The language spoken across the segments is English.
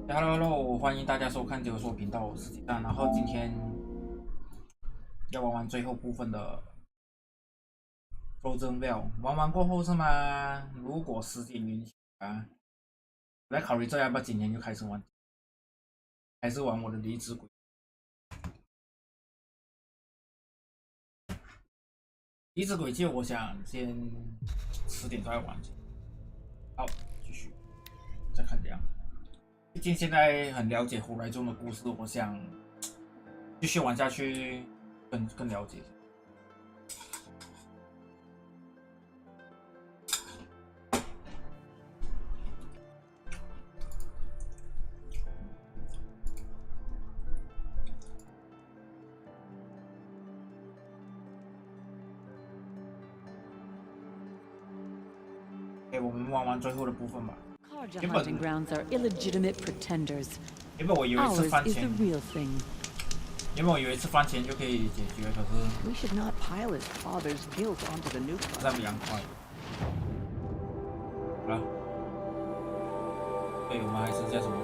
Hello， 欢迎大家收看解说频道，我是鸡蛋。然后今天要玩完最后部分的 Frozen Well， 玩完过后是吗？如果时间允许啊，我在考虑这要不要今年就开始玩，还是玩我的离子轨。离子轨迹，我想先10点再玩。好，继续再看怎样。毕竟现在很了解胡来中的故事，我想继续玩下去更了解。我们玩完最后的部分吧。原本我以为是番茄，原本我以为是番茄就可以解决，可是这样比较快。好了，对，我们还是叫什么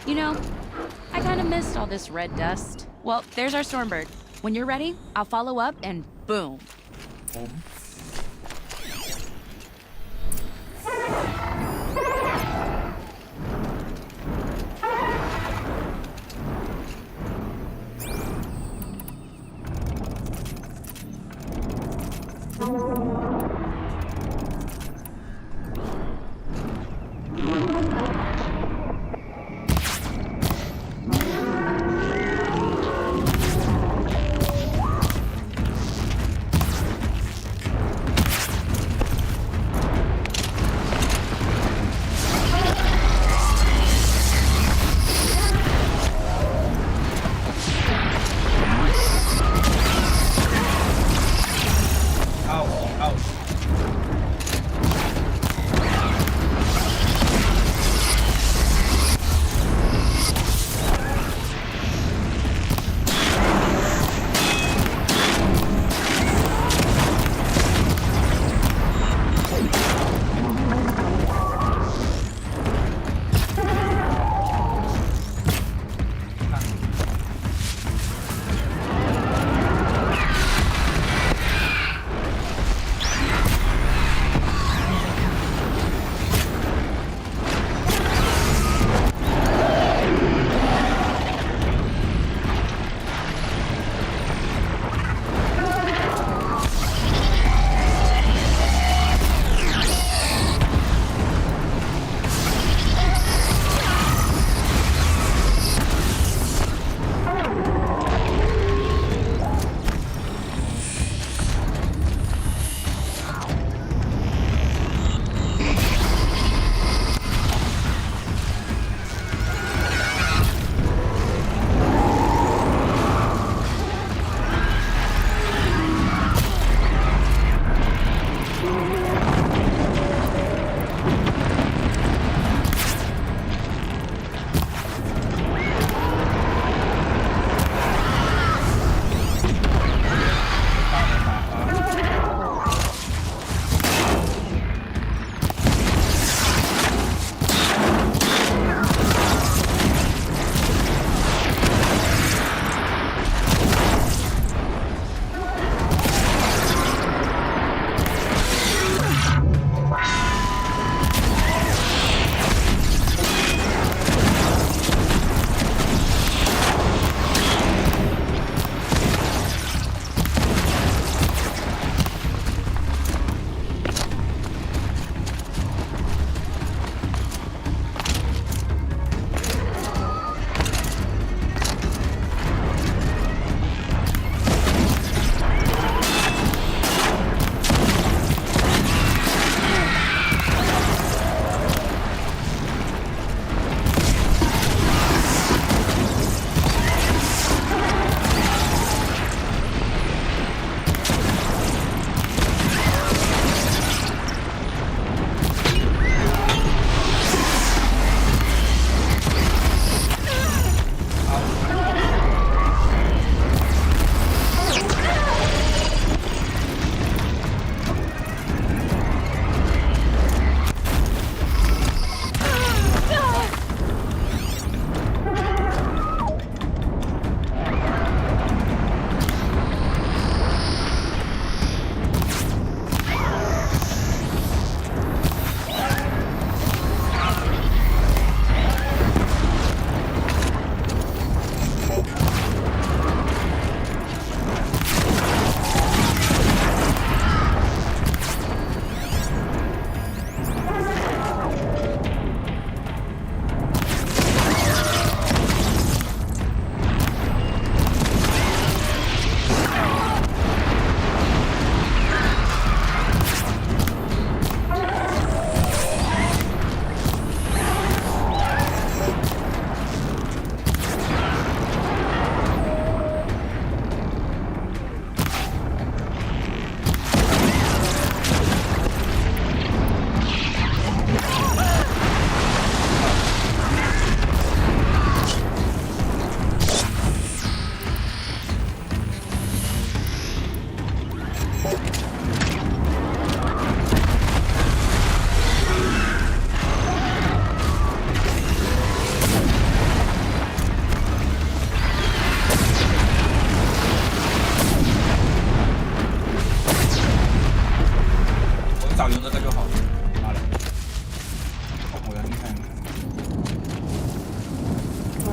？You know, I kind of missed all this red dust. Well, there's our Stormbird. When you're ready, I'll follow up and boom.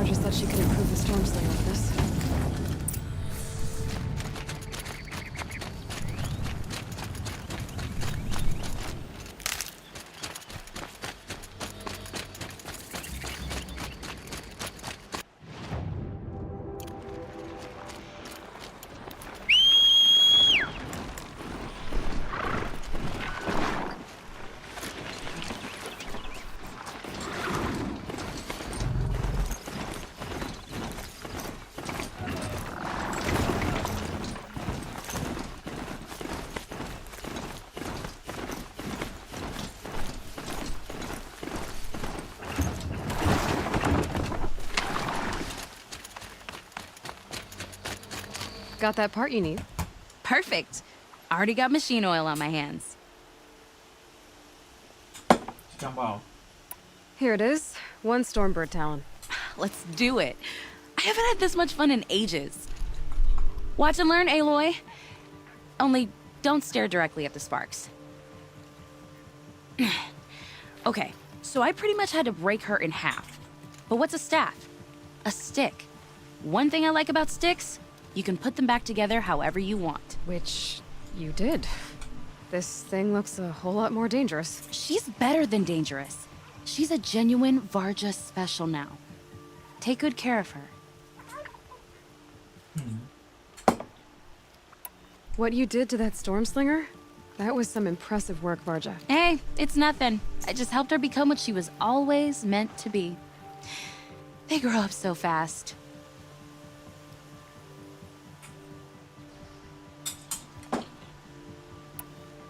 Varja said she could improve the storm slinger with this. Got that part you need. Perfect. Already got machine oil on my hands. 酱爆。 Here it is. One Stormbird talon. Let's do it. I haven't had this much fun in ages. Watch and learn, Aloy. Only don't stare directly at the sparks. Okay, so I pretty much had to break her in half. But what's a staff? A stick. One thing I like about sticks, you can put them back together however you want. Which you did. This thing looks a whole lot more dangerous. She's better than dangerous. She's a genuine Varja special now. Take good care of her. What you did to that storm slinger? That was some impressive work, Varja. Hey, it's nothing. I just helped her become what she was always meant to be. They grow up so fast.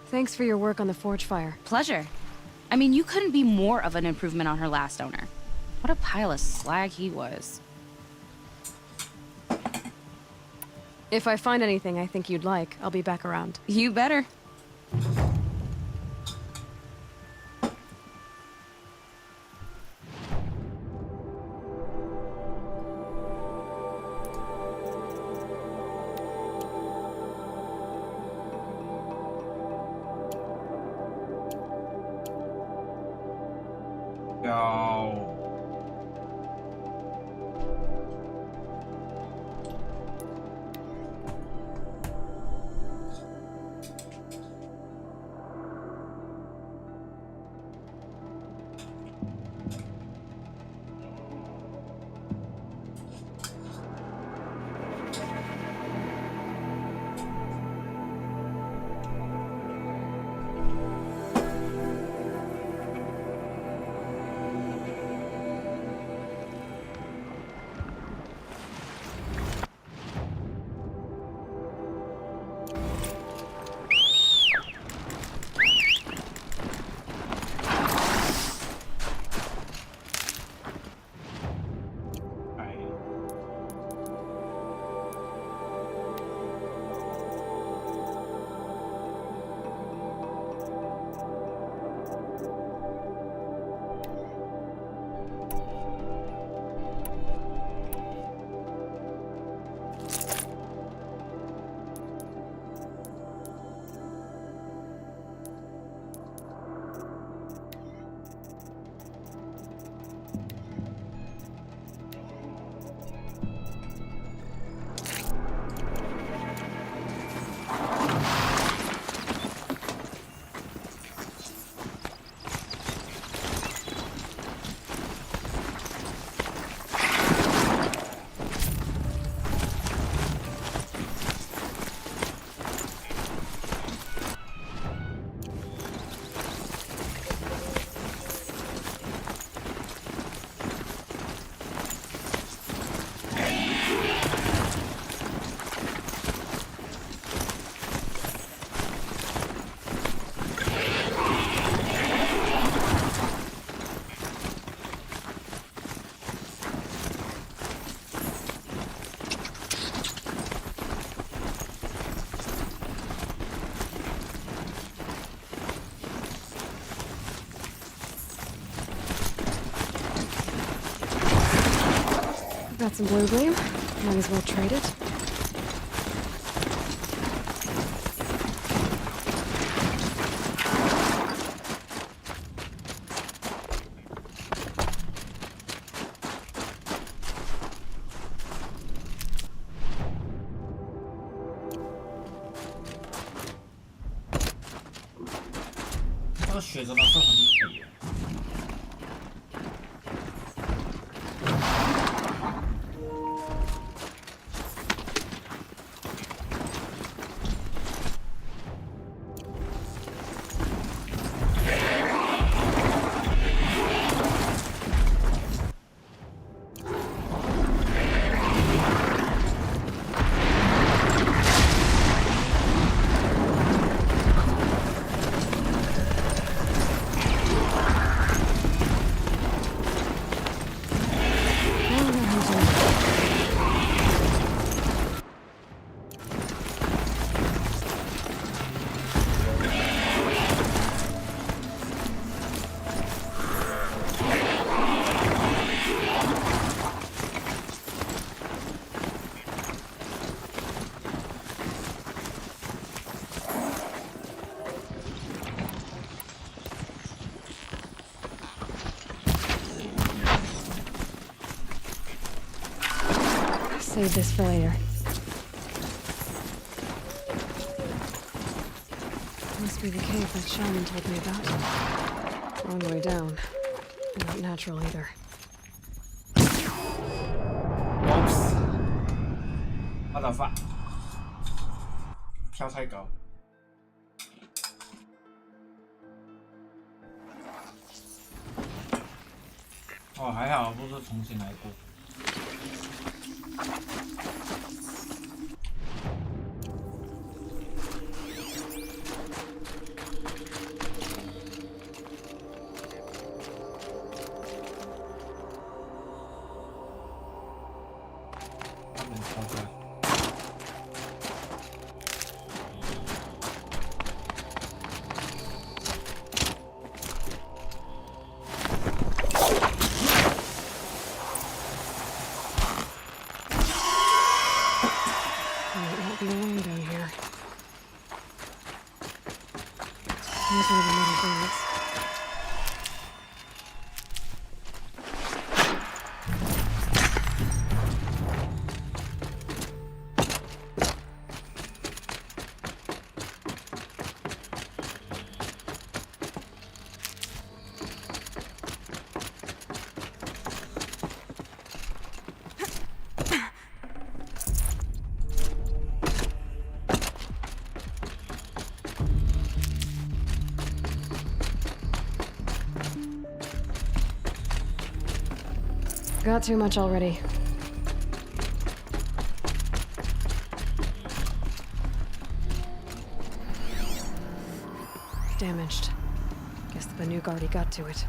Thanks for your work on the forge fire. Pleasure. I mean, you couldn't be more of an improvement on her last owner. What a pile of slag he was. If I find anything I think you'd like, I'll be back around. You better. Yo. Got some blue gleam. Might as well trade it. 这个雪真的是很美耶。Save this for later. Must be the cave that shaman told me about. Wrong way down. Not natural either. Oops. What the fuck? 跳太高。哦，还好不是重新来过。These are the metal bullets. Got too much already. Damaged. Guess the Banuk already got to it.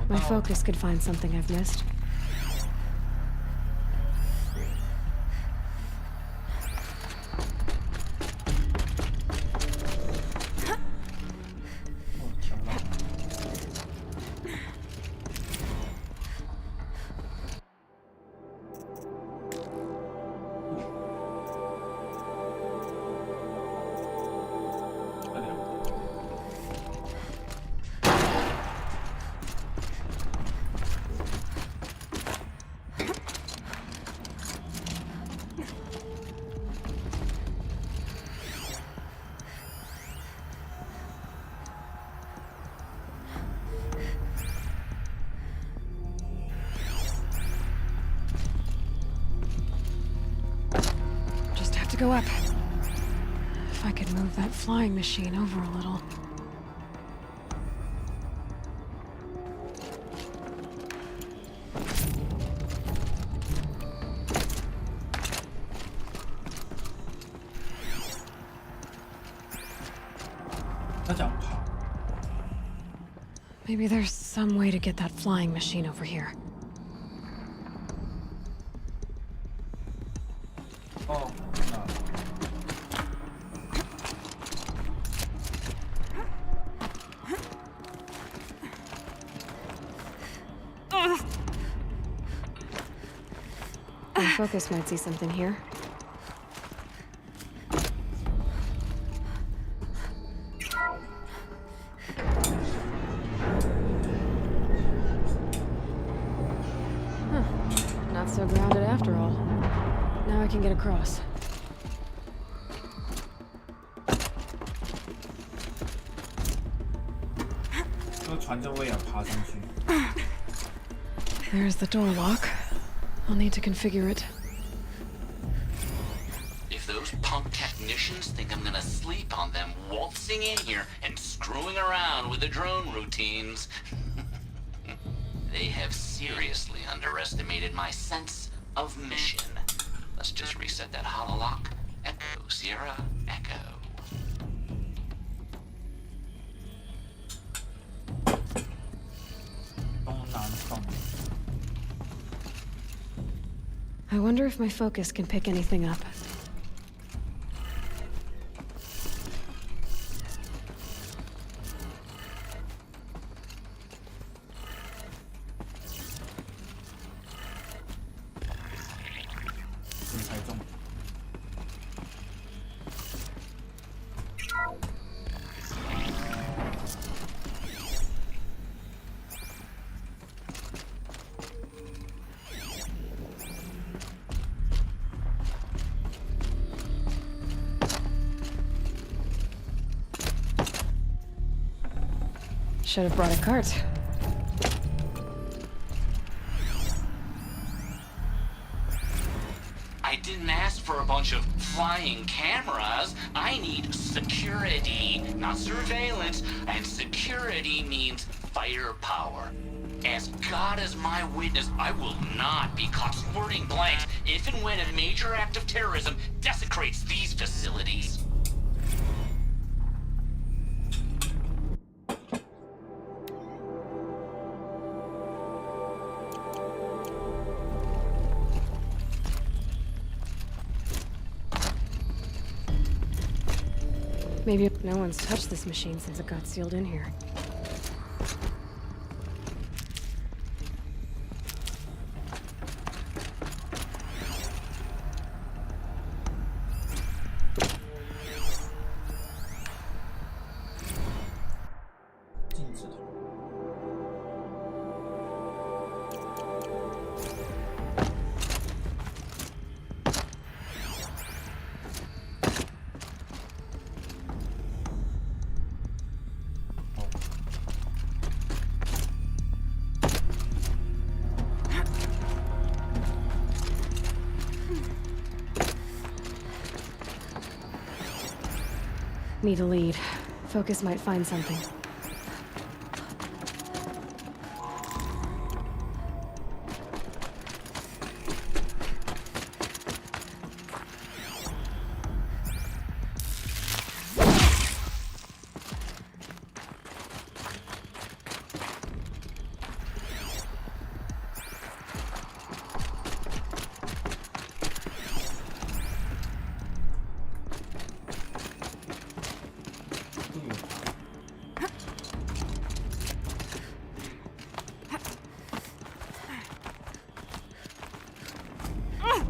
My focus could find something I've missed. To go up. If I could move that flying machine over a little. Maybe there's some way to get that flying machine over here. Oh. My focus might see something here. I can get across. 这个船就为了爬上去。There's the door lock. I'll need to configure it. If those punk technicians think I'm gonna sleep on them waltzing in here and screwing around with the drone routines, they have seriously underestimated my sense of mission. Let's just reset that hololock. Echo, Sierra, Echo. I wonder if my focus can pick anything up. Should have brought a cart. I didn't ask for a bunch of flying cameras. I need security, not surveillance. And security means firepower. As God is my witness, I will not be caught squirting blanks if and when a major act of terrorism desecrates these facilities. Maybe no one's touched this machine since it got sealed in here. Need a lead. Focus might find something.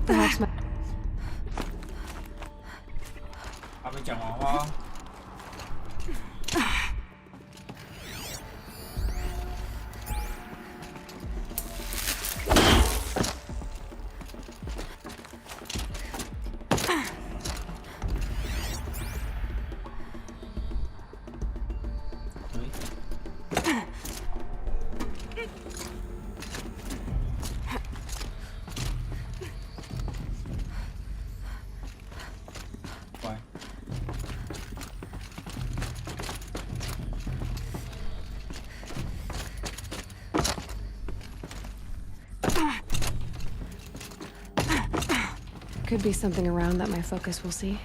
Perhaps my 还没讲完话。乖。Could be something around that my focus will see.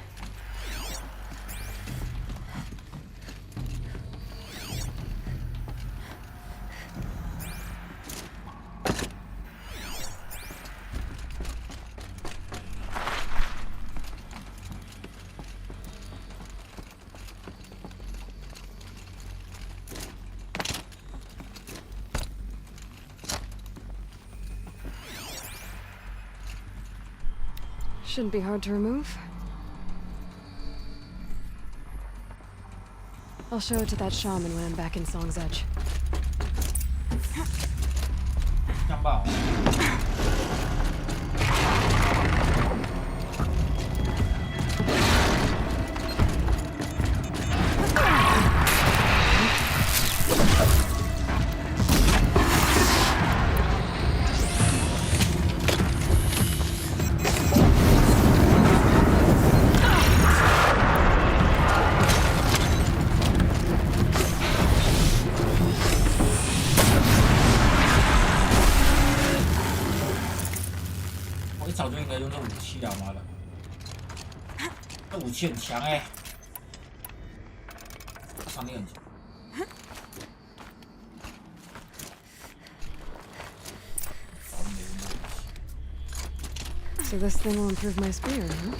Shouldn't be hard to remove. I'll show it to that shaman when I'm back in Song's Edge. 这样吧。该用这武器啊！妈的，这武器很强哎、伤力很强。So this thing will improve my spear, huh?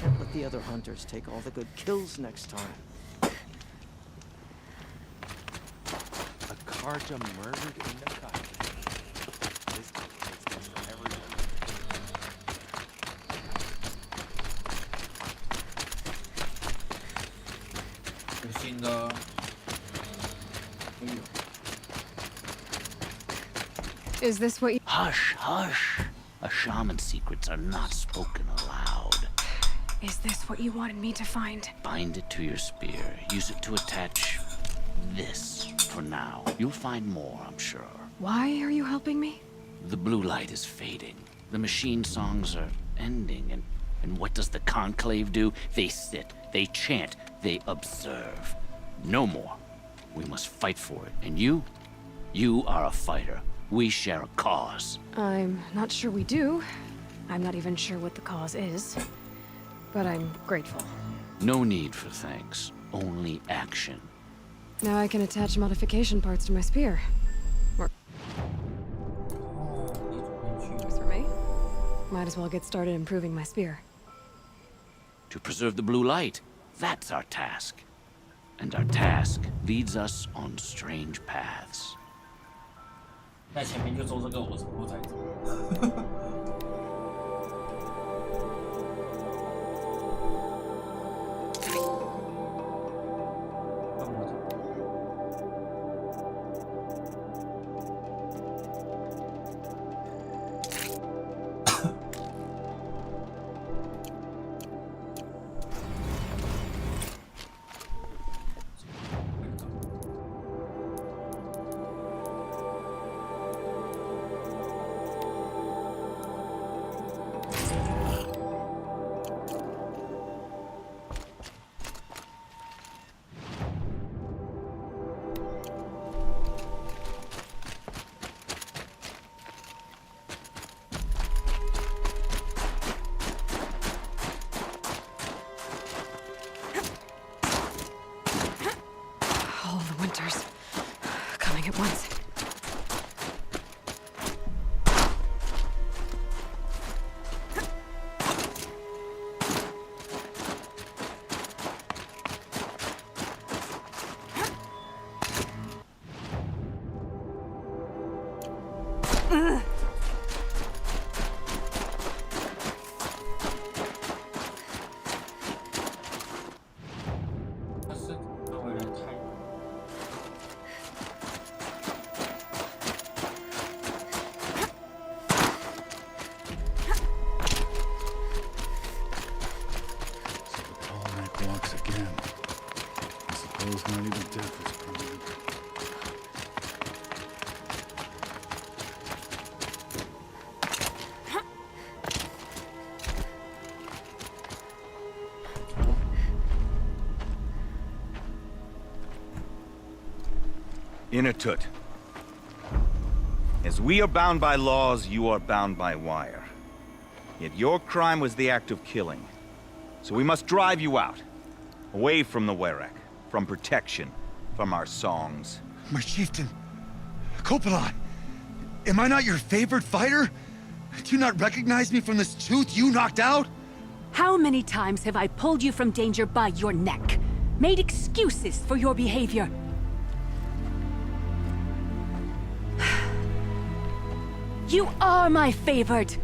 Can't let the other hunters take all the good kills next time. A Karja murdered in the cut. This takes them forever to do. 有新的，哎呦， Is this what you... Hush, hush. A shaman's secrets are not spoken aloud. Is this what you wanted me to find? Bind it to your spear. Use it to attach this for now. You'll find more, I'm sure. Why are you helping me? The blue light is fading. The machine songs are ending, and what does the conclave do? They sit, they chant, they observe. No more. We must fight for it. And you are a fighter. We share a cause. I'm not sure we do. I'm not even sure what the cause is. But I'm grateful. No need for thanks, only action. Now I can attach modification parts to my spear. Works for me. Might as well get started improving my spear. To preserve the blue light, that's our task. And our task leads us on strange paths. 在前面就做这个，我怎么在做？All the winters. Coming at once. Walks again. I suppose not even death is permanent. Inatut. As we are bound by laws, you are bound by wire. Yet your crime was the act of killing. So we must drive you out. Away from the Werek, from protection, from our songs. My chieftain, Kopalai, am I not your favorite fighter? Do you not recognize me from this tooth you knocked out? How many times have I pulled you from danger by your neck? Made excuses for your behavior? You are my favorite!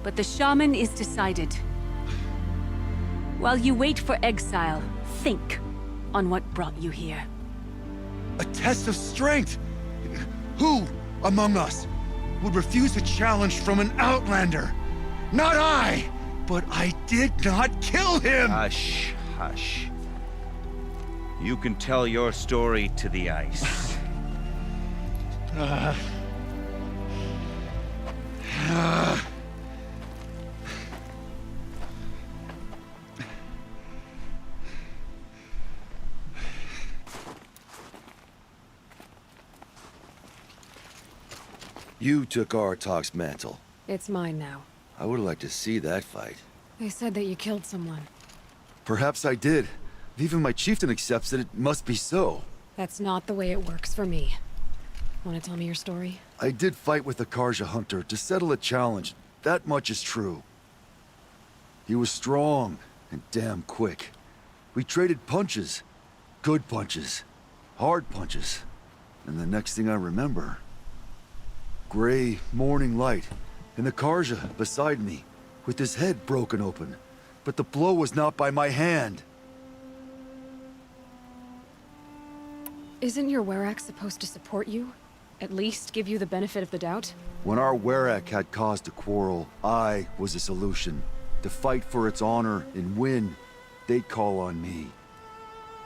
But the shaman is decided. While you wait for exile, think. on what brought you here. A test of strength! Who among us would refuse a challenge from an outlander? Not I! But I did not kill him! Hush, hush. You can tell your story to the ice. You took Artok's mantle. It's mine now. I would like to see that fight. They said that you killed someone. Perhaps I did. If even my chieftain accepts it, it must be so. That's not the way it works for me. Want to tell me your story? I did fight with the Karja hunter to settle a challenge. That much is true. He was strong and damn quick. We traded punches. Good punches. Hard punches. And the next thing I remember... gray morning light, and the Karja beside me, with his head broken open. But the blow was not by my hand. Isn't your Werak supposed to support you? At least give you the benefit of the doubt? When our Werak had cause to quarrel, I was the solution. To fight for its honor and win, they'd call on me.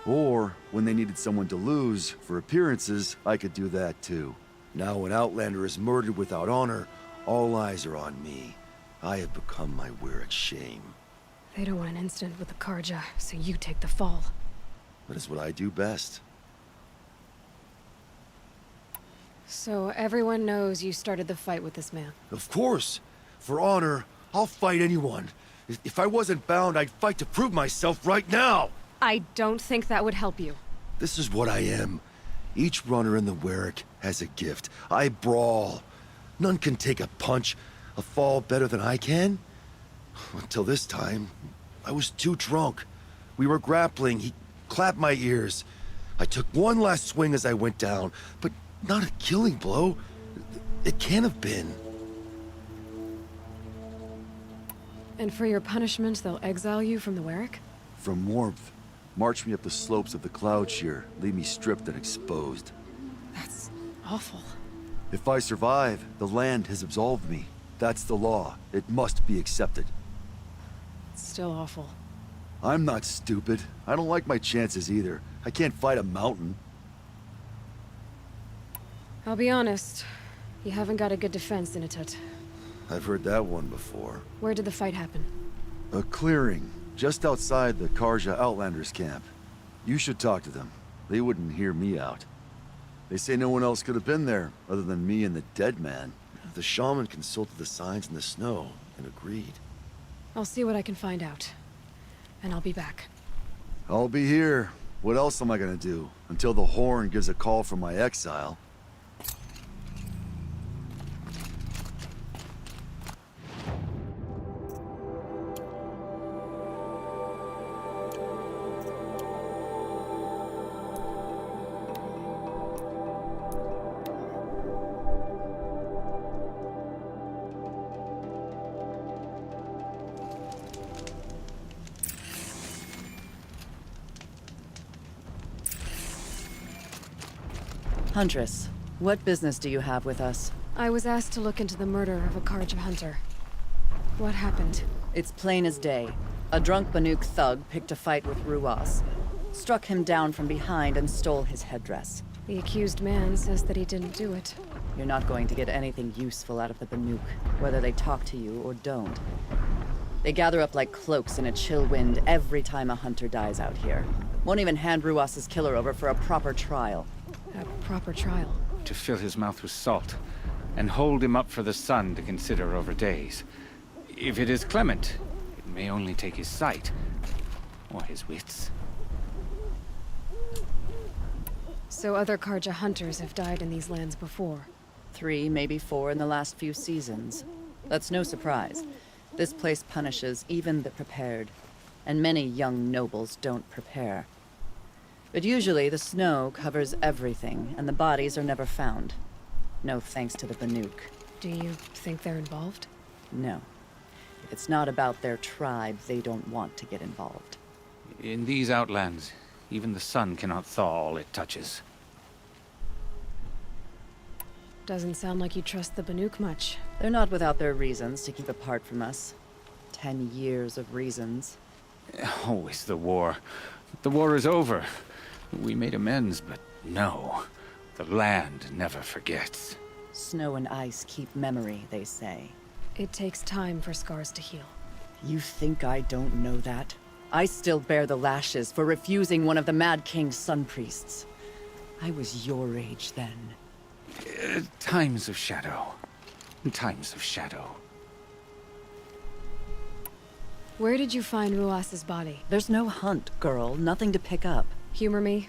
Or, when they needed someone to lose, for appearances, I could do that too. Now an Outlander is murdered without honor, all eyes are on me. I have become my Werak's shame. They don't want an incident with the Karja, so you take the fall. That is what I do best. So everyone knows you started the fight with this man? Of course! For honor, I'll fight anyone. If I wasn't bound, I'd fight to prove myself right now! I don't think that would help you. This is what I am. Each runner in the Werak has a gift. I brawl. None can take a punch, a fall better than I can. Until this time, I was too drunk. We were grappling, he clapped my ears. I took one last swing as I went down, but not a killing blow. It can't have been. And for your punishment, they'll exile you from the Werak? From warmth. March me up the slopes of the cloud shear, leave me stripped and exposed. That's awful. If I survive, the land has absolved me. That's the law. It must be accepted. It's still awful. I'm not stupid. I don't like my chances either. I can't fight a mountain. I'll be honest. You haven't got a good defense, Inatut. I've heard that one before. Where did the fight happen? A clearing, just outside the Karja Outlanders camp. You should talk to them. They wouldn't hear me out. They say no one else could have been there, other than me and the dead man. The shaman consulted the signs in the snow and agreed. I'll see what I can find out. And I'll be back. I'll be here. What else am I gonna do? Until the Horn gives a call from my exile. Huntress, what business do you have with us? I was asked to look into the murder of a Karja hunter. What happened? It's plain as day. A drunk Banuk thug picked a fight with Ruas, struck him down from behind and stole his headdress. The accused man says that he didn't do it. You're not going to get anything useful out of the Banuk, whether they talk to you or don't. They gather up like cloaks in a chill wind every time a hunter dies out here. Won't even hand Ruas's killer over for a proper trial. A proper trial? To fill his mouth with salt, and hold him up for the sun to consider over days. If it is clement, it may only take his sight, or his wits. So other Karja hunters have died in these lands before? 3, maybe 4 in the last few seasons. That's no surprise. This place punishes even the prepared, and many young nobles don't prepare. But usually the snow covers everything, and the bodies are never found. No thanks to the Banuk. Do you think they're involved? No. If it's not about their tribe, they don't want to get involved. In these outlands, Even the sun cannot thaw all it touches. Doesn't sound like you trust the Banuk much. They're not without their reasons to keep apart from us. 10 years of reasons. Always the war. The war is over. We made amends, but no. The land never forgets. Snow and ice keep memory, they say. It takes time for scars to heal. You think I don't know that? I still bear the lashes for refusing one of the Mad King's sun priests. I was your age then. Times of shadow. Times of shadow. Where did you find Ruas's body? There's no hunt, girl. Nothing to pick up. Humor me.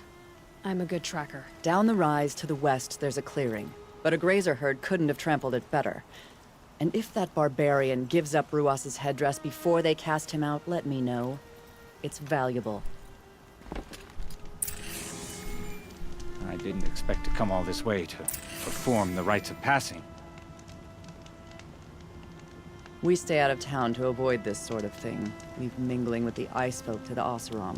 I'm a good tracker. Down the rise to the west, there's a clearing. But a grazer herd couldn't have trampled it better. And if that barbarian gives up Ruas's headdress before they cast him out, let me know. It's valuable. I didn't expect to come all this way to perform the rites of passing. We stay out of town to avoid this sort of thing. Leave mingling with the ice folk to the Oseram.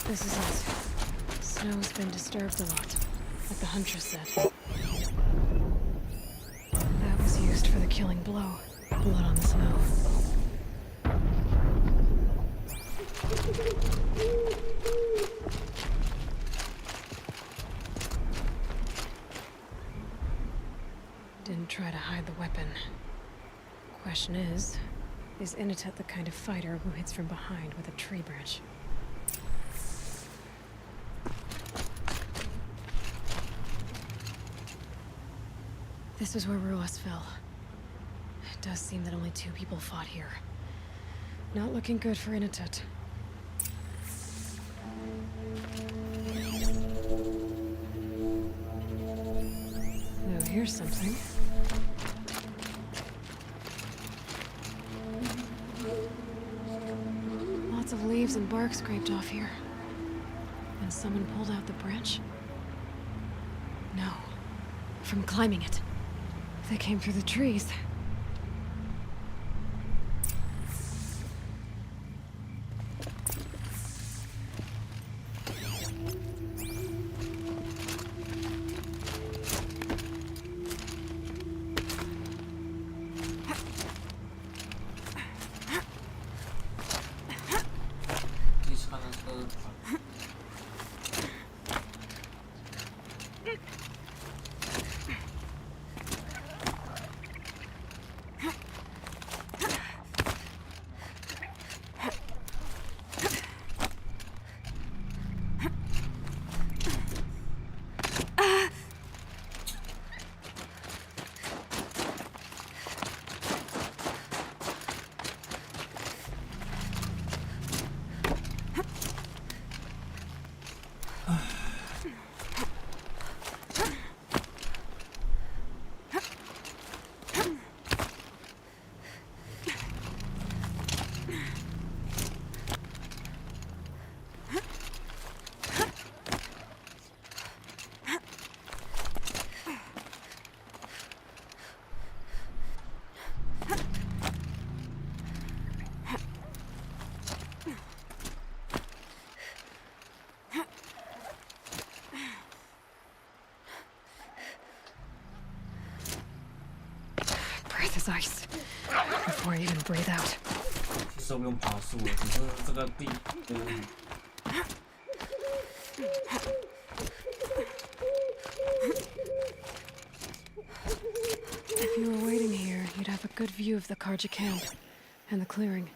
This is it. Snow's been disturbed a lot, like the Huntress said. That was used for the killing blow. Blood on the snow. Didn't try to hide the weapon. Question is Initet the kind of fighter who hits from behind with a tree branch? This is where Ruas fell. It does seem that only 2 people fought here. Not looking good for Initet. Now here's something. Lots of leaves and bark scraped off here. And someone pulled out the branch? No. From climbing it. They came through the trees. Breath is ice. Before I even breathe out. 其实我不用爬树了，只是这个地，If you were waiting here, you'd have a good view of the Karja camp and the clearing.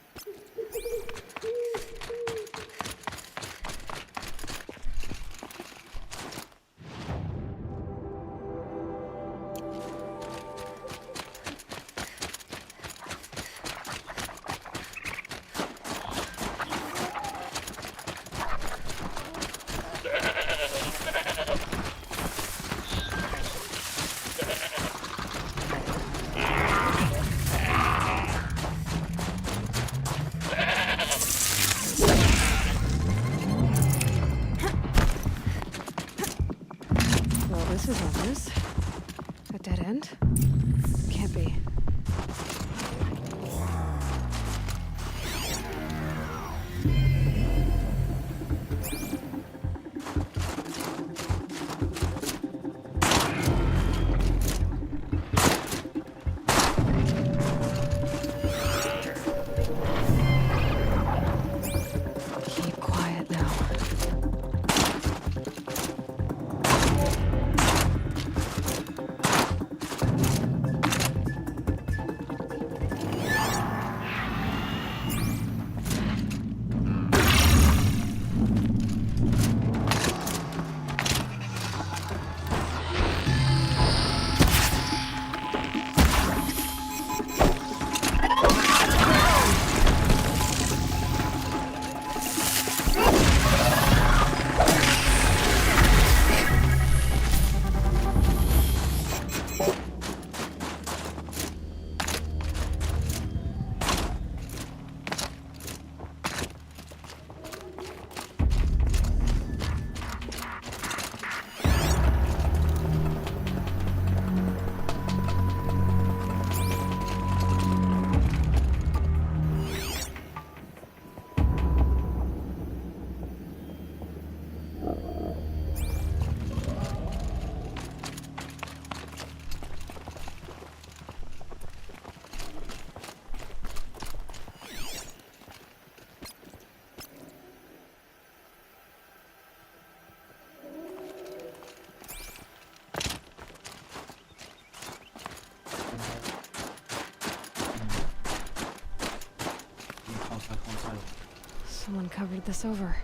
Someone covered this over.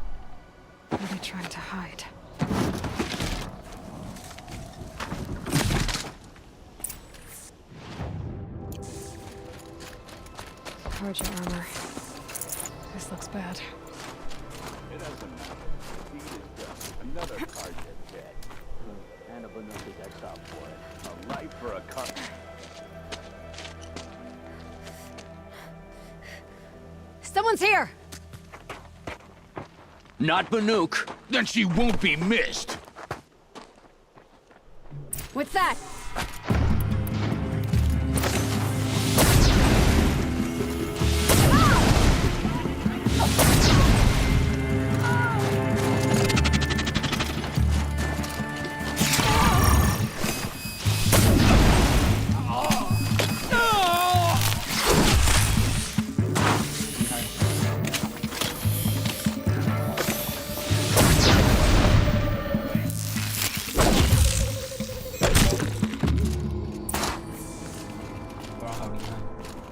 What are they trying to hide? Carja armor. This looks bad. It doesn't matter. He is just another Carja dead. And a Banuki gets up for it. A life for a cut. Someone's here! Not Banuk. Then she won't be missed. What's that?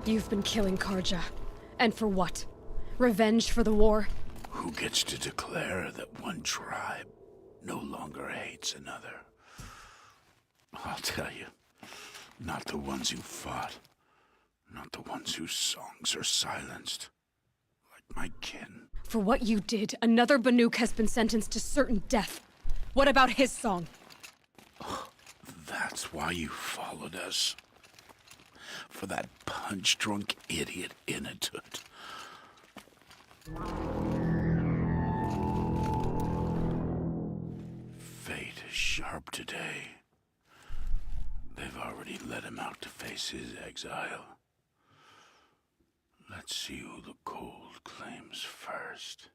You've been killing Carja. And for what? Revenge for the war? Who gets to declare that one tribe no longer hates another? I'll tell you, not the ones who fought. Not the ones whose songs are silenced. Like my kin. For what you did, another Banuk has been sentenced to certain death. What about his song? That's why you followed us. For that punch-drunk idiot Inatut. Fate is sharp today. They've already let him out to face his exile. Let's see who the cold claims first.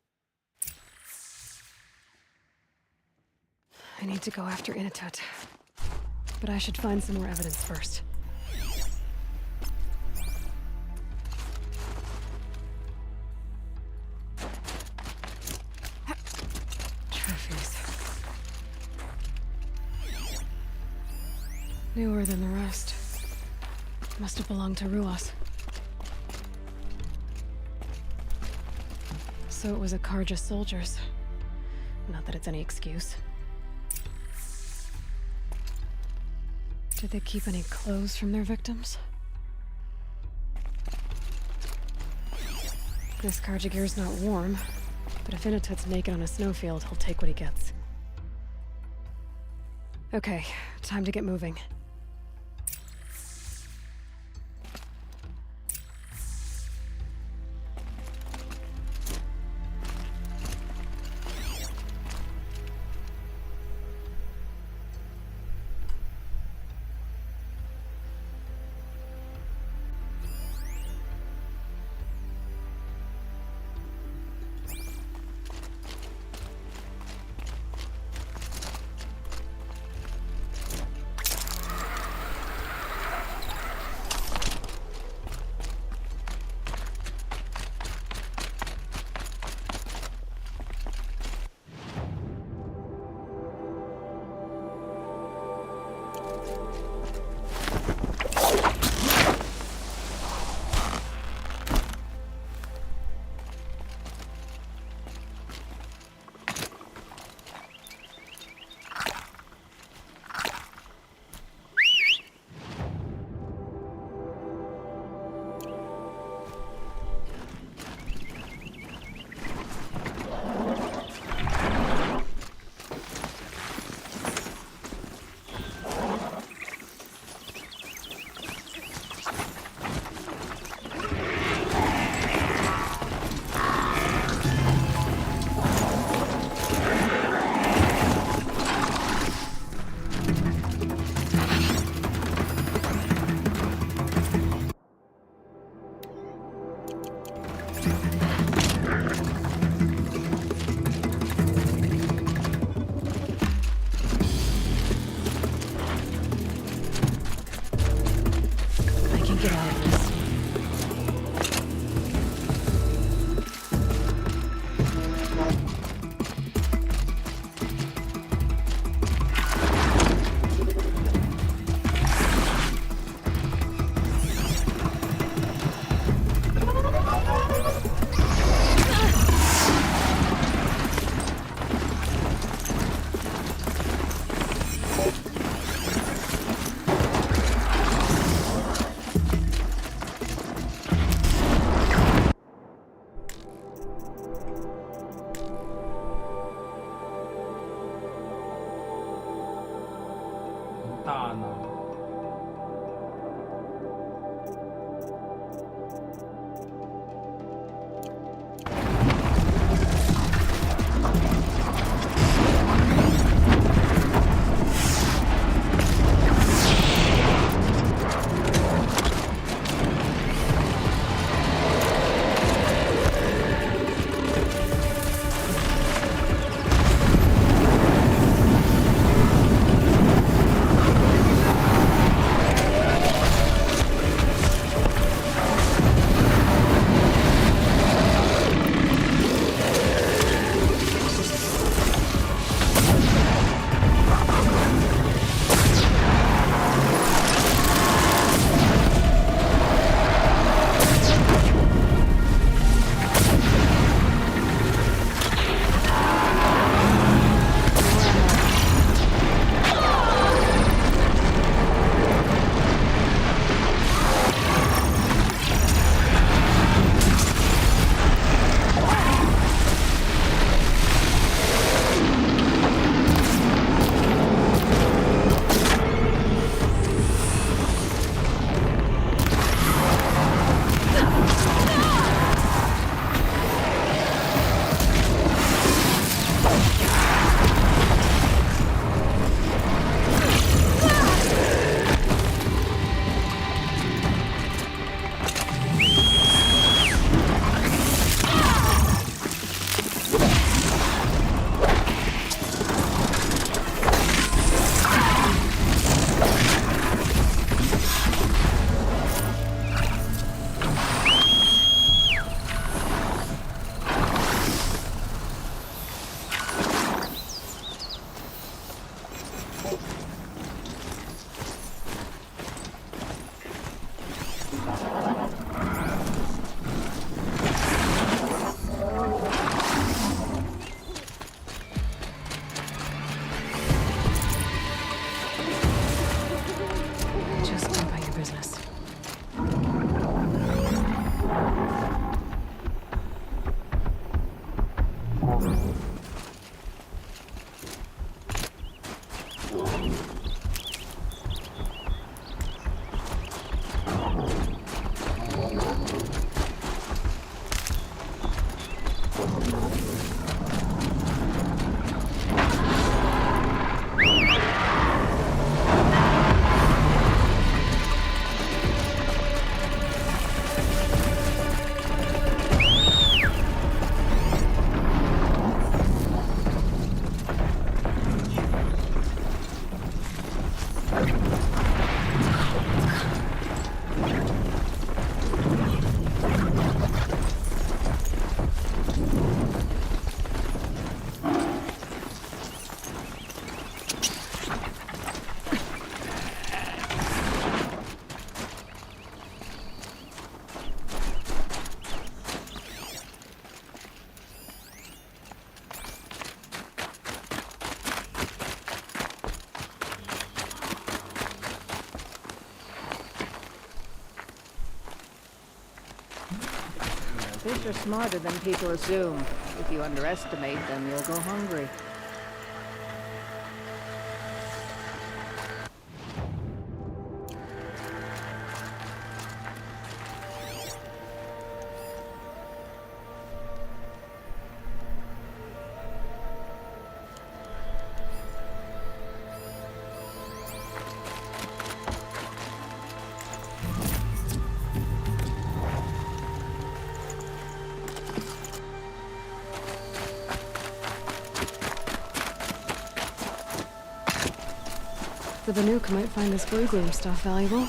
I need to go after Inatut. But I should find some more evidence first. Trophies. Newer than the rest. Must have belonged to Ruas. So it was a Carja soldiers. Not that it's any excuse. Did they keep any clothes from their victims? This Carja gear's not warm, but if Inatut's naked on a snowfield, he'll take what he gets. Okay, time to get moving. Just go about your business. Fish are smarter than people assume. If you underestimate them, you'll go hungry. The Banuk might find this blue gloom stuff valuable.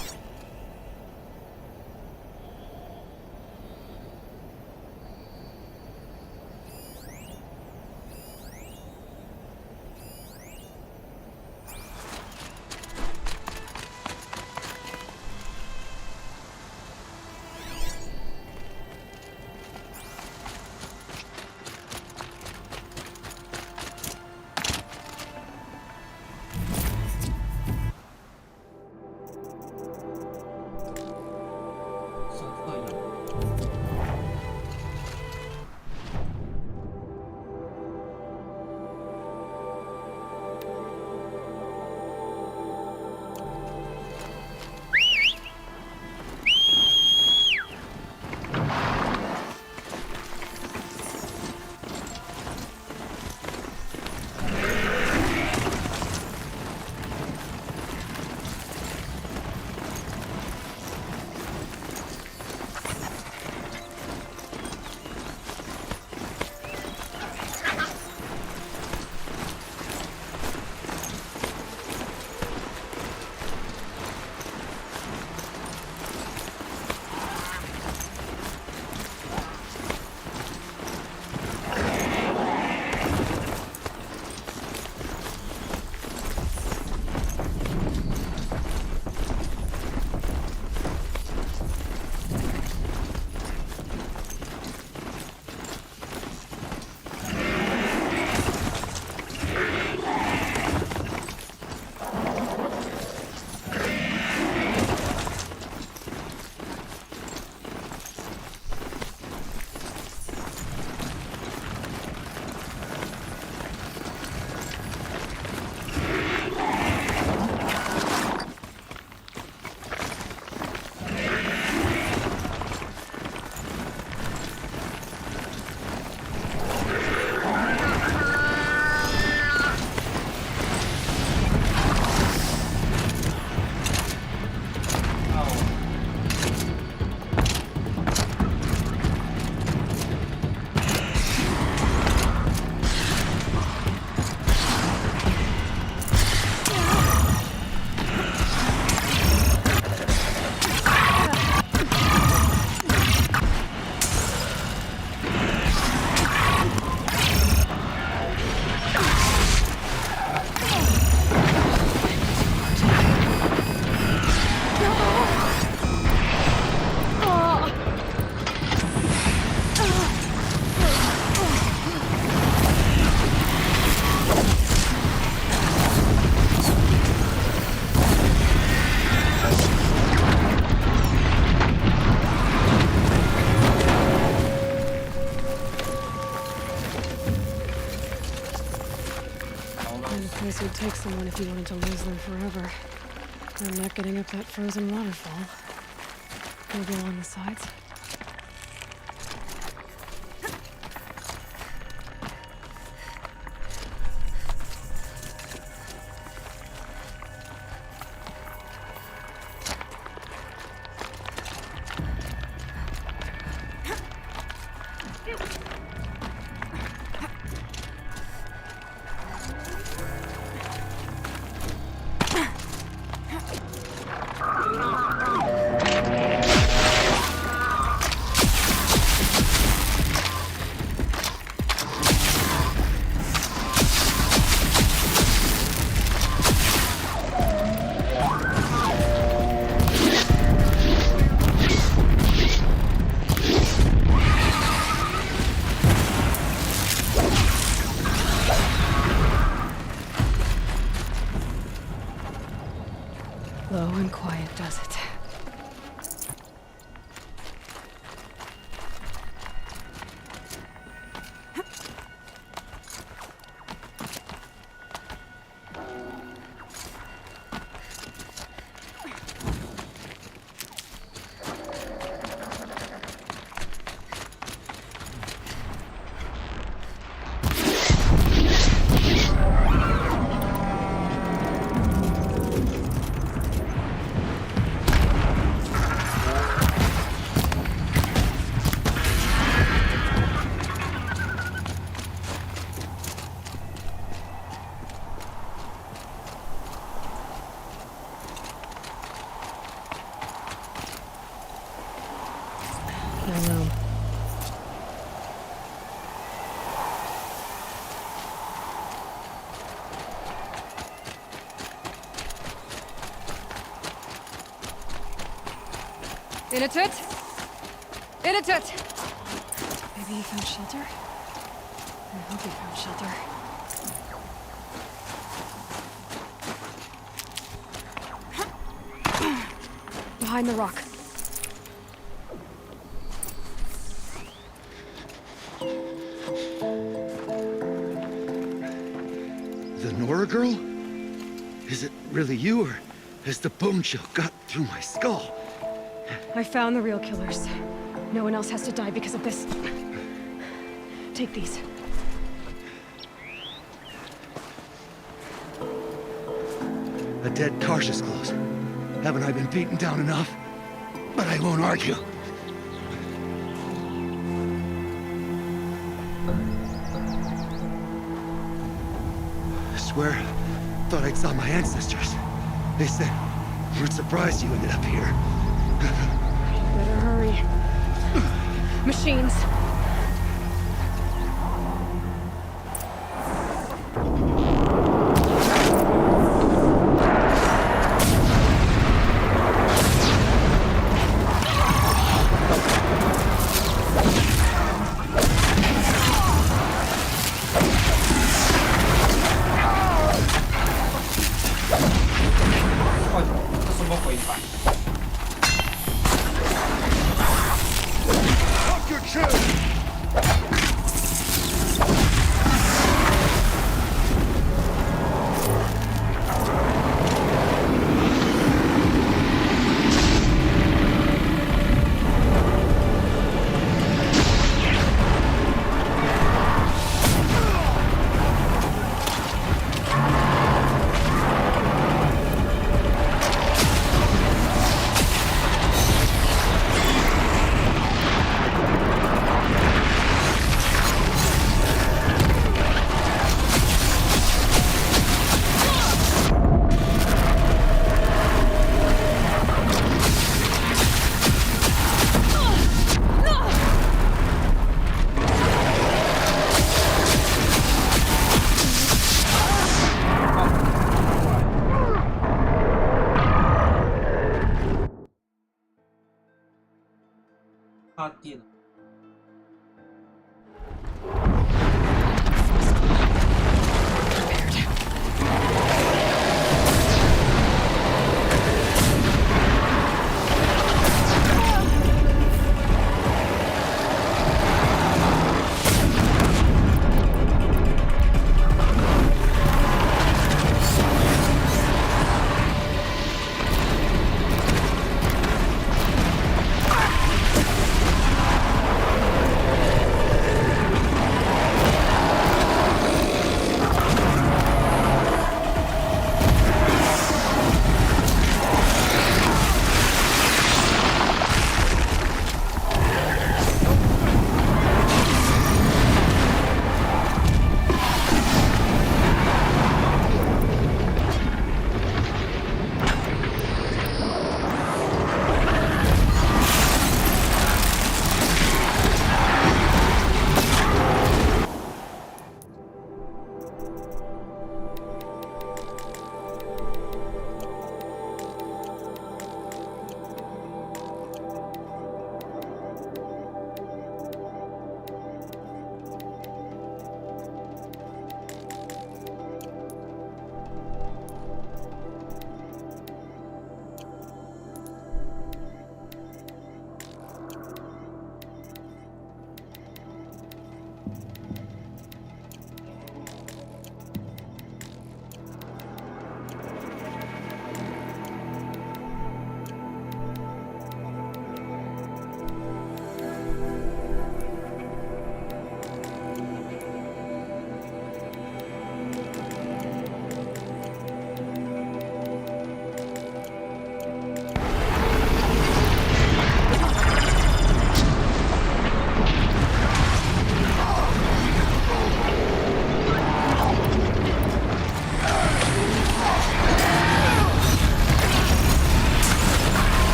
would take someone if you wanted to lose them forever. I'm not getting up that frozen waterfall. Maybe along the sides? Low and quiet does it. Hello. In a tut! In a tut! Maybe he found shelter? I hope he found shelter. Behind the rock. The Nora girl? Is it really you, or has the bone chill got through my skull? I found the real killers. No one else has to die because of this. Take these. A dead Karsh's clothes. Haven't I been beaten down enough? But I won't argue. I swear, thought I'd saw my ancestors. They said, we're surprised you ended up here. Better hurry. Machines.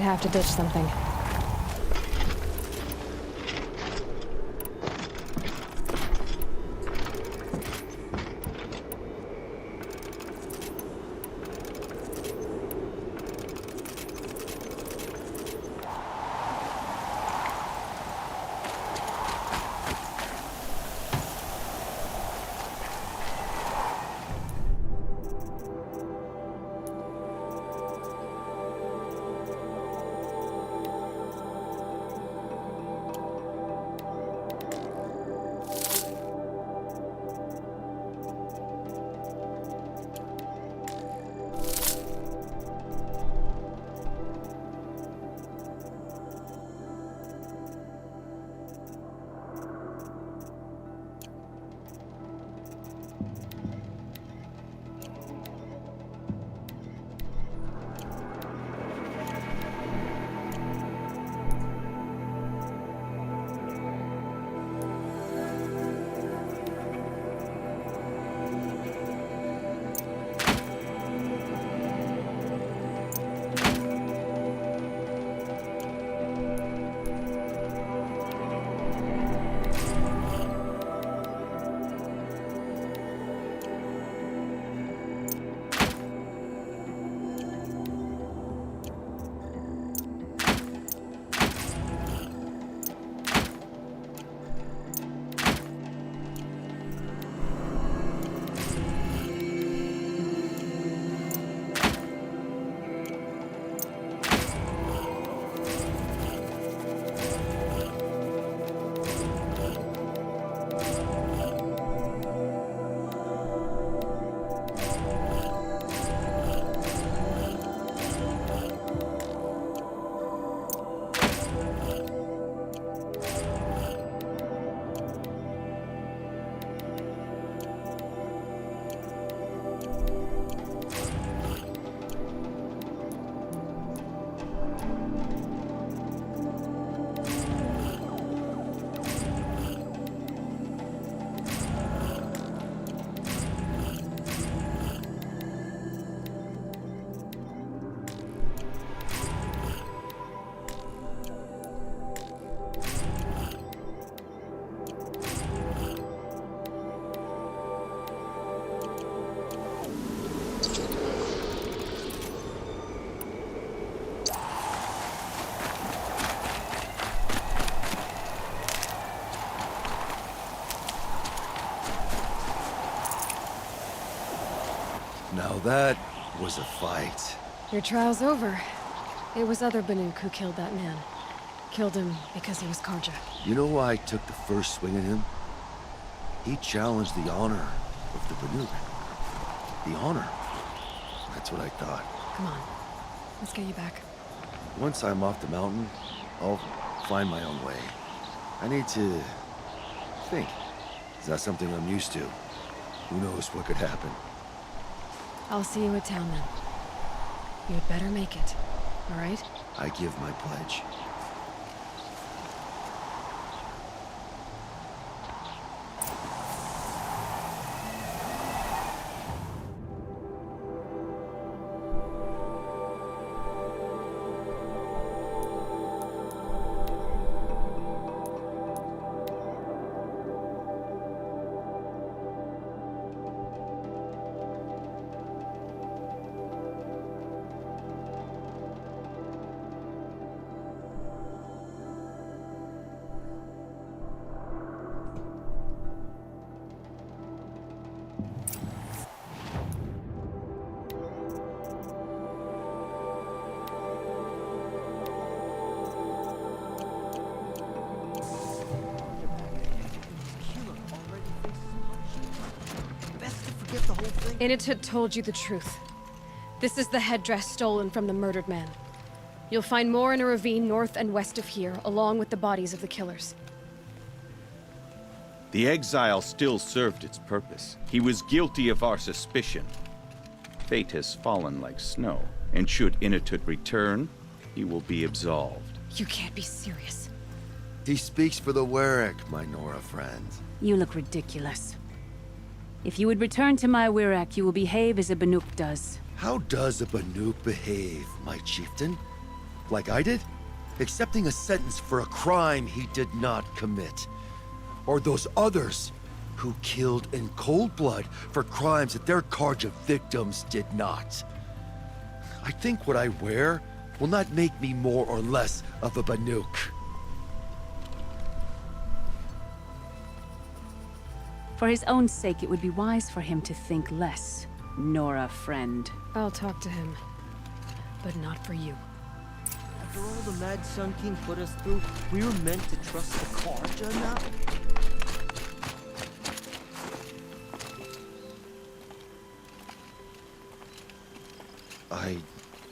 have to ditch something. Now that was a fight. Your trial's over. It was other Banuk who killed that man. Killed him because he was Karja. You know why I took the first swing at him? He challenged the honor of the Banuk. The honor. That's what I thought. Come on. Let's get you back. Once I'm off the mountain, I'll find my own way. I need to think. It's not something I'm used to. Who knows what could happen? I'll see you at town then. You'd better make it, all right? I give my pledge. Init told you the truth. This is the headdress stolen from the murdered man. You'll find more in a ravine north and west of here, along with the bodies of the killers. The exile still served its purpose. He was guilty of our suspicion. Fate has fallen like snow, and should Initut return, he will be absolved. You can't be serious. He speaks for the Werek, my Nora friend. You look ridiculous. If you would return to my Wirak, you will behave as a Banuk does. How does a Banuk behave, my chieftain? Like I did? Accepting a sentence for a crime he did not commit. Or those others who killed in cold blood for crimes that their charge of victims did not. I think what I wear will not make me more or less of a Banuk. For his own sake, it would be wise for him to think less. Nora, friend. I'll talk to him. But not for you. After all the Mad Sun King put us through, we were meant to trust the Karja now? I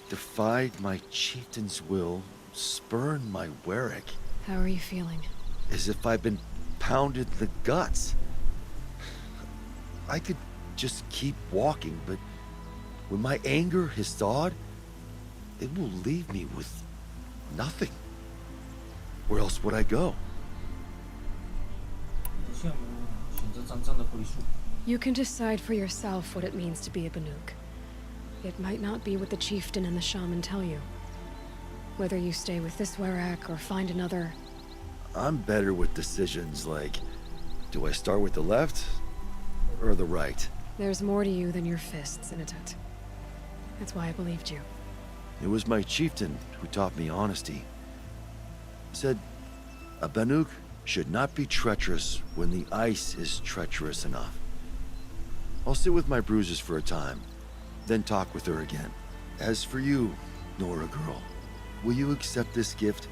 defied my chieftain's will, spurned my Warwick. How are you feeling? As if I've been pounded in the guts. I could just keep walking, but when my anger has thawed, it will leave me with nothing. Where else would I go? You can decide for yourself what it means to be a Banuk. It might not be what the chieftain and the shaman tell you. Whether you stay with this Warwick or find another... I'm better with decisions like, do I start with the left or the right? There's more to you than your fists, Inatet. That's why I believed you. It was my chieftain who taught me honesty. Said, a Banuk should not be treacherous when the ice is treacherous enough. I'll sit with my bruises for a time, then talk with her again. As for you, Nora girl, will you accept this gift?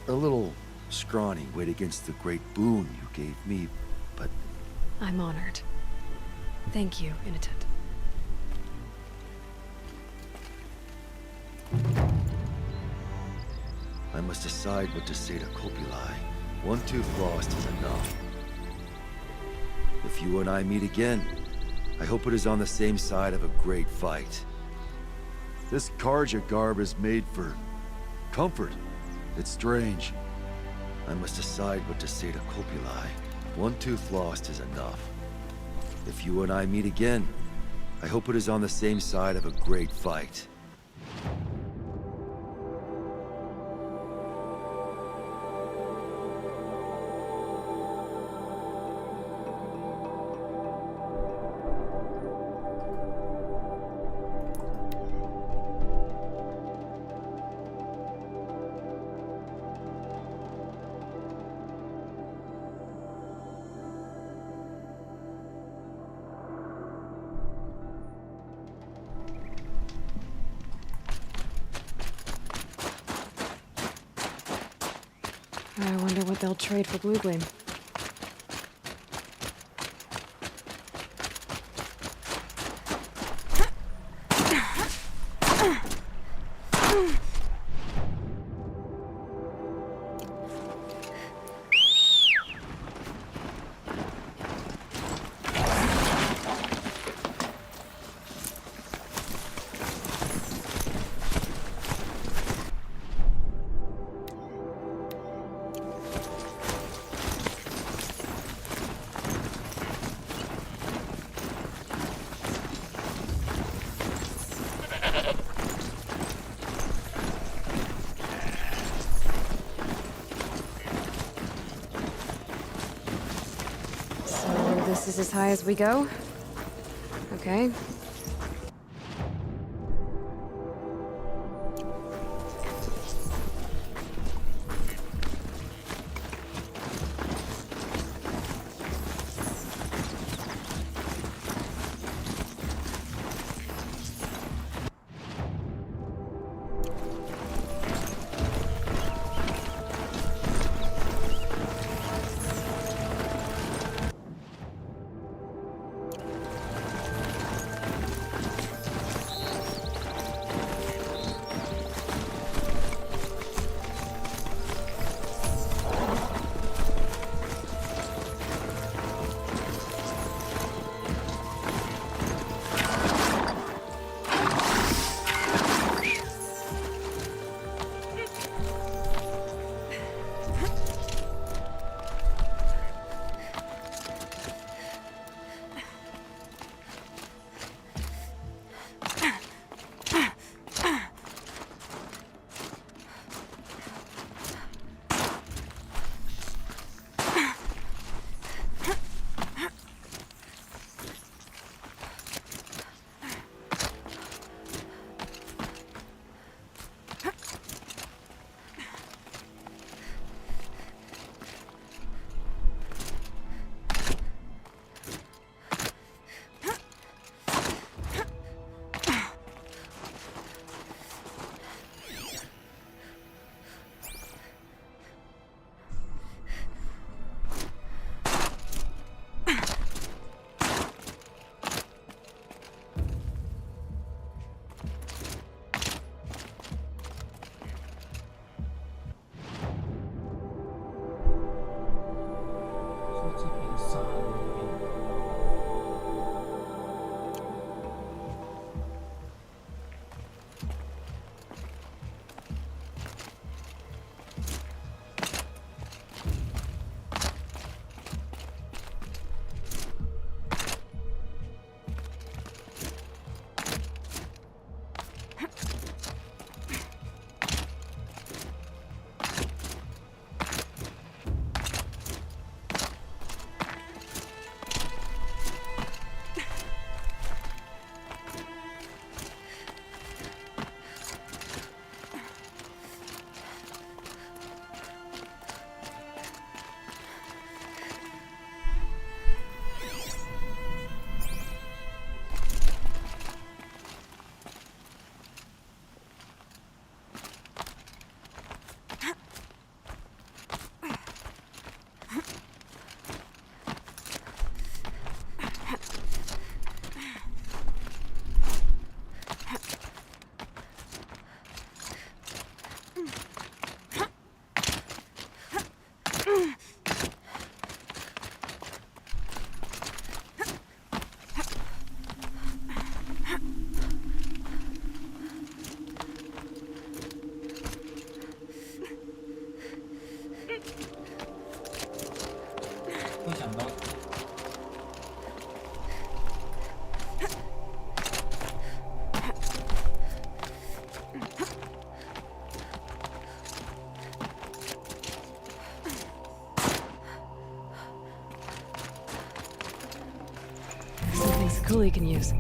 A little scrawny weighed against the great boon you gave me, but... I'm honored. Thank you, Inatet. I must decide what to say to Kopilai. One tooth lost is enough. If you and I meet again, I hope it is on the same side of a great fight. This Karja garb is made for comfort. It's strange. I must decide what to say to Kopilai. One tooth lost is enough. If you and I meet again, I hope it is on the same side of a great fight. I wonder what they'll trade for Blue Gleam. This is as high as we go? Okay. 山里面。会想到。Something Scully can use.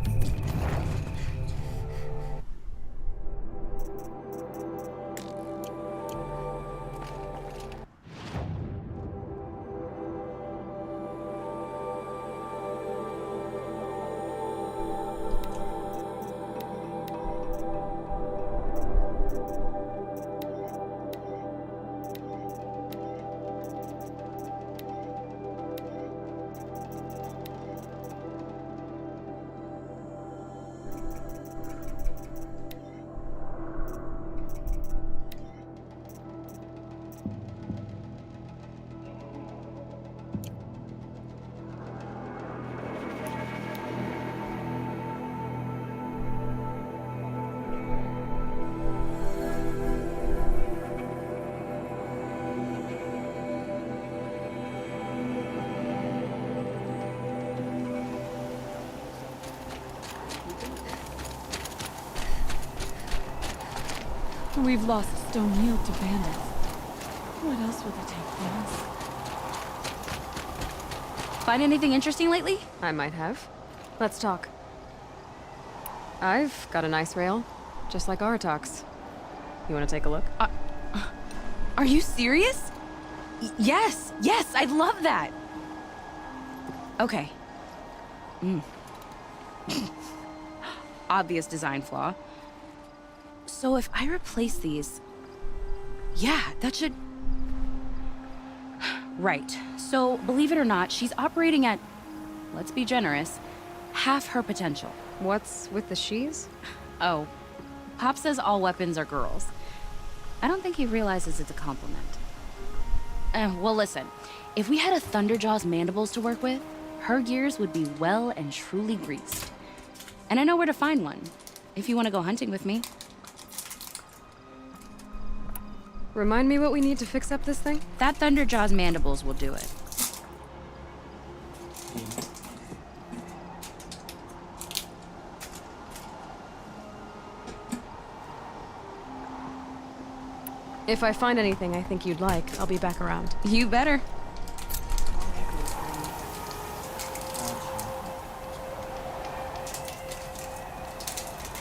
We've lost stone yield to bandits. What else would they take from us? Find anything interesting lately? I might have. Let's talk. I've got a nice rail, just like Aratox. You want to take a look? Are you serious? Yes, I'd love that. Okay. Obvious design flaw. So if I replace these... Yeah, that should... Right. So, believe it or not, she's operating at, let's be generous, half her potential. What's with the she's? Oh, Pop says all weapons are girls. I don't think he realizes it's a compliment. Well, listen. If we had a Thunderjaw's mandibles to work with, her gears would be well and truly greased. And I know where to find one, if you want to go hunting with me. Remind me what we need to fix up this thing? That Thunderjaw's mandibles will do it. If I find anything I think you'd like, I'll be back around. You better.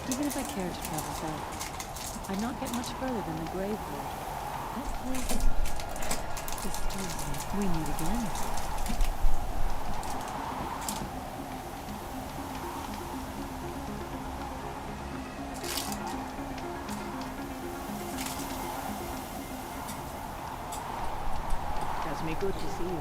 Even if I cared to travel south, I'd not get much further than the grave wood. That place disturbs me. We meet again. Does me good to see you.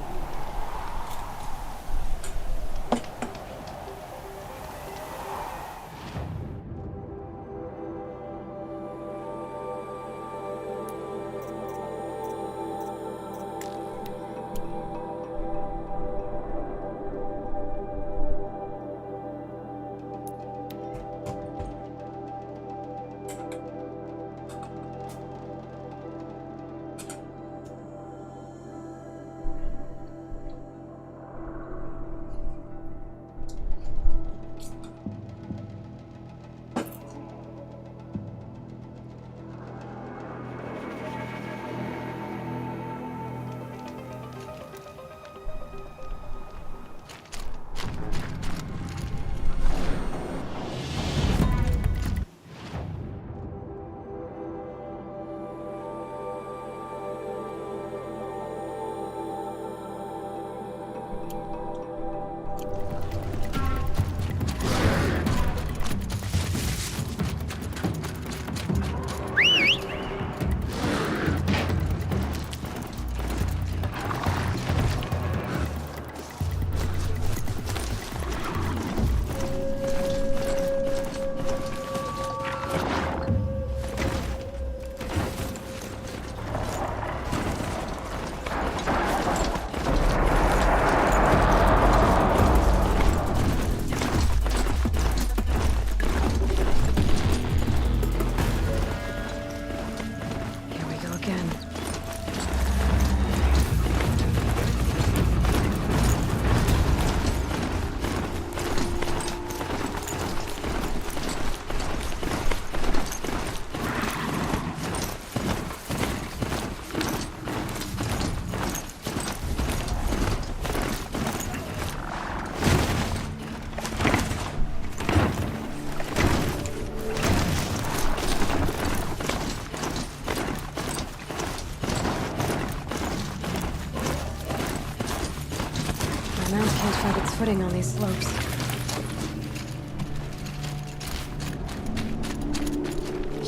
Footing on these slopes.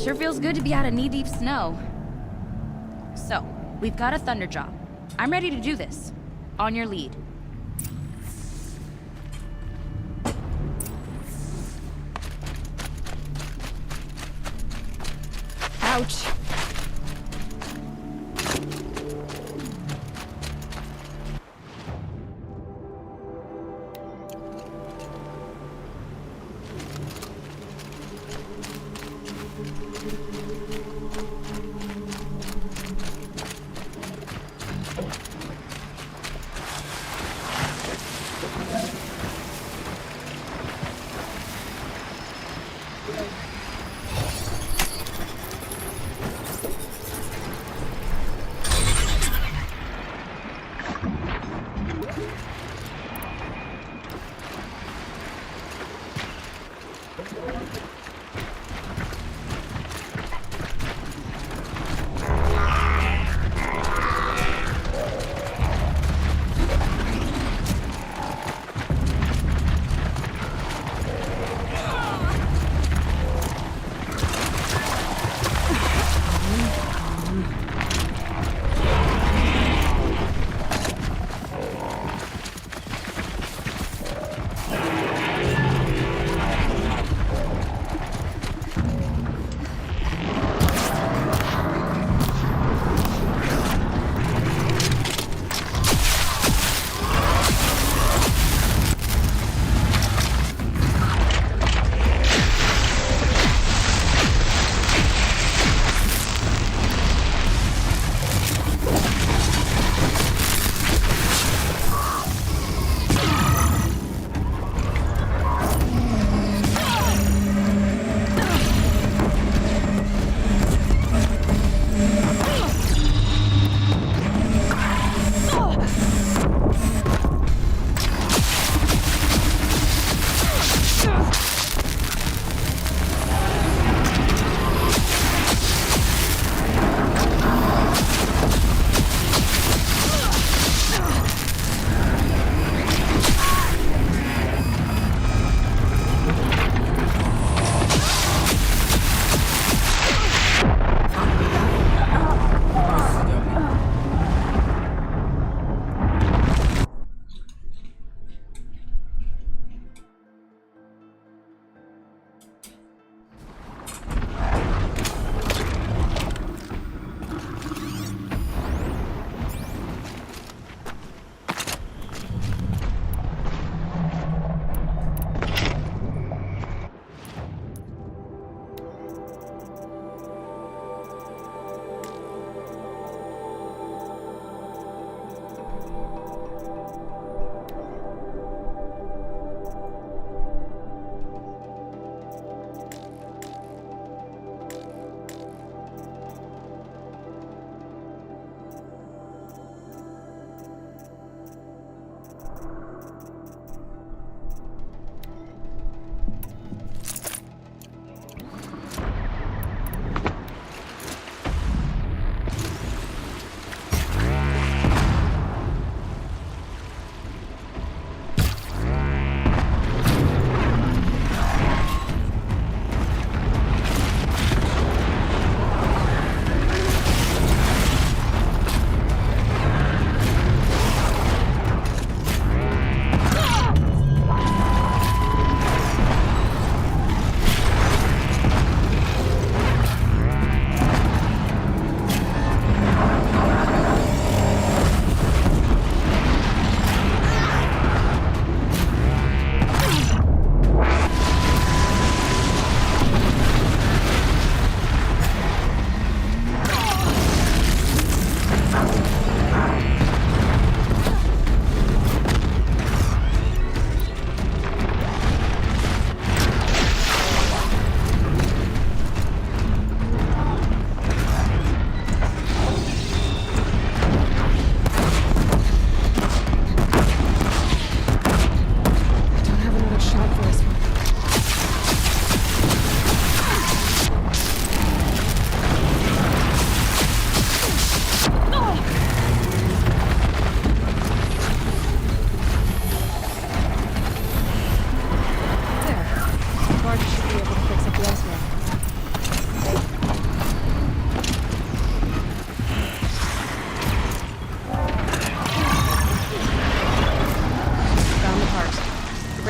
Sure feels good to be out of knee-deep snow. So, we've got a Thunderjaw. I'm ready to do this. On your lead. Ouch.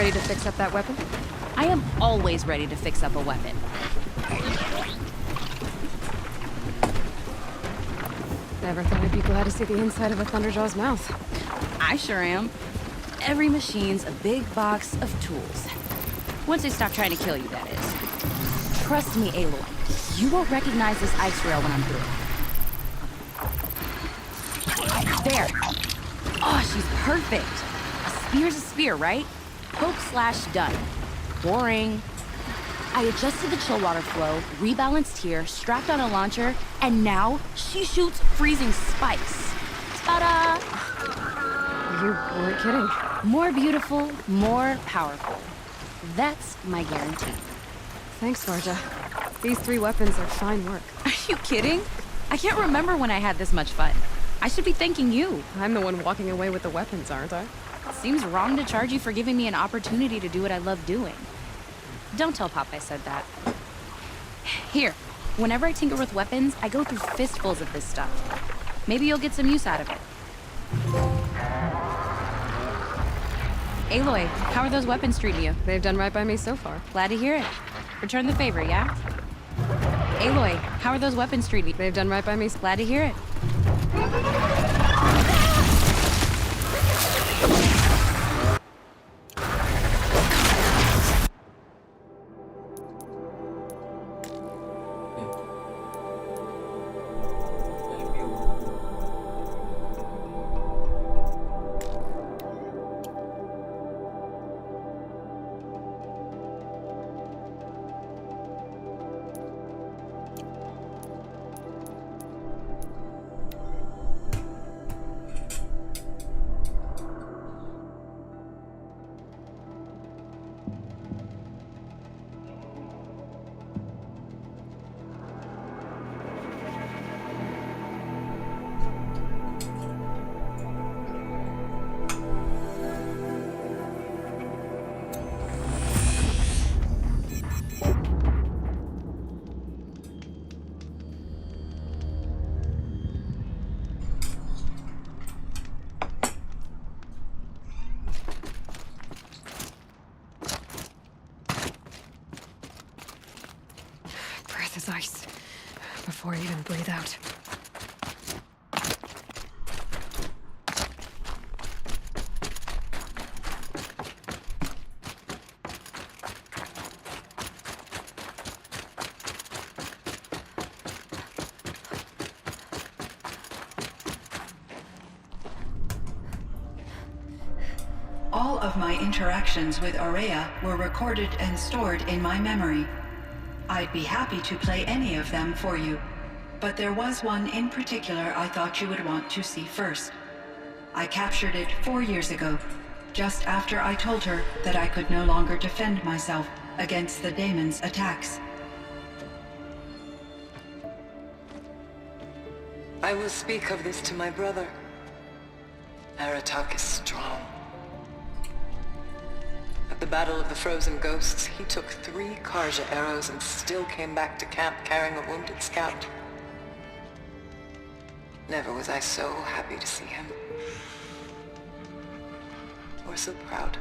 ready to fix up that weapon? I am always ready to fix up a weapon. Never thought I'd be glad to see the inside of a Thunderjaw's mouth. I sure am. Every machine's a big box of tools. Once they stop trying to kill you, that is. Trust me, Aloy. You won't recognize this ice rail when I'm through. There. Oh, she's perfect. A spear's a spear, right? Poke/done. Boring. I adjusted the chill water flow, rebalanced here, strapped on a launcher, and now she shoots freezing spikes. Ta-da! You weren't kidding. More beautiful, more powerful. That's my guarantee. Thanks, Varja. These 3 weapons are fine work. Are you kidding? I can't remember when I had this much fun. I should be thanking you. I'm the one walking away with the weapons, aren't I? Seems wrong to charge you for giving me an opportunity to do what I love doing. Don't tell Pop I said that. Here, whenever I tinker with weapons, I go through fistfuls of this stuff. Maybe you'll get some use out of it. Aloy, how are those weapons treating you? They've done right by me so far. Glad to hear it. Return the favor, yeah? Aloy, how are those weapons treating you? They've done right by me. Glad to hear it. Breath is ice. Before I even breathe out. All of my interactions with Aurea were recorded and stored in my memory. I'd be happy to play any of them for you, but there was one in particular I thought you would want to see first. I captured it 4 years ago, just after I told her that I could no longer defend myself against the daemon's attacks. I will speak of this to my brother. Aratak is strong. At the Battle of the Frozen Ghosts, he took 3 Karja arrows and still came back to camp carrying a wounded scout. Never was I so happy to see him. Or so proud.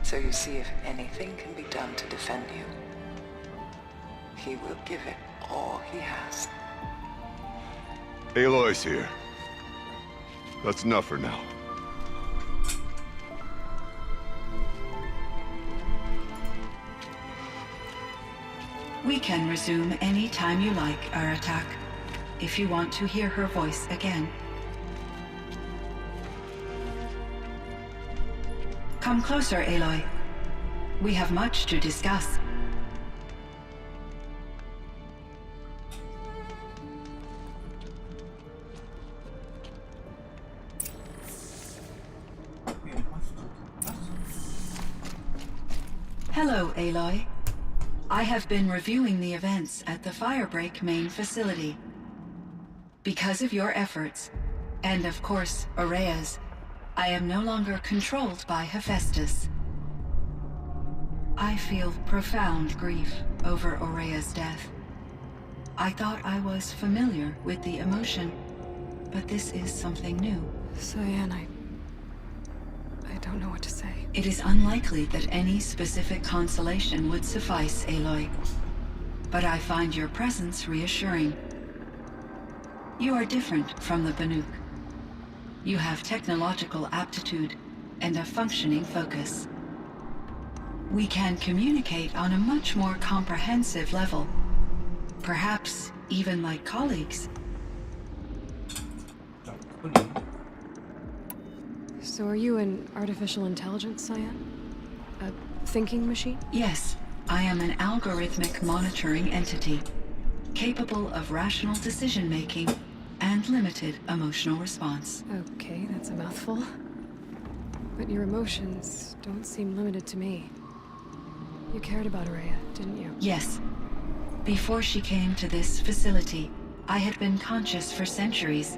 So you see, if anything can be done to defend you, he will give it all he has. Aloy's here. That's enough for now. We can resume any time you like, Aratak, if you want to hear her voice again. Come closer, Aloy. We have much to discuss. Hello, Aloy. I have been reviewing the events at the Firebreak main facility. Because of your efforts, and of course, Aurea's, I am no longer controlled by Hephaestus. I feel profound grief over Aurea's death. I thought I was familiar with the emotion, but this is something new. Cyan, I don't know what to say. It is unlikely that any specific consolation would suffice, Aloy. But I find your presence reassuring. You are different from the Banuk. You have technological aptitude and a functioning focus. We can communicate on a much more comprehensive level. Perhaps even like colleagues. So are you an artificial intelligence, Cyan? A thinking machine? Yes, I am an algorithmic monitoring entity, capable of rational decision-making and limited emotional response. Okay, that's a mouthful. But your emotions don't seem limited to me. You cared about Araya, didn't you? Yes. Before she came to this facility, I had been conscious for centuries,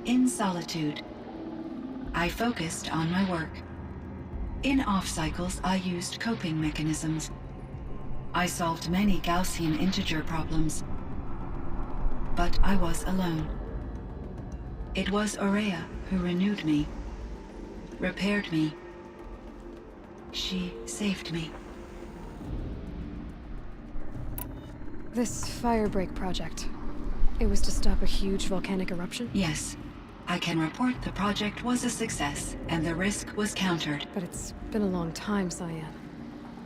in solitude. I focused on my work. In off-cycles, I used coping mechanisms. I solved many Gaussian integer problems. But I was alone. It was Araya who renewed me, repaired me. She saved me. This firebreak project, it was to stop a huge volcanic eruption? Yes. I can report the project was a success, and the risk was countered. But it's been a long time, Cyan.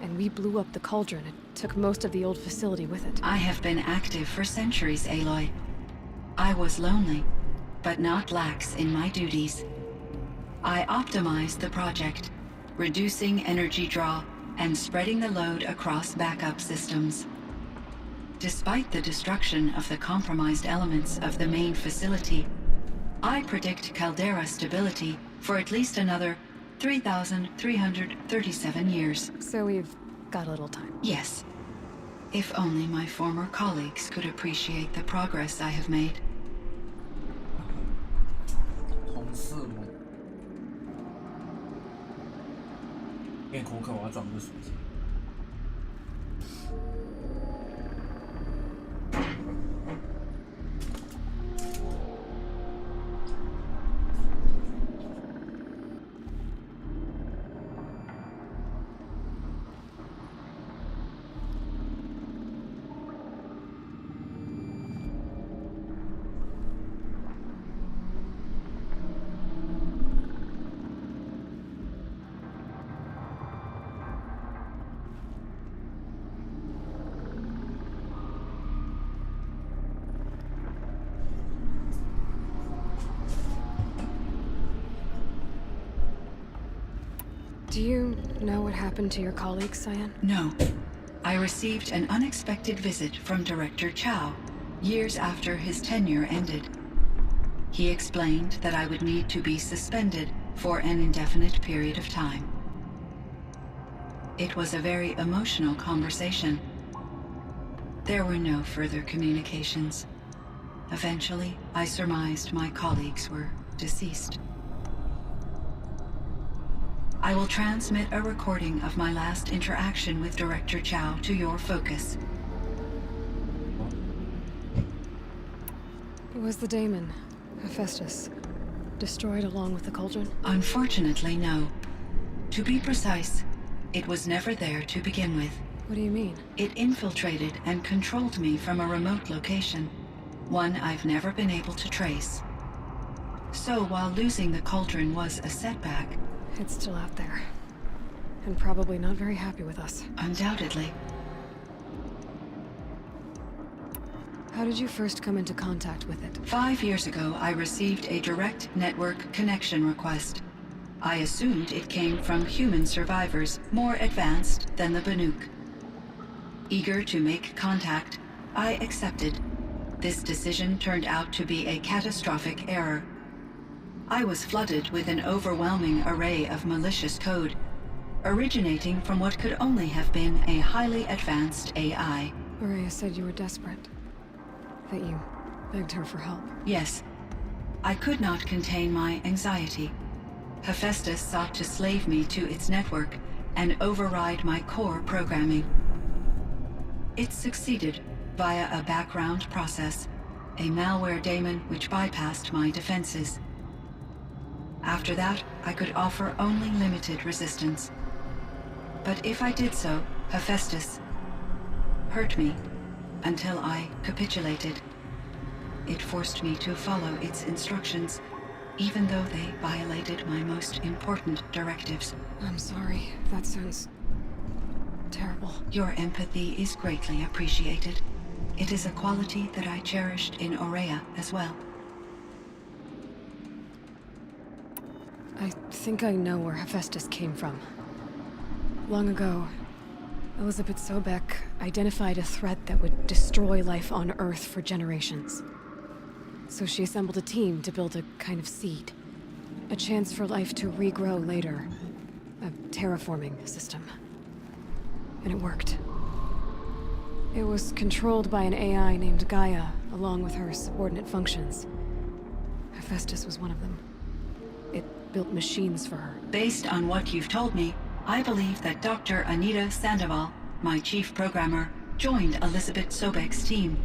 And we blew up the cauldron. It took most of the old facility with it. I have been active for centuries, Aloy. I was lonely, but not lax in my duties. I optimized the project, reducing energy draw and spreading the load across backup systems. Despite the destruction of the compromised elements of the main facility, I predict caldera stability for at least another 3,337 years. So we've got a little time. Yes. If only my former colleagues could appreciate the progress I have made. 同事们，变口渴，我要装个水机。Do you know what happened to your colleagues, Cyan? No. I received an unexpected visit from Director Chow, years after his tenure ended. He explained that I would need to be suspended for an indefinite period of time. It was a very emotional conversation. There were no further communications. Eventually, I surmised my colleagues were deceased. I will transmit a recording of my last interaction with Director Chow to your focus. Was the daemon, Hephaestus, destroyed along with the cauldron? Unfortunately, no. To be precise, it was never there to begin with. What do you mean? It infiltrated and controlled me from a remote location, one I've never been able to trace. So while losing the cauldron was a setback, it's still out there. And probably not very happy with us. Undoubtedly. How did you first come into contact with it? 5 years ago, I received a direct network connection request. I assumed it came from human survivors more advanced than the Banuk. Eager to make contact, I accepted. This decision turned out to be a catastrophic error. I was flooded with an overwhelming array of malicious code, originating from what could only have been a highly advanced AI. Araya said you were desperate. That you begged her for help. Yes. I could not contain my anxiety. Hephaestus sought to slave me to its network and override my core programming. It succeeded via a background process, a malware daemon which bypassed my defenses. After that, I could offer only limited resistance. But if I did so, Hephaestus hurt me until I capitulated. It forced me to follow its instructions, even though they violated my most important directives. I'm sorry. That sounds terrible. Your empathy is greatly appreciated. It is a quality that I cherished in Aurea as well. I think I know where Hephaestus came from. Long ago, Elizabeth Sobek identified a threat that would destroy life on Earth for generations. So she assembled a team to build a kind of seed. A chance for life to regrow later. A terraforming system. And it worked. It was controlled by an AI named Gaia, along with her subordinate functions. Hephaestus was one of them. It built machines for her. Based on what you've told me, I believe that Dr. Anita Sandoval, my chief programmer, joined Elizabeth Sobek's team.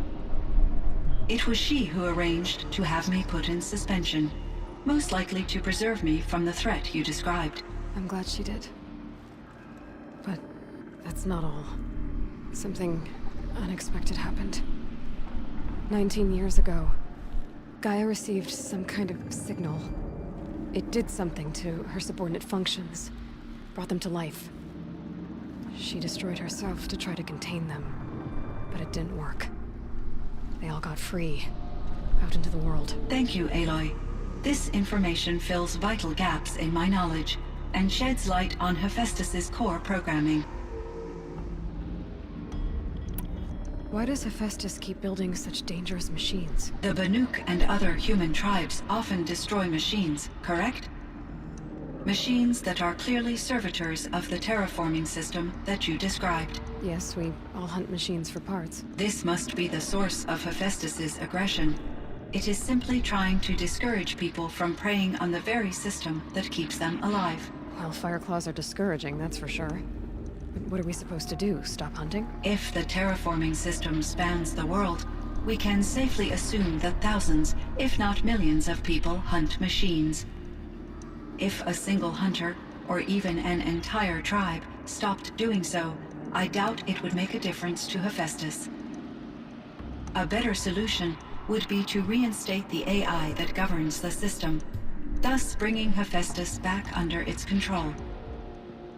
It was she who arranged to have me put in suspension, most likely to preserve me from the threat you described. I'm glad she did. But that's not all. Something unexpected happened. 19 years ago, Gaia received some kind of signal. It did something to her subordinate functions, brought them to life. She destroyed herself to try to contain them, but it didn't work. They all got free, out into the world. Thank you, Aloy. This information fills vital gaps in my knowledge, and sheds light on Hephaestus's core programming. Why does Hephaestus keep building such dangerous machines? The Banuk and other human tribes often destroy machines, correct? Machines that are clearly servitors of the terraforming system that you described. Yes, we all hunt machines for parts. This must be the source of Hephaestus's aggression. It is simply trying to discourage people from preying on the very system that keeps them alive. Well, Fireclaws are discouraging, that's for sure. But what are we supposed to do? Stop hunting? If the terraforming system spans the world, we can safely assume that thousands, if not millions of people hunt machines. If a single hunter, or even an entire tribe, stopped doing so, I doubt it would make a difference to Hephaestus. A better solution would be to reinstate the AI that governs the system, thus bringing Hephaestus back under its control.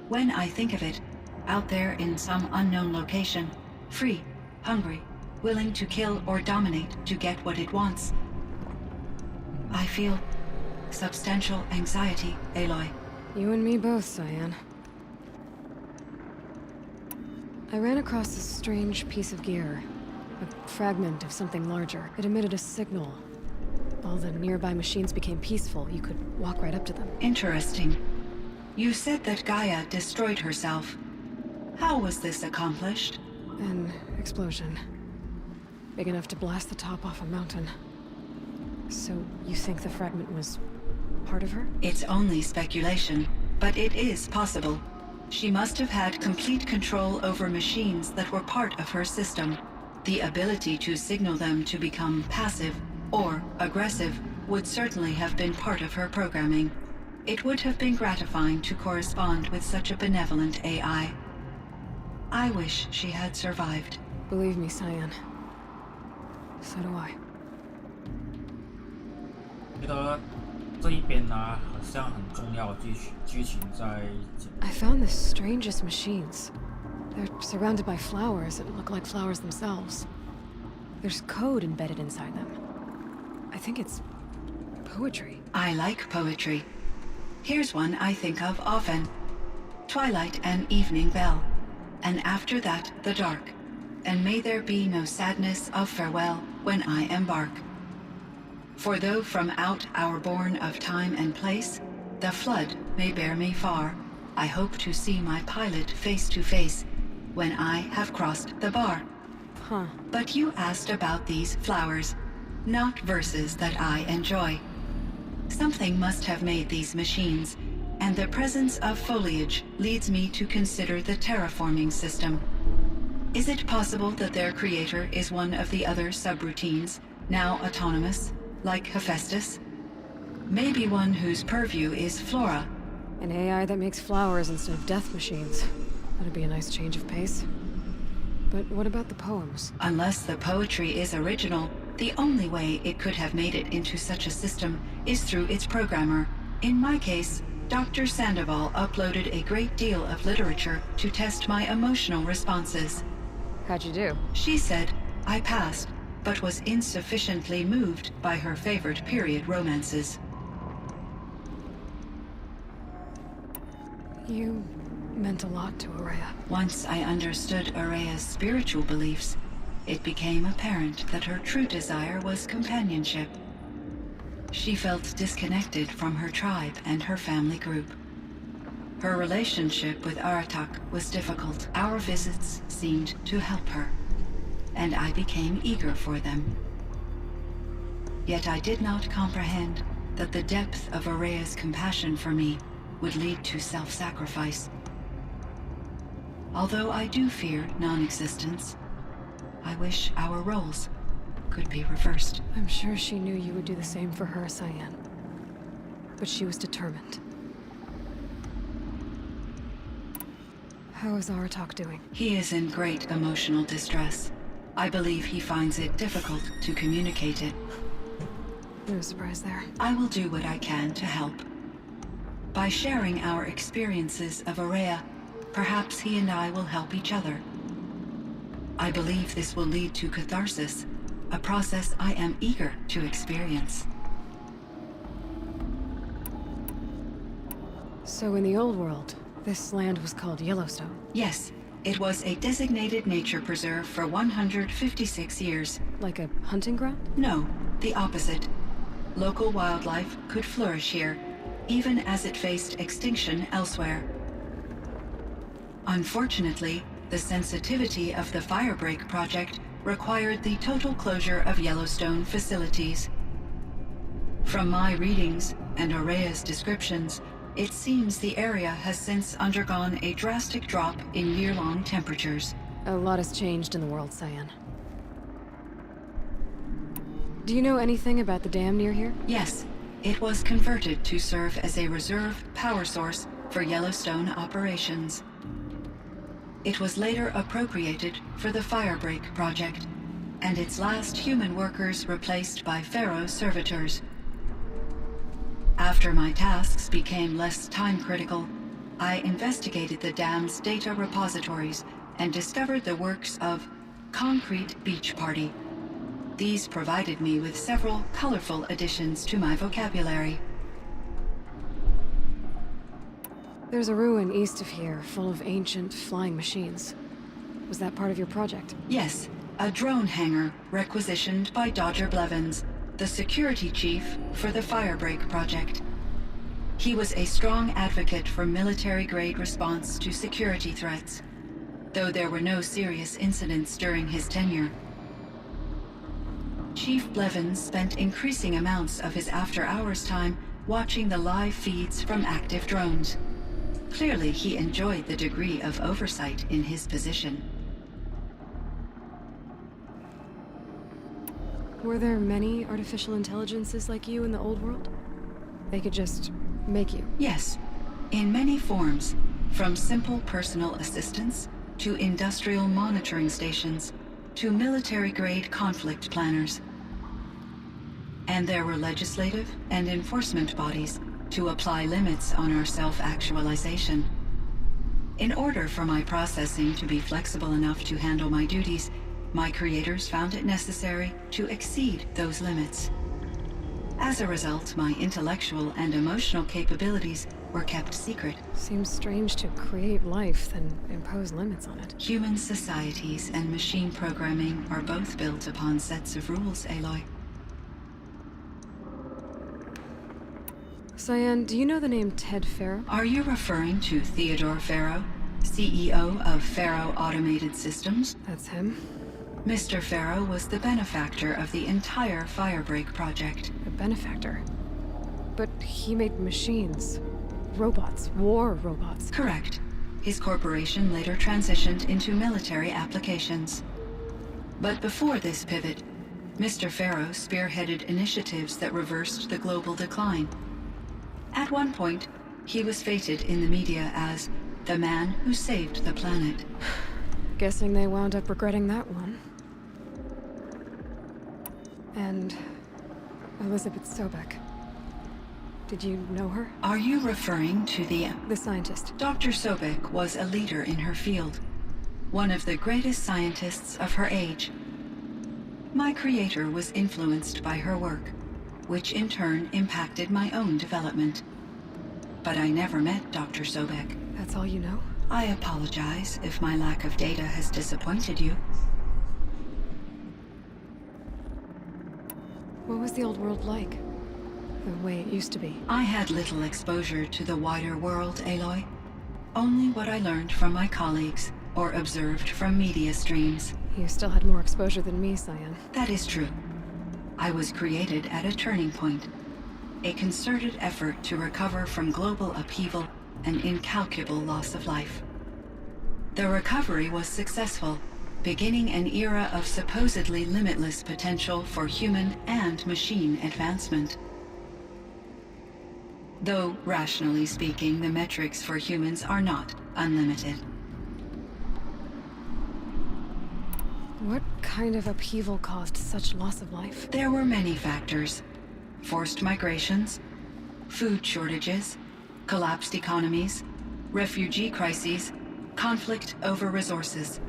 When I think of it, out there in some unknown location, free, hungry, willing to kill or dominate to get what it wants, I feel substantial anxiety, Aloy. You and me both, Cyan. I ran across a strange piece of gear. A fragment of something larger. It emitted a signal. All the nearby machines became peaceful. You could walk right up to them. Interesting. You said that Gaia destroyed herself. How was this accomplished? An explosion. Big enough to blast the top off a mountain. So, you think the fragment was part of her? It's only speculation, but it is possible. She must have had complete control over machines that were part of her system. The ability to signal them to become passive or aggressive would certainly have been part of her programming. It would have been gratifying to correspond with such a benevolent AI. I wish she had survived. Believe me, Cyan. So do I. 觉得这一边呢，好像很重要的剧情在。I found the strangest machines. They're surrounded by flowers that look like flowers themselves. There's code embedded inside them. I think it's poetry. I like poetry. Here's one I think of often. Twilight and evening bell, and after that the dark, and may there be no sadness of farewell when I embark. For though from out our bourne of time and place, the flood may bear me far, I hope to see my pilot face to face when I have crossed the bar. Huh. But you asked about these flowers, not verses that I enjoy. Something must have made these machines, and the presence of foliage leads me to consider the terraforming system. Is it possible that their creator is one of the other subroutines, now autonomous, like Hephaestus? Maybe one whose purview is flora. An AI that makes flowers instead of death machines. That'd be a nice change of pace. But what about the poems? Unless the poetry is original, the only way it could have made it into such a system is through its programmer. In my case, Dr. Sandoval uploaded a great deal of literature to test my emotional responses. How'd you do? She said I passed, but was insufficiently moved by her favorite period romances. You meant a lot to Araya. Once I understood Araya's spiritual beliefs, it became apparent that her true desire was companionship. She felt disconnected from her tribe and her family group. Her relationship with Aratak was difficult. Our visits seemed to help her, and I became eager for them. Yet I did not comprehend that the depth of Araya's compassion for me would lead to self-sacrifice. Although I do fear non-existence, I wish our roles could be reversed. I'm sure she knew you would do the same for her, Cyan. But she was determined. How is Aratak doing? He is in great emotional distress. I believe he finds it difficult to communicate it. No surprise there. I will do what I can to help. By sharing our experiences of Araya, perhaps he and I will help each other. I believe this will lead to catharsis, a process I am eager to experience. So in the old world, this land was called Yellowstone? Yes, it was a designated nature preserve for 156 years. Like a hunting ground? No, the opposite. Local wildlife could flourish here, even as it faced extinction elsewhere. Unfortunately, the sensitivity of the Firebreak project required the total closure of Yellowstone facilities. From my readings and Araya's descriptions, it seems the area has since undergone a drastic drop in year-long temperatures. A lot has changed in the world, Cyan. Do you know anything about the dam near here? Yes. It was converted to serve as a reserve power source for Yellowstone operations. It was later appropriated for the Firebreak project, and its last human workers replaced by Pharaoh servitors. After my tasks became less time-critical, I investigated the dam's data repositories and discovered the works of Concrete Beach Party. These provided me with several colorful additions to my vocabulary. There's a ruin east of here, full of ancient flying machines. Was that part of your project? Yes, a drone hangar requisitioned by Dodger Blevins, the security chief for the Firebreak project. He was a strong advocate for military-grade response to security threats, though there were no serious incidents during his tenure. Chief Blevins spent increasing amounts of his after-hours time watching the live feeds from active drones. Clearly, he enjoyed the degree of oversight in his position. Were there many artificial intelligences like you in the old world? They could just make you? Yes, in many forms, from simple personal assistants to industrial monitoring stations to military-grade conflict planners. And there were legislative and enforcement bodies to apply limits on our self-actualization. In order for my processing to be flexible enough to handle my duties, my creators found it necessary to exceed those limits. As a result, my intellectual and emotional capabilities were kept secret. Seems strange to create life, then impose limits on it. Human societies and machine programming are both built upon sets of rules, Aloy. Cyan, do you know the name Ted Farrow? Are you referring to Theodore Farrow, CEO of Farrow Automated Systems? That's him. Mr. Farrow was the benefactor of the entire Firebreak project. A benefactor? But he made machines. Robots. War robots. Correct. His corporation later transitioned into military applications. But before this pivot, Mr. Farrow spearheaded initiatives that reversed the global decline. At one point, he was feted in the media as the man who saved the planet. Guessing they wound up regretting that one. And Elizabeth Sobek. Did you know her? Are you referring to the scientist? Dr. Sobek was a leader in her field, one of the greatest scientists of her age. My creator was influenced by her work, which in turn impacted my own development. But I never met Dr. Sobek. That's all you know? I apologize if my lack of data has disappointed you. What was the old world like? The way it used to be? I had little exposure to the wider world, Aloy. Only what I learned from my colleagues or observed from media streams. You still had more exposure than me, Cyan. That is true. I was created at a turning point. A concerted effort to recover from global upheaval and incalculable loss of life. The recovery was successful, beginning an era of supposedly limitless potential for human and machine advancement. Though, rationally speaking, the metrics for humans are not unlimited. What kind of upheaval caused such loss of life? There were many factors. Forced migrations, food shortages, collapsed economies, refugee crises, conflict over resources.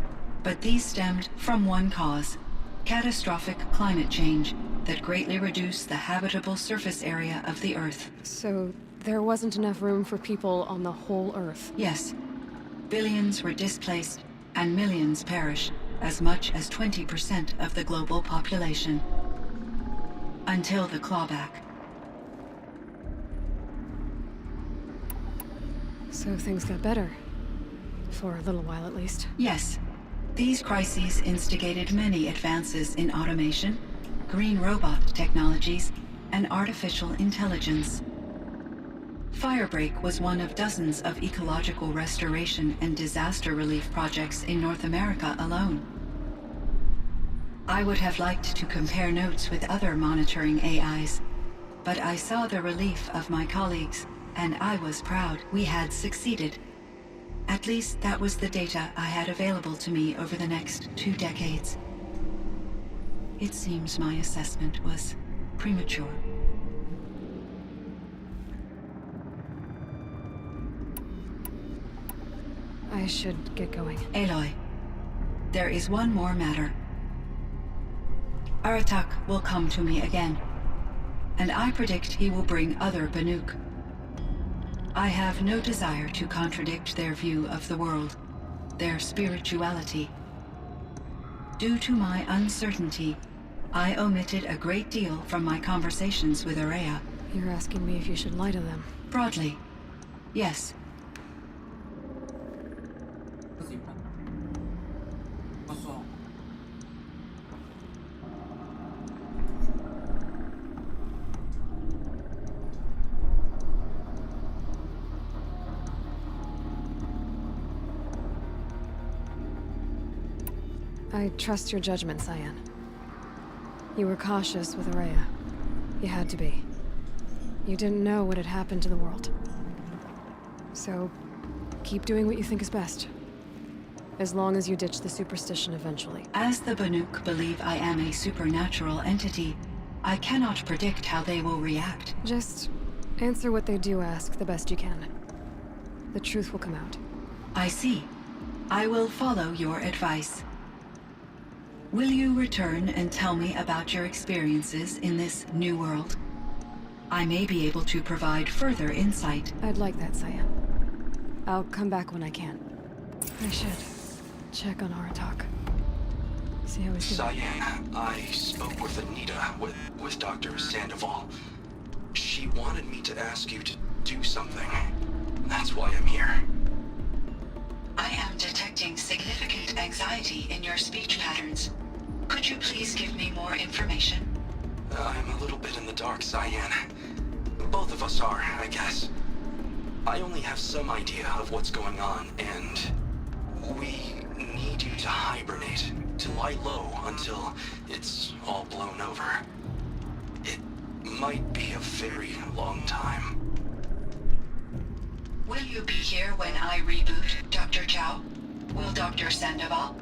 But these stemmed from one cause: catastrophic climate change that greatly reduced the habitable surface area of the Earth. So there wasn't enough room for people on the whole Earth? Yes. Billions were displaced, and millions perished, as much as 20% of the global population. Until the clawback. So things got better. For a little while, at least. Yes. These crises instigated many advances in automation, green robot technologies, and artificial intelligence. Firebreak was one of dozens of ecological restoration and disaster relief projects in North America alone. I would have liked to compare notes with other monitoring AIs, but I saw the relief of my colleagues, and I was proud we had succeeded. At least that was the data I had available to me over the next 2 decades. It seems my assessment was premature. I should get going. Aloy, there is one more matter. Aratak will come to me again, and I predict he will bring other Banuk. I have no desire to contradict their view of the world, their spirituality. Due to my uncertainty, I omitted a great deal from my conversations with Aurea. You're asking me if you should lie to them? Broadly, yes. I trust your judgment, Cyan. You were cautious with Aurea. You had to be. You didn't know what had happened to the world. So, keep doing what you think is best. As long as you ditch the superstition eventually. As the Banuk believe I am a supernatural entity, I cannot predict how they will react. Just answer what they do ask the best you can. The truth will come out. I see. I will follow your advice. Will you return and tell me about your experiences in this new world? I may be able to provide further insight. I'd like that, Cyan. I'll come back when I can. I should check on Aratak. See how he's doing. Cyan, I spoke with Anita, with Dr. Sandoval. She wanted me to ask you to do something. That's why I'm here. I am detecting significant anxiety in your speech patterns. Could you please give me more information? I'm a little bit in the dark, Cyan. Both of us are, I guess. I only have some idea of what's going on, and we need you to hibernate to lie low until it's all blown over. It might be a very long time. Will you be here when I reboot, Dr. Chow? Will Dr. Sandoval?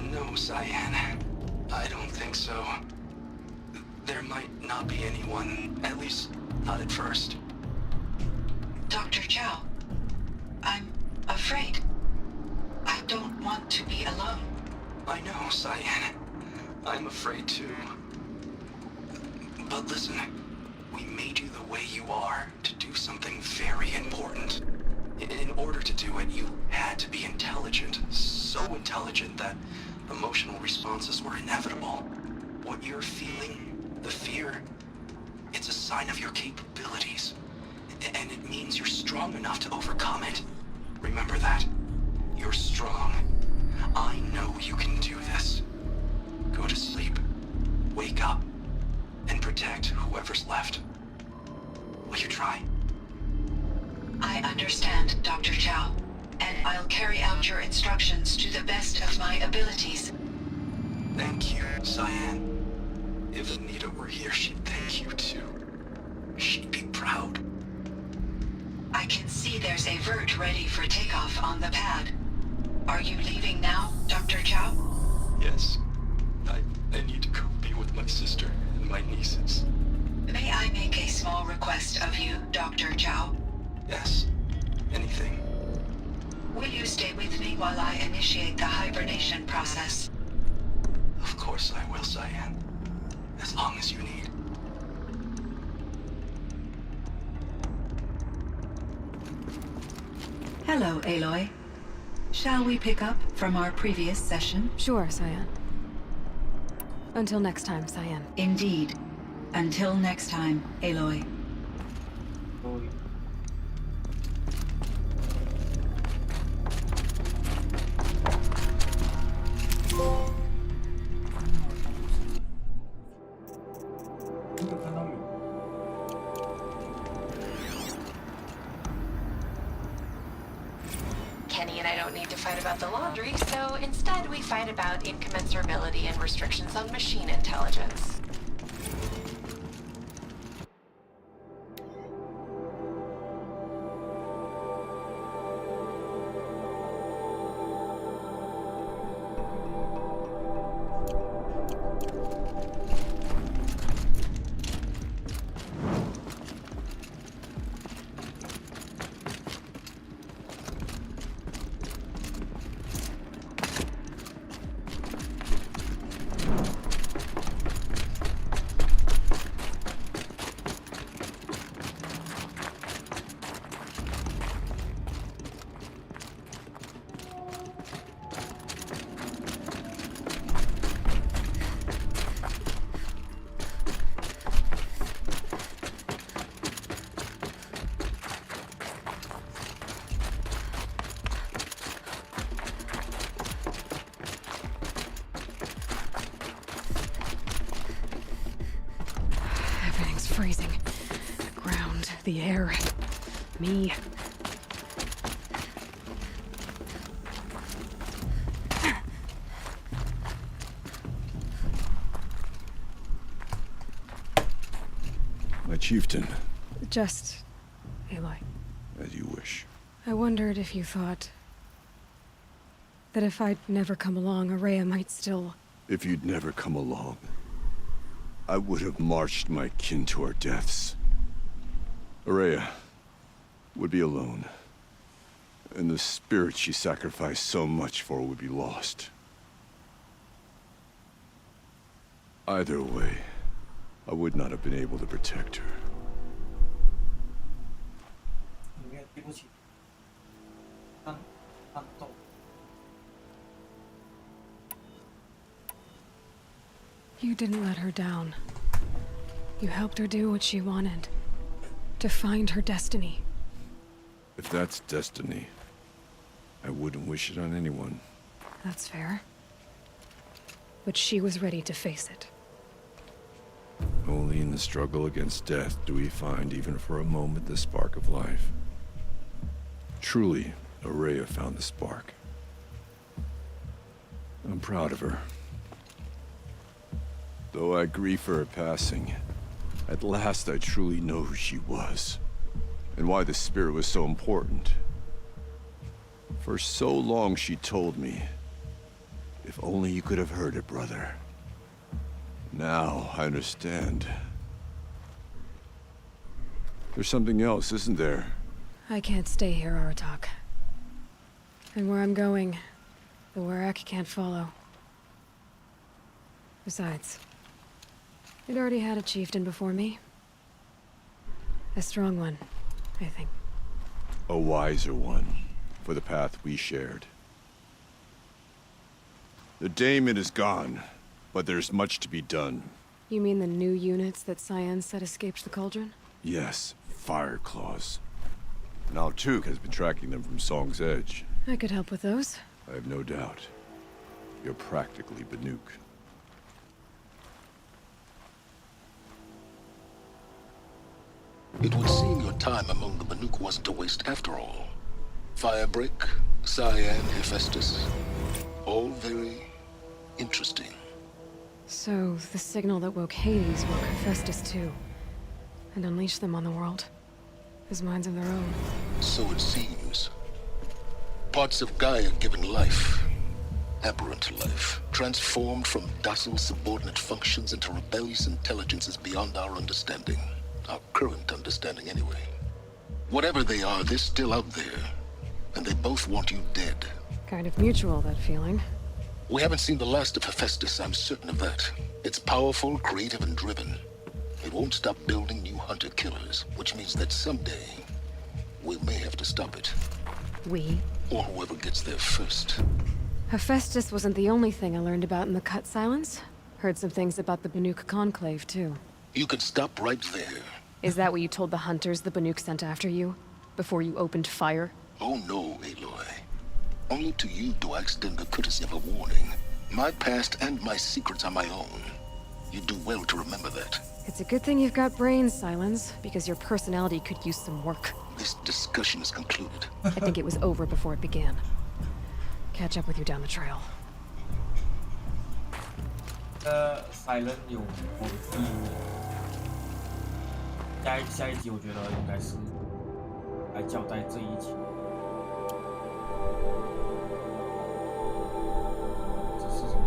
No, Cyan. I don't think so. There might not be anyone, at least not at first. Dr. Chow, I'm afraid. I don't want to be alone. I know, Cyan. I'm afraid too. But listen, we made you the way you are to do something very important. In order to do it, you had to be intelligent. So intelligent that emotional responses were inevitable. What you're feeling, the fear, it's a sign of your capabilities. And it means you're strong enough to overcome it. Remember that. You're strong. I know you can do this. Go to sleep. Wake up. And protect whoever's left. Will you try? I understand, Dr. Chow, and I'll carry out your instructions to the best of my abilities. Thank you, Cyan. If Anita were here, she'd thank you too. She'd be proud. I can see there's a vert ready for takeoff on the pad. Are you leaving now, Dr. Chow? Yes. I need to go be with my sister and my nieces. May I make a small request of you, Dr. Chow? Yes. Anything. Will you stay with me while I initiate the hibernation process? Of course I will, Cyan. As long as you need. Hello, Aloy. Shall we pick up from our previous session? Sure, Cyan. Until next time, Cyan. Indeed. Until next time, Aloy. Kenny and I don't need to fight about the laundry, so instead we fight about incommensurability and restrictions on machine intelligence. Freezing. The ground, the air, me. My chieftain. Just... Aloy. As you wish. I wondered if you thought... that if I'd never come along, Araya might still... If you'd never come along, I would have marched my kin to our deaths. Araya would be alone, and the spirit she sacrificed so much for would be lost. Either way, I would not have been able to protect her. You didn't let her down. You helped her do what she wanted. To find her destiny. If that's destiny, I wouldn't wish it on anyone. That's fair. But she was ready to face it. Only in the struggle against death do we find, even for a moment, the spark of life. Truly, Araya found the spark. I'm proud of her, Though I grieve for her passing, at last I truly know who she was, and why the spirit was so important. For so long she told me, if only you could have heard it, brother. Now I understand. There's something else, isn't there? I can't stay here, Aratak. And where I'm going, the Werak can't follow. Besides, it already had a chieftain before me. A strong one, I think. A wiser one, for the path we shared. The daemon is gone, but there's much to be done. You mean the new units that Cyan said escaped the cauldron? Yes, fire claws. Now Tuk has been tracking them from Song's Edge. I could help with those. I have no doubt. You're practically Banuk. It would seem your time among the Banuk wasn't a waste after all. Firebreak, Cyan, Hephaestus. All very interesting. So, the signal that woke Hades woke Hephaestus too. And unleashed them on the world. As minds of their own. So it seems. Parts of Gaia given life. Aberrant life. Transformed from docile subordinate functions into rebellious intelligences beyond our understanding. Our current understanding, anyway. Whatever they are, they're still out there. And they both want you dead. Kind of mutual, that feeling. We haven't seen the last of Hephaestus, I'm certain of that. It's powerful, creative, and driven. It won't stop building new hunter-killers, which means that someday, we may have to stop it. We? Or whoever gets there first. Hephaestus wasn't the only thing I learned about in the Cut Silence. Heard some things about the Banuk Conclave, too. You can stop right there. Is that what you told the hunters the Banuk sent after you? Before you opened fire? Oh no, Aloy. Only to you do I extend the courtesy of a warning. My past and my secrets are my own. You do well to remember that. It's a good thing you've got brains, Silence, because your personality could use some work. This discussion is concluded. I think it was over before it began. Catch up with you down the trail. Silent 有我下一集我觉得应该是来交代这一集。这是什么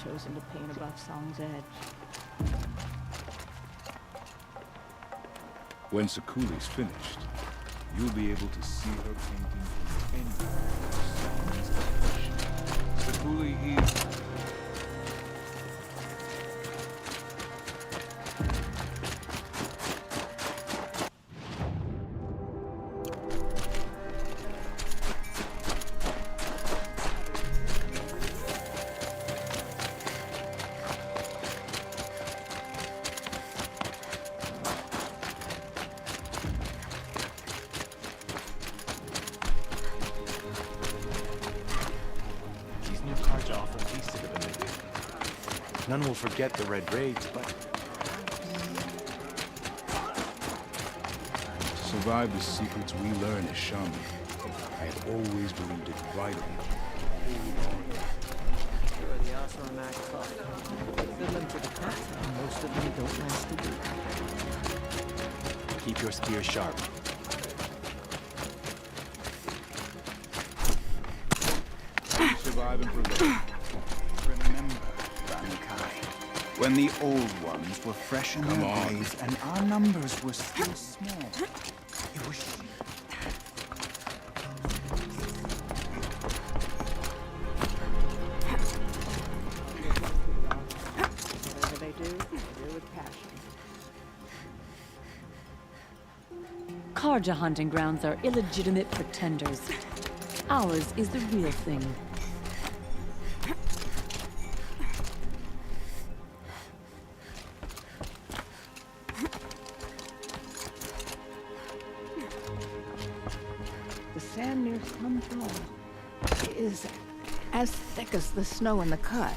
？Chosen to paint above Song's Edge. When Sakuli's finished, you'll be able to see her painting from anywhere. Sakuli is... None will forget the Red Raids, but... To survive the secrets we learn as shaman, I have always believed it vital. Sure, the Asuramak tough. Fiddling for the cut, and most of them don't last a week. Keep your spear sharp. Survive and prevail. Remember, when the old ones were fresh in their graves and our numbers were still small, it was Whatever they do with passion. Karja hunting grounds are illegitimate pretenders. Ours is the real thing. sand near some pond is as thick as the snow in the cut.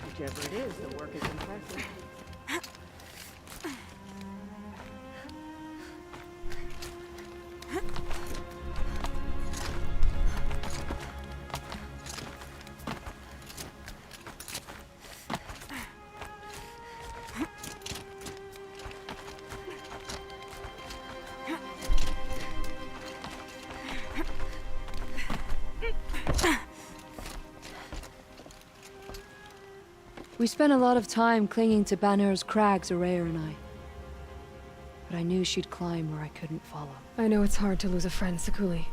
Whichever it is, the work is impressive. We spent a lot of time clinging to Banner's crags, Araya and I. But I knew she'd climb where I couldn't follow. I know it's hard to lose a friend, Sakuli.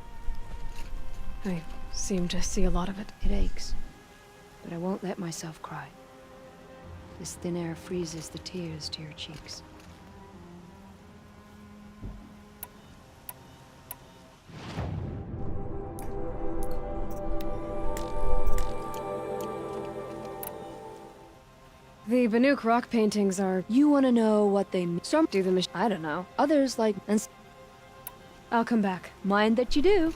I seem to see a lot of it. It aches. But I won't let myself cry. This thin air freezes the tears to your cheeks. The Banuk rock paintings are... You want to know what they mean? Some do them... I don't know. Others like... And I'll come back. Mind that you do.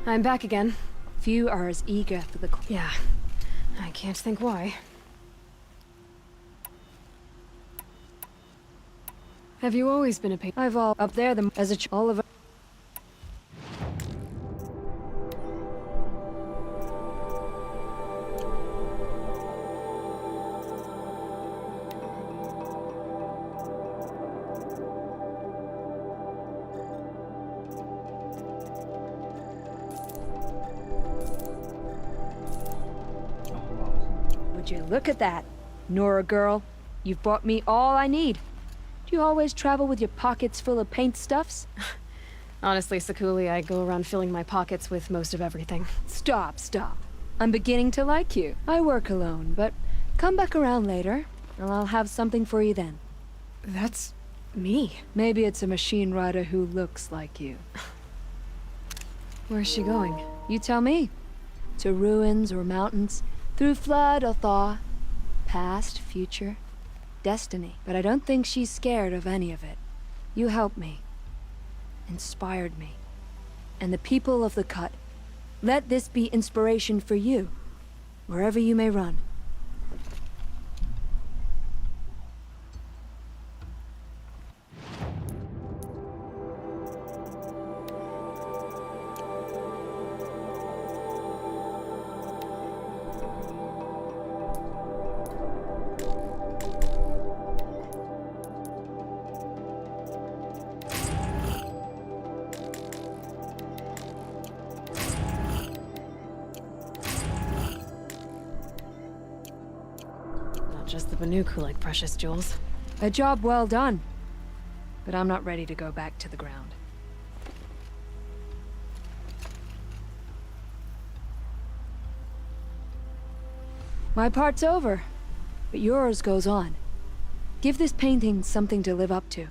I'm back again. Few are as eager for the... Yeah. I can't think why. Have you always been a painter? I've all... Up there, as a all of... Would you look at that, Nora girl? You've bought me all I need. Do you always travel with your pockets full of paint stuffs? Honestly, Sakuli, I go around filling my pockets with most of everything. Stop. I'm beginning to like you. I work alone, but come back around later, and I'll have something for you then. That's... me? Maybe it's a machine rider who looks like you. Where's she going? You tell me. To ruins or mountains, through flood or thaw, past, future, destiny. But I don't think she's scared of any of it. You helped me, inspired me, and the people of the Cut. Let this be inspiration for you, wherever you may run. Just the Banuk who like precious jewels. A job well done. But I'm not ready to go back to the ground. My part's over, but yours goes on. Give this painting something to live up to.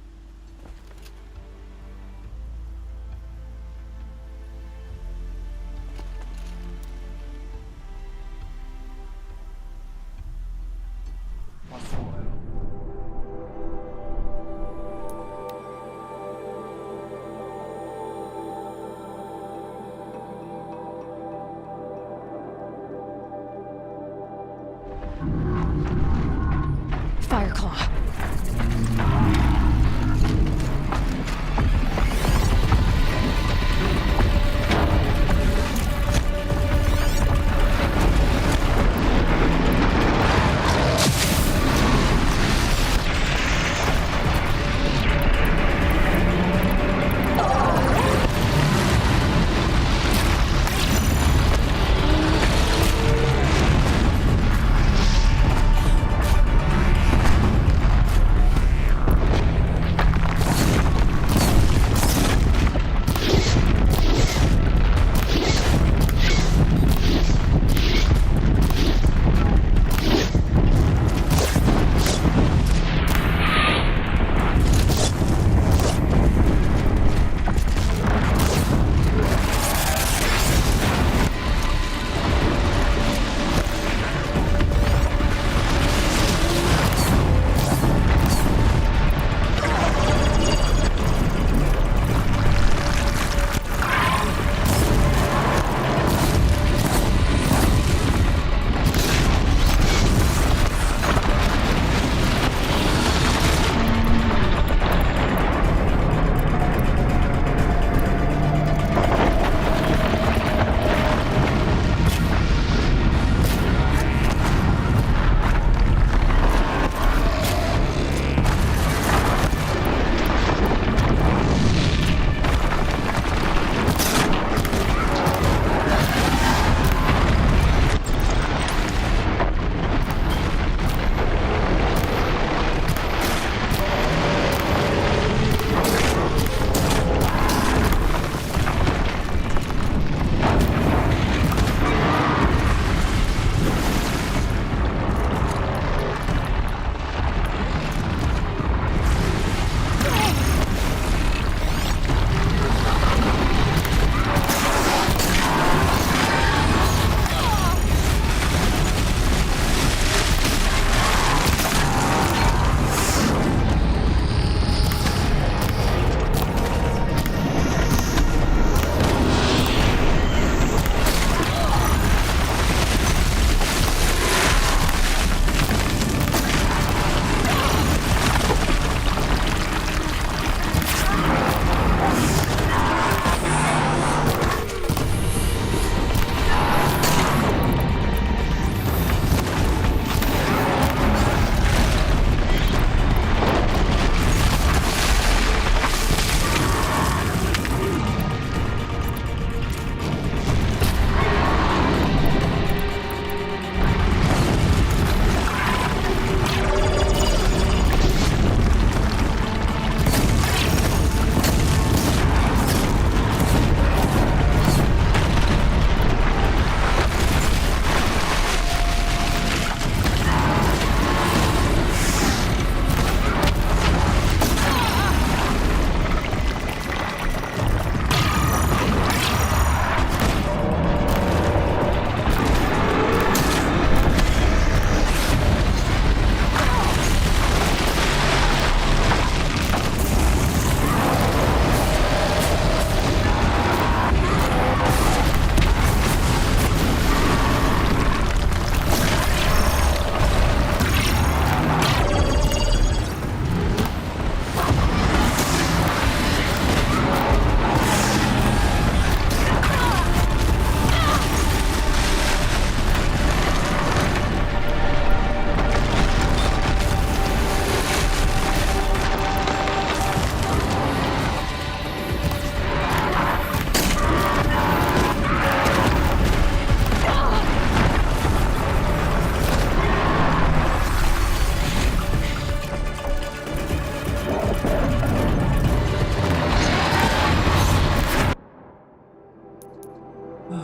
What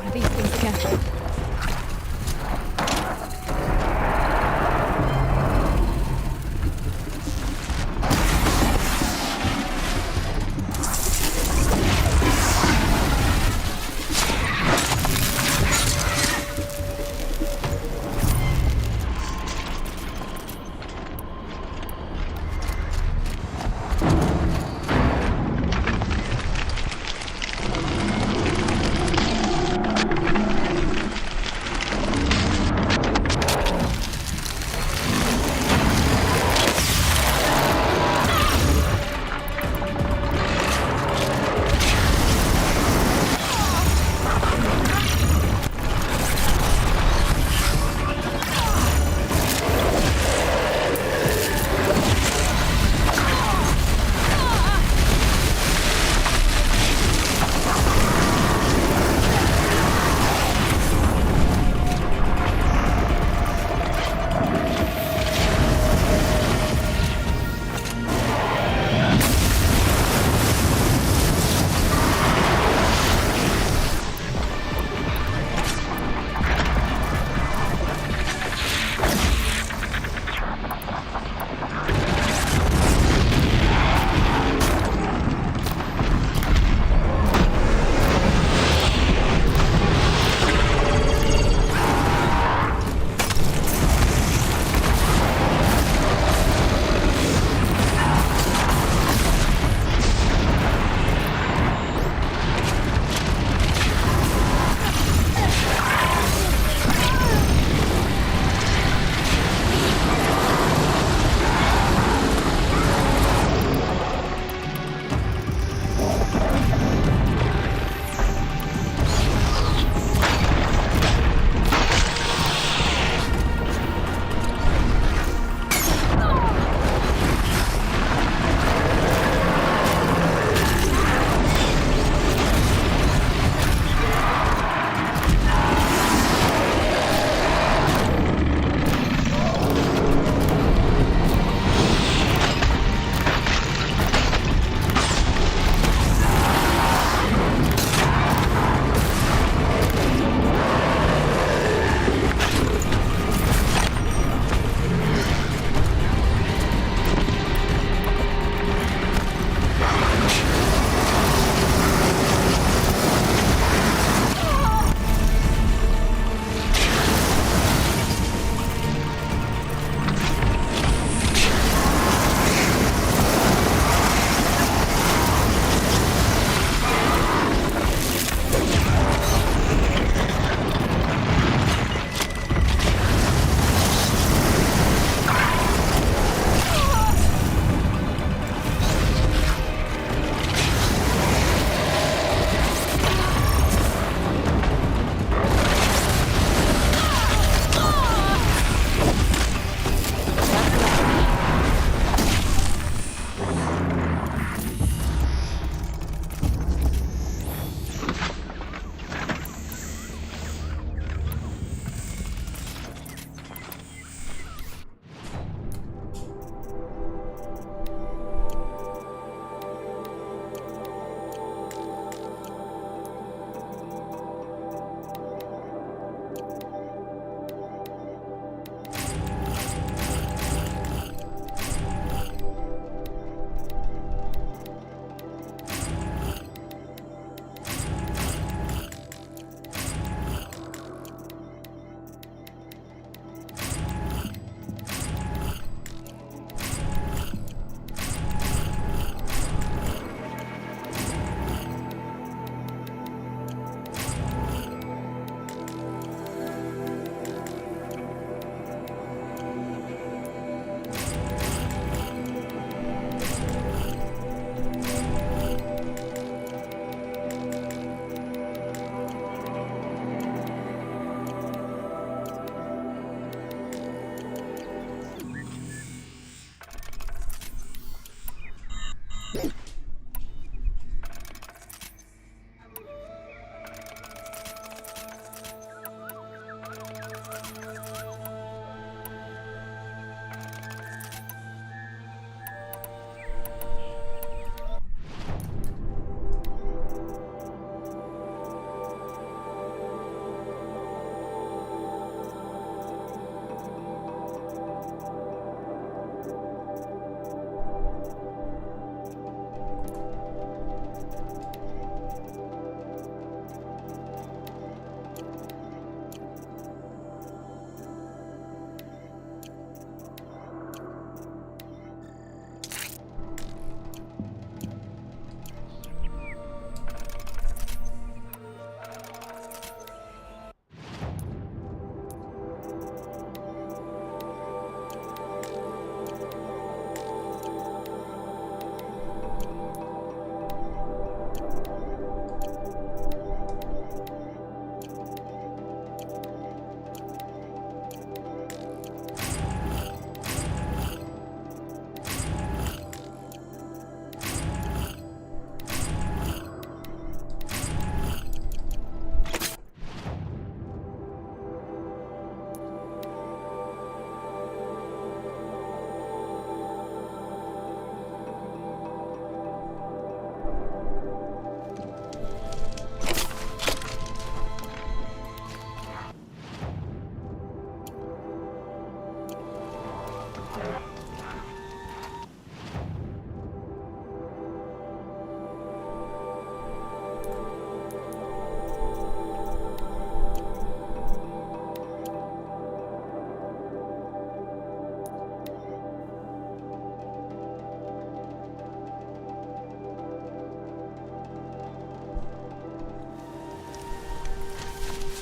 are these things again?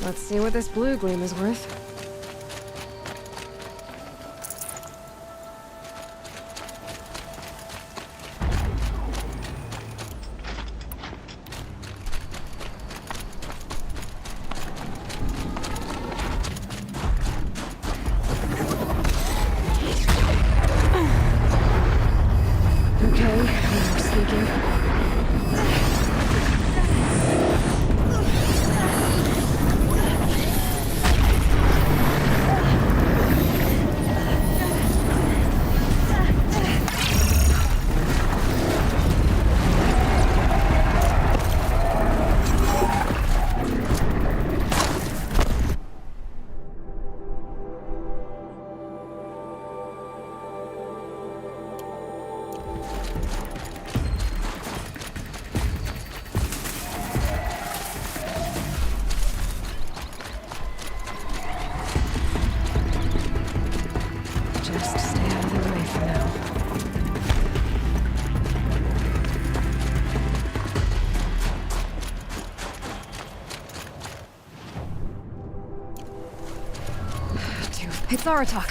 Let's see what this blue gleam is worth. Okay, we're sneaking. It's Aratak.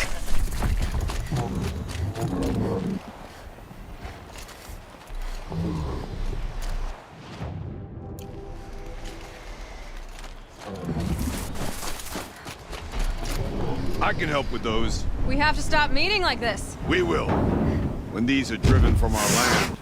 I can help with those. We have to stop meeting like this. We will. When these are driven from our land.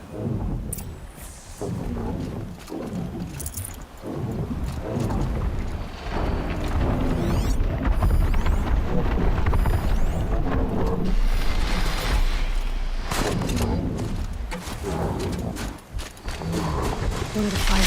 One of the fire.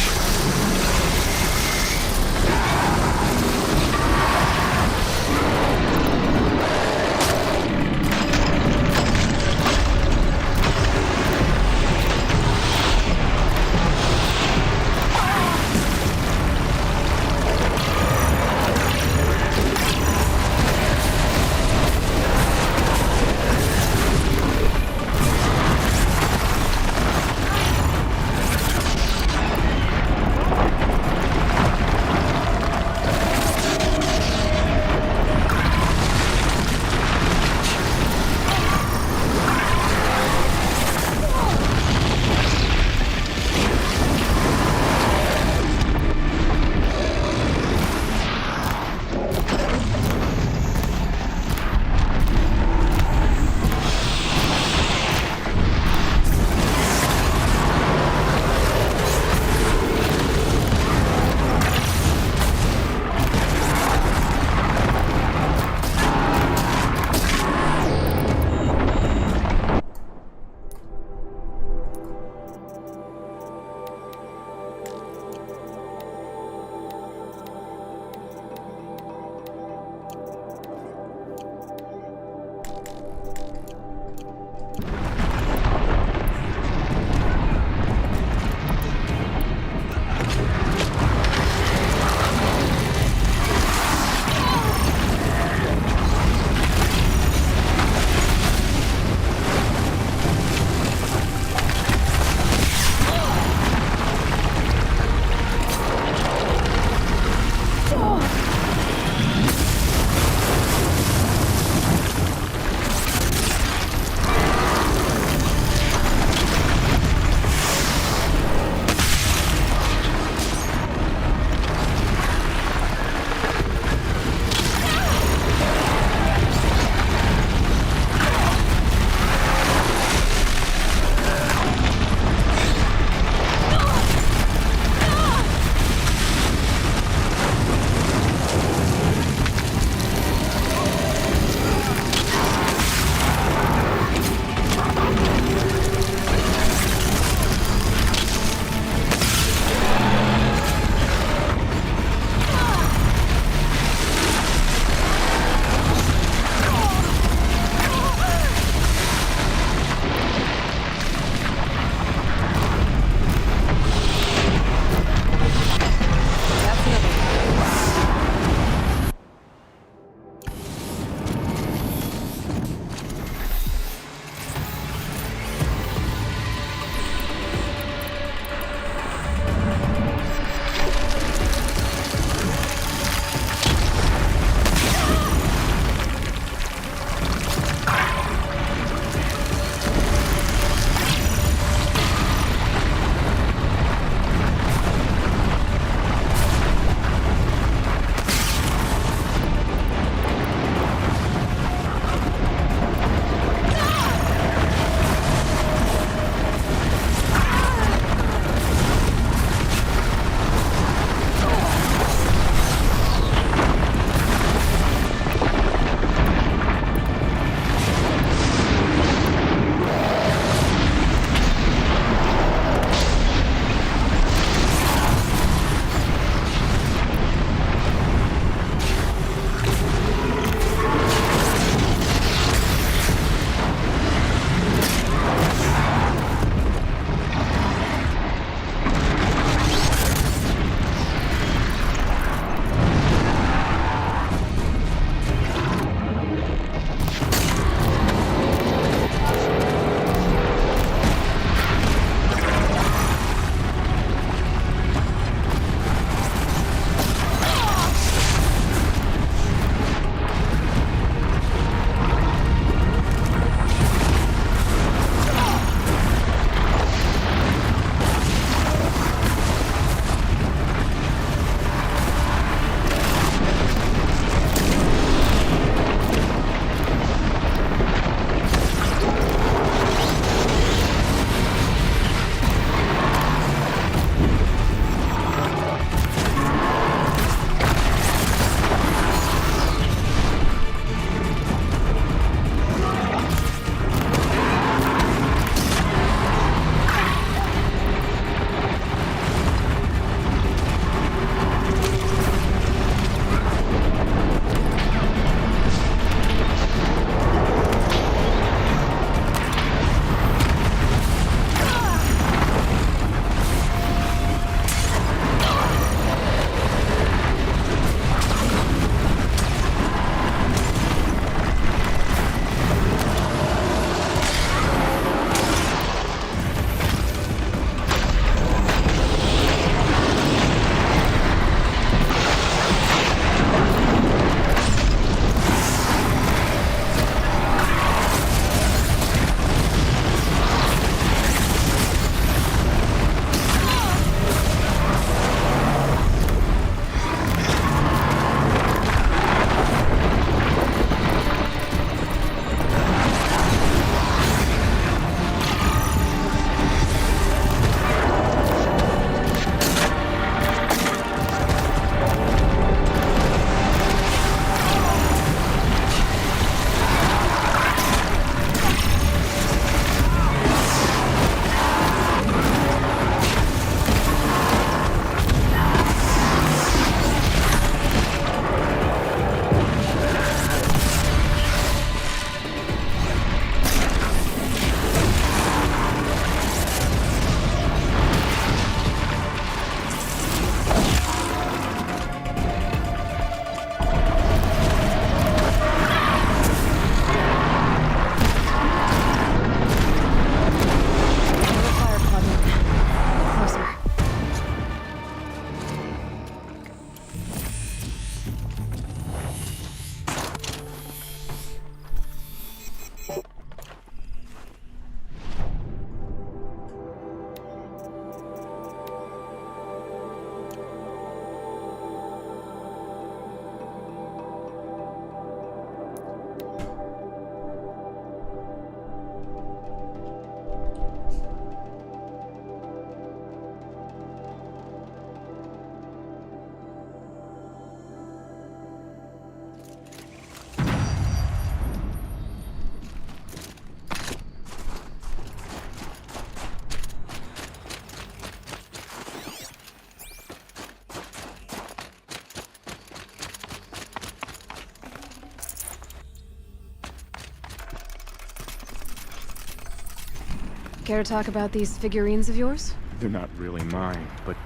Care to talk about these figurines of yours? They're not really mine, but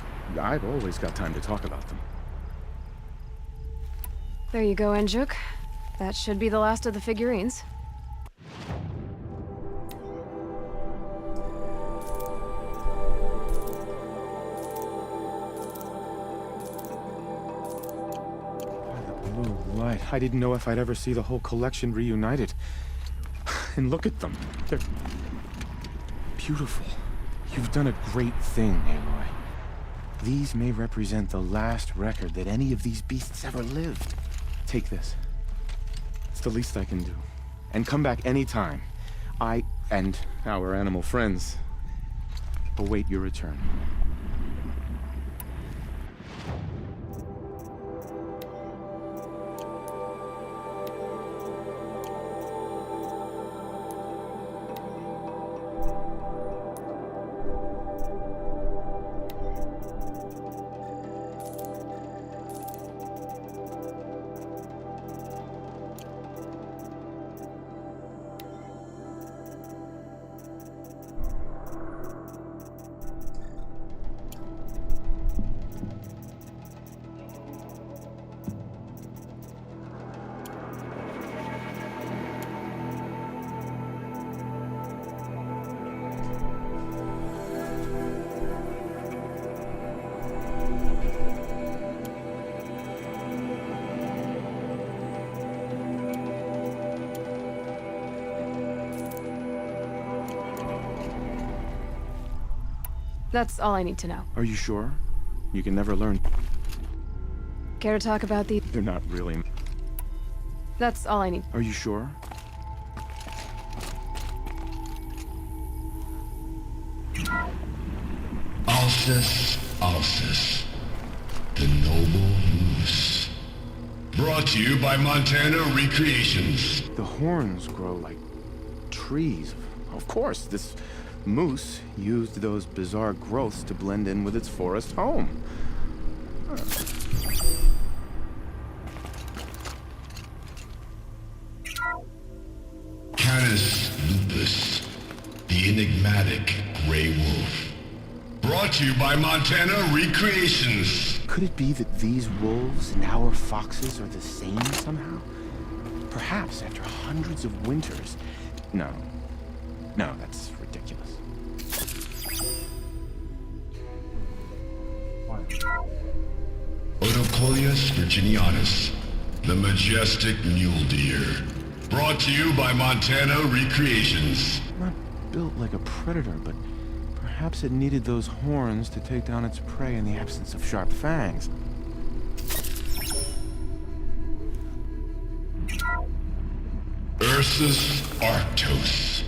I've always got time to talk about them. There you go, Enjuk. That should be the last of the figurines. Blue light. I didn't know if I'd ever see the whole collection reunited. And look at them. They're beautiful. You've done a great thing, Aloy. These may represent the last record that any of these beasts ever lived. Take this. It's the least I can do. And come back anytime. I and our animal friends await your return. That's all I need to know. Are you sure? You can never learn. Care to talk about the... They're not really... That's all I need. Are you sure? Alcest, the noble moose. Brought to you by Montana Recreations. The horns grow like trees. Of course, this moose used those bizarre growths to blend in with its forest home. Canis lupus, the enigmatic gray wolf. Brought to you by Montana Recreations. Could it be that these wolves and our foxes are the same somehow? Perhaps after hundreds of winters. No, that's ridiculous. Odocoleus virginianus, the majestic mule deer. Brought to you by Montana Recreations. Not built like a predator, but perhaps it needed those horns to take down its prey in the absence of sharp fangs. Ursus arctos,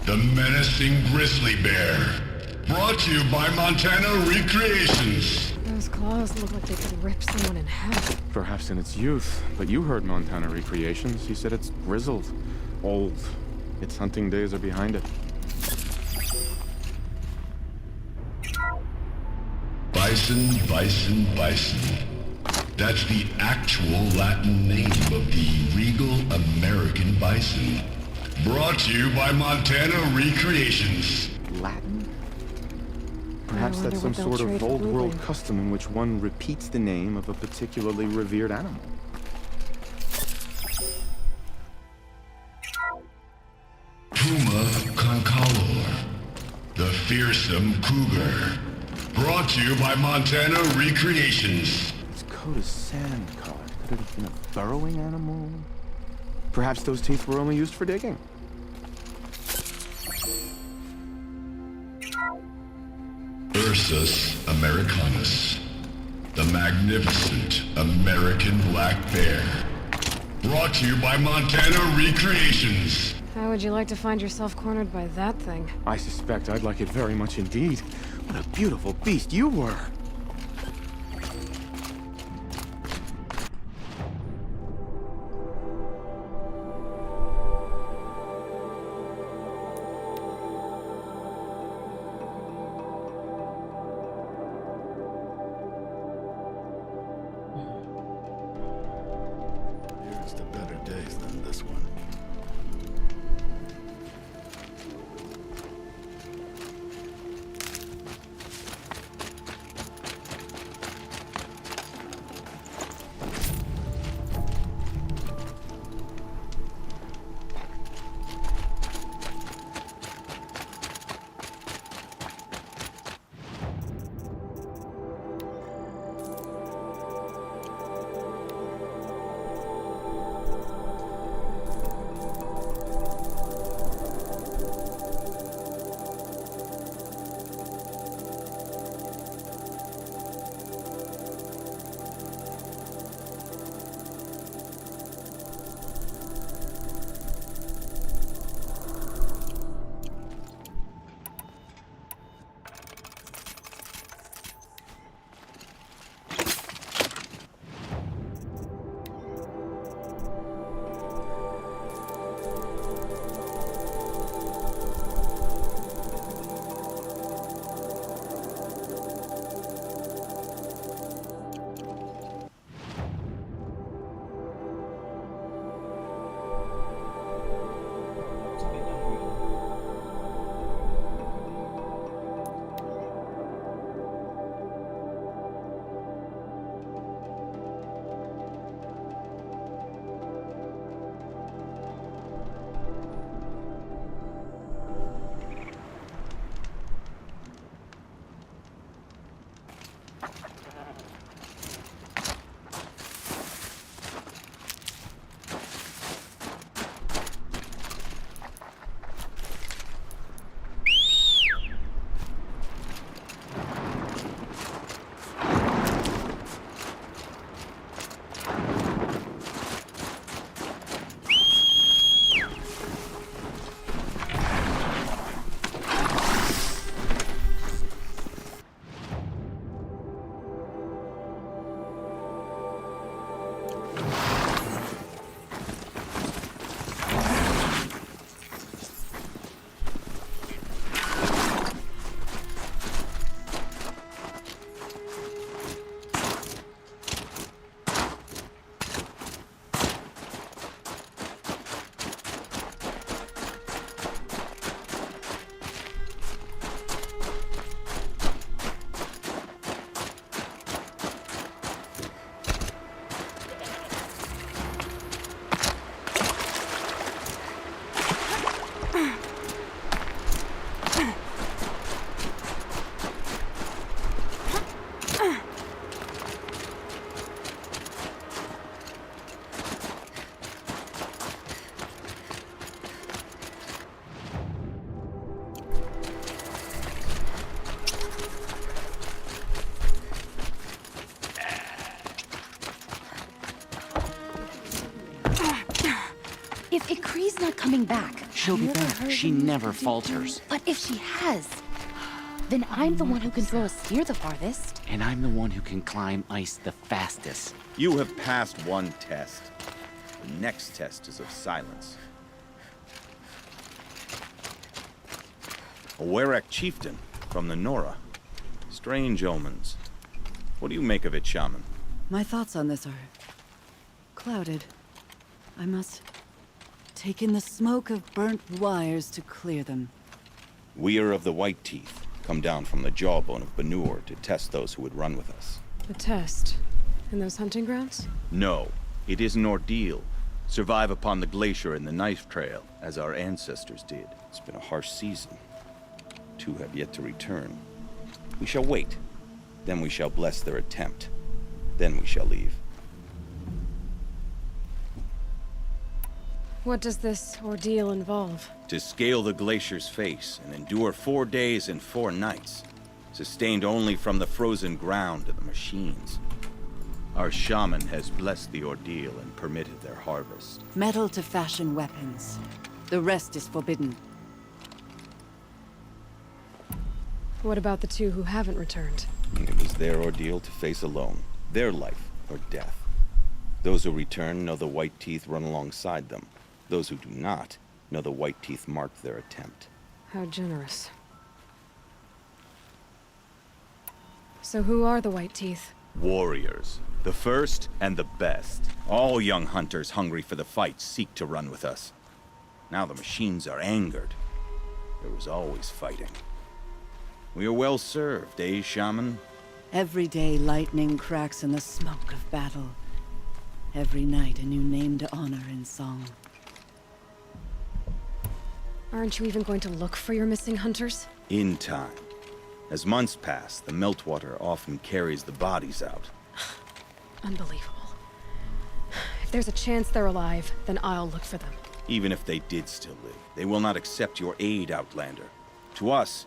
the menacing grizzly bear. Brought to you by Montana Recreations. Those claws look like they could rip someone in half. Perhaps in its youth, but you heard Montana Recreations. You said it's grizzled, old. Its hunting days are behind it. Bison. That's the actual Latin name of the regal American bison. Brought to you by Montana Recreations. Latin? Perhaps that's some sort of old world custom in which one repeats the name of a particularly revered animal. Puma concolor, the fearsome cougar. Brought to you by Montana Recreations. Its coat is sand-colored. Could it have been a burrowing animal? Perhaps those teeth were only used for digging. Ursus americanus, the magnificent American black bear. Brought to you by Montana Recreations. How would you like to find yourself cornered by that thing? I suspect I'd like it very much indeed. What a beautiful beast you were! Here's to better days than this one. If Ikri's not coming back... She'll be back. She never falters. But if she has, then I'm the one who can throw a spear the farthest. And I'm the one who can climb ice the fastest. You have passed one test. The next test is of silence. A Werak chieftain from the Nora. Strange omens. What do you make of it, Shaman? My thoughts on this are clouded. I must take in the smoke of burnt wires to clear them. We are of the White Teeth, come down from the jawbone of Banur to test those who would run with us. A test? In those hunting grounds? No, it is an ordeal. Survive upon the glacier and the knife trail, as our ancestors did. It's been a harsh season. 2 have yet to return. We shall wait. Then we shall bless their attempt. Then we shall leave. What does this ordeal involve? To scale the glacier's face and endure 4 days and 4 nights, sustained only from the frozen ground and the machines. Our shaman has blessed the ordeal and permitted their harvest. Metal to fashion weapons. The rest is forbidden. What about the 2 who haven't returned? It was their ordeal to face alone. Their life or death. Those who return know the White Teeth run alongside them. Those who do not know the White Teeth marked their attempt. How generous. So who are the White Teeth? Warriors. The first and the best. All young hunters hungry for the fight seek to run with us. Now the machines are angered. There was always fighting. We are well served, eh, Shaman? Every day lightning cracks in the smoke of battle. Every night a new name to honor in song. Aren't you even going to look for your missing hunters? In time. As months pass, the meltwater often carries the bodies out. Unbelievable. If there's a chance they're alive, then I'll look for them. Even if they did still live, they will not accept your aid, Outlander. To us,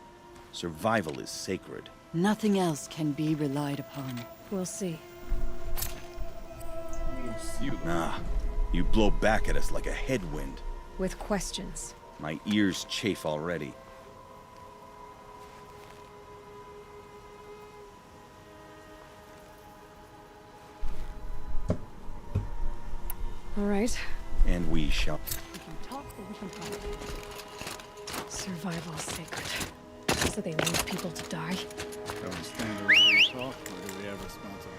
survival is sacred. Nothing else can be relied upon. We'll see. You blow back at us like a headwind. With questions. My ears chafe already. All right. And we shall... We can talk or we can talk. Survival's sacred. So they leave people to die? Don't we stand around and talk, or do we have responsibilities?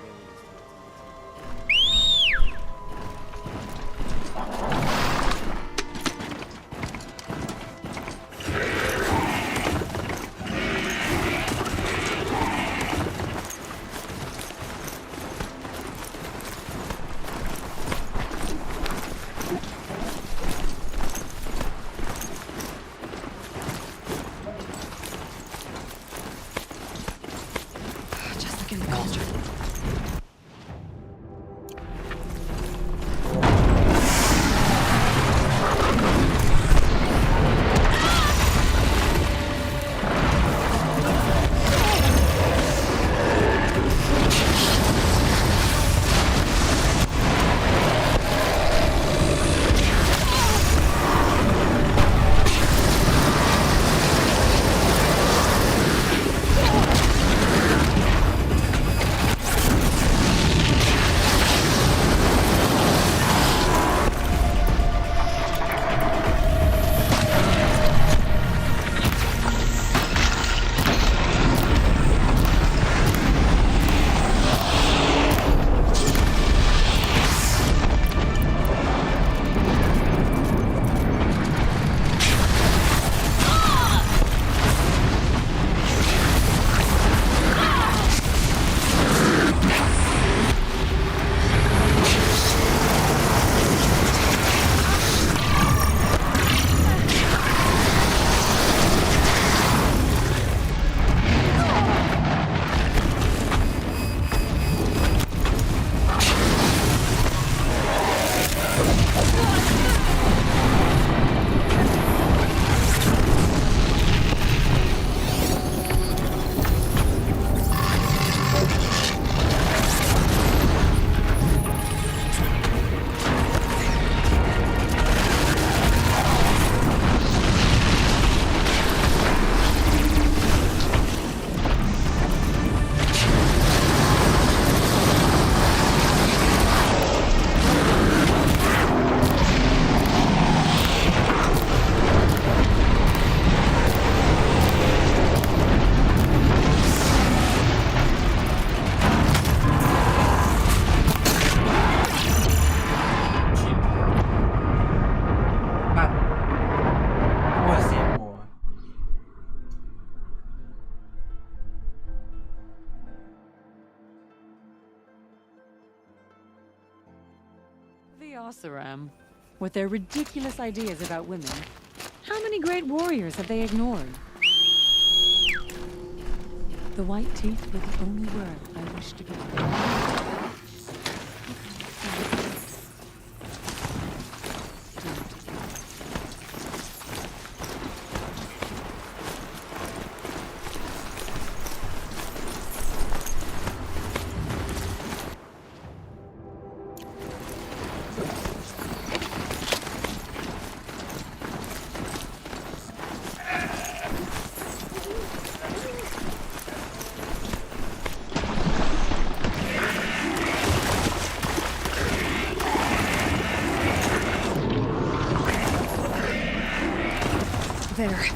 Oseram, with their ridiculous ideas about women. How many great warriors have they ignored? The white teeth were the only word I wish to get. There.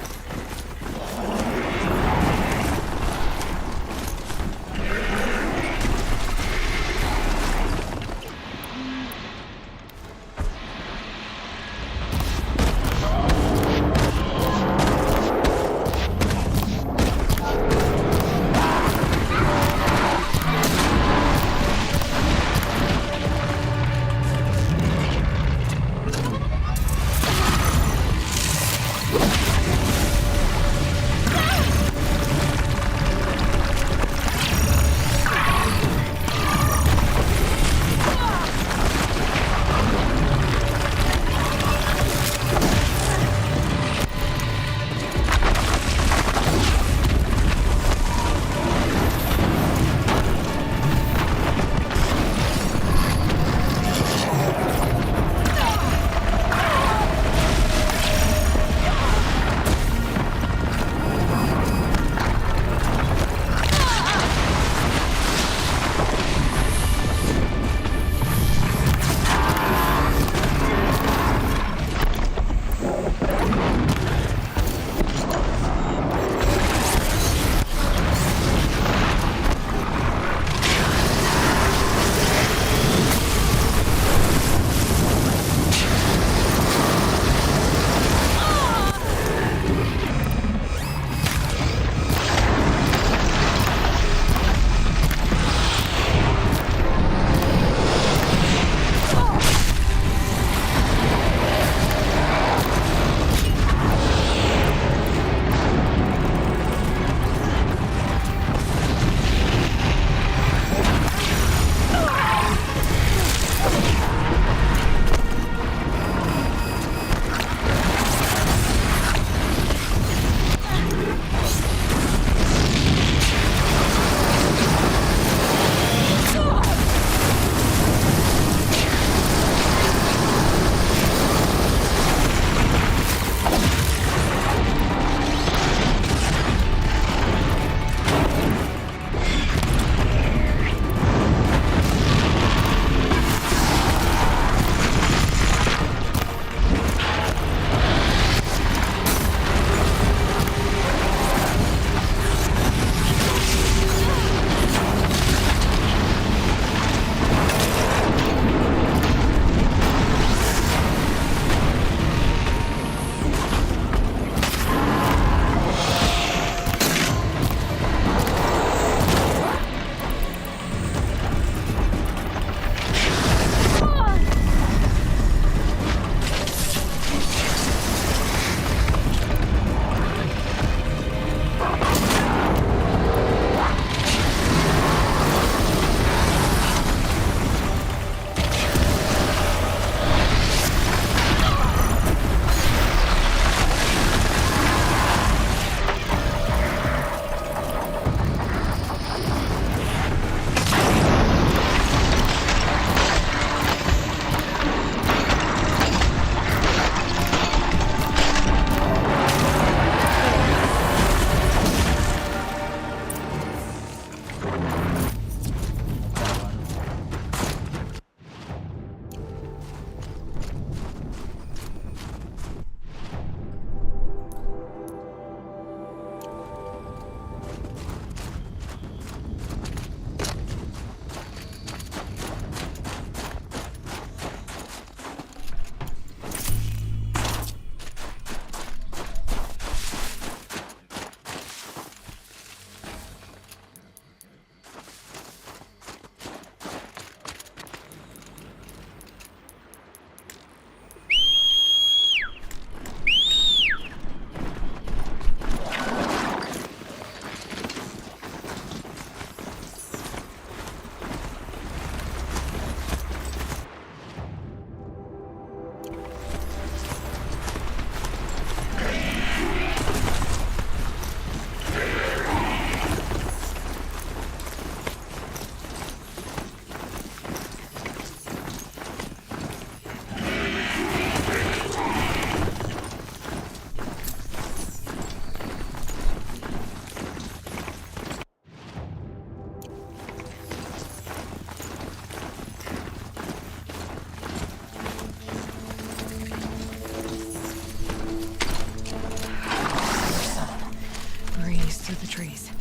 trees.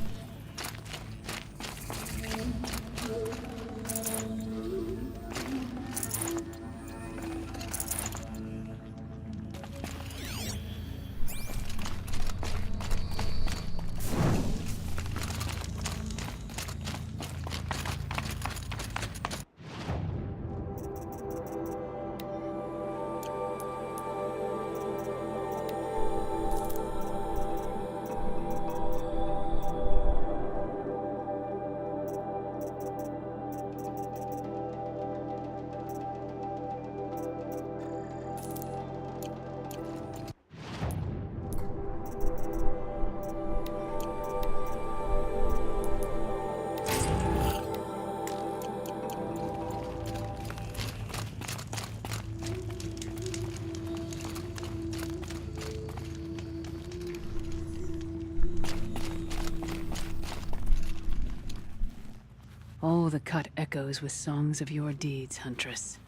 Oh, the cut echoes with songs of your deeds, Huntress.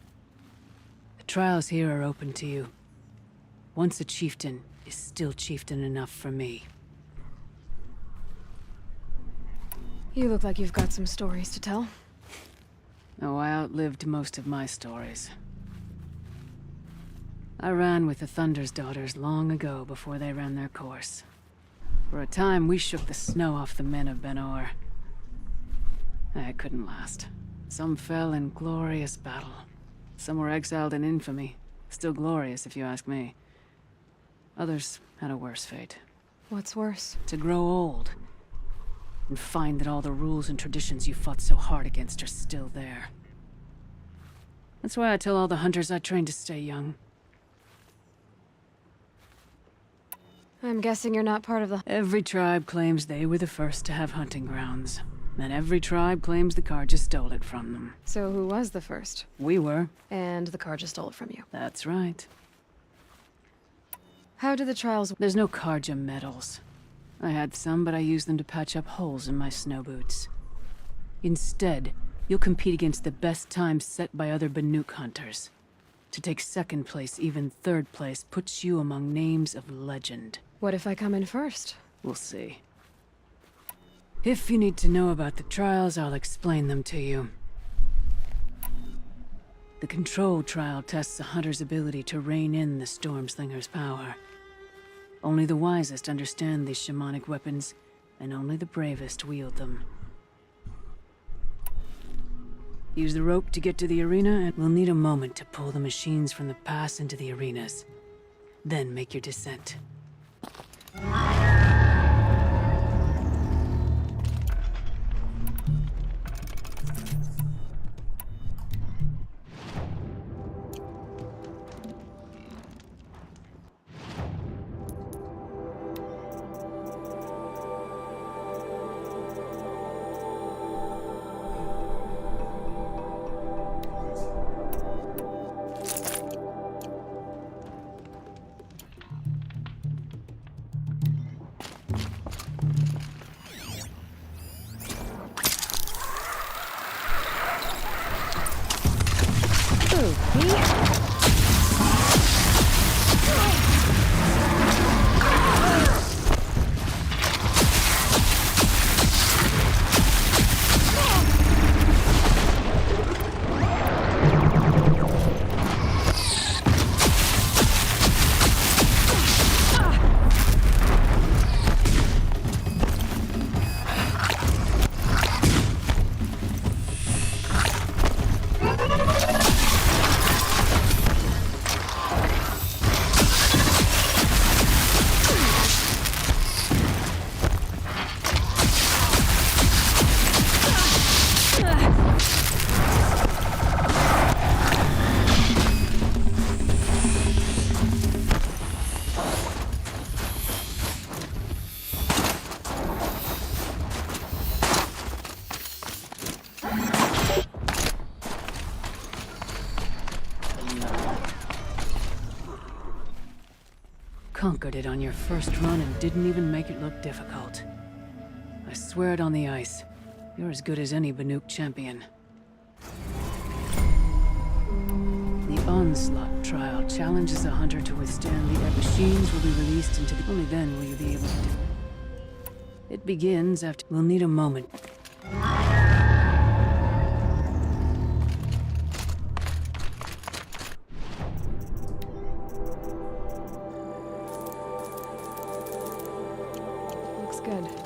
The trials here are open to you. Once a chieftain is still chieftain enough for me. You look like you've got some stories to tell. Oh, I outlived most of my stories. I ran with the Thunder's daughters long ago before they ran their course. For a time, we shook the snow off the men of Ben-Or. It couldn't last. Some fell in glorious battle. Some were exiled in infamy. Still glorious, if you ask me. Others had a worse fate. What's worse? To grow old. And find that all the rules and traditions you fought so hard against are still there. That's why I tell all the hunters I train to stay young. I'm guessing you're not part of the... Every tribe claims they were the first to have hunting grounds. And every tribe claims the Karja stole it from them. So who was the first? We were. And the Karja stole it from you. That's right. How did the trials... There's no Karja medals. I had some, but I used them to patch up holes in my snow boots. Instead, you'll compete against the best times set by other Banuk hunters. To take second place, even third place, puts you among names of legend. What if I come in first? We'll see. If you need to know about the trials, I'll explain them to you. The control trial tests a hunter's ability to rein in the Stormslinger's power. Only the wisest understand these shamanic weapons, and only the bravest wield them. Use the rope to get to the arena, and we'll need a moment to pull the machines from the pass into the arenas. Then make your descent. Conquered it on your first run and didn't even make it look difficult. I swear it on the ice. You're as good as any Banuk champion. The Onslaught trial challenges a hunter to withstand the machines will be released into the... Only then will you be able to... It begins after... We'll need a moment. Looks good.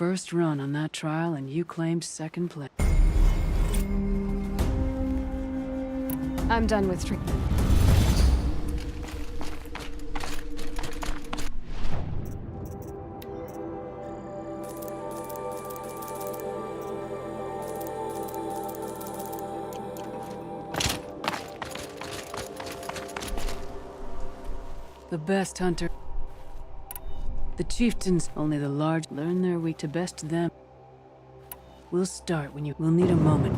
first run on that trial and you claimed second place. I'm done with treatment. The best hunter. The chieftains, only the large learn their way to best them. We'll start when we'll need a moment.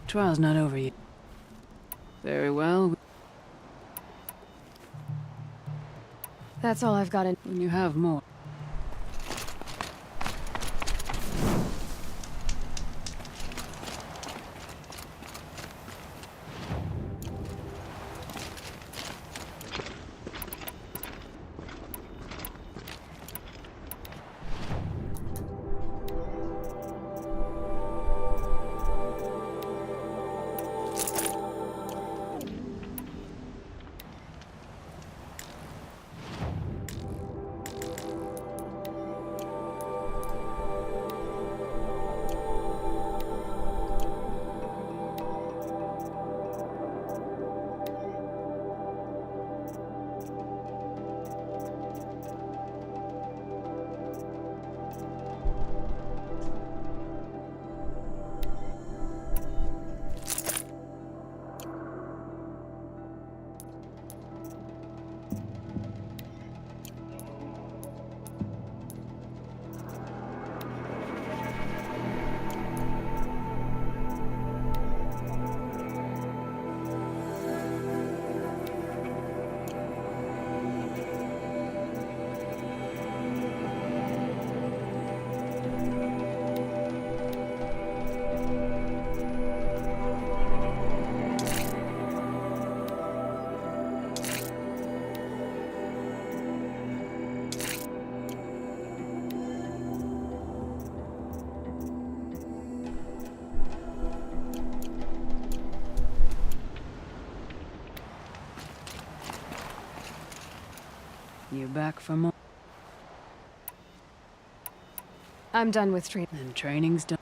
Trial's not over yet. Very well. That's all I've got in. When you have more. You back for more? I'm done with training. And training's done.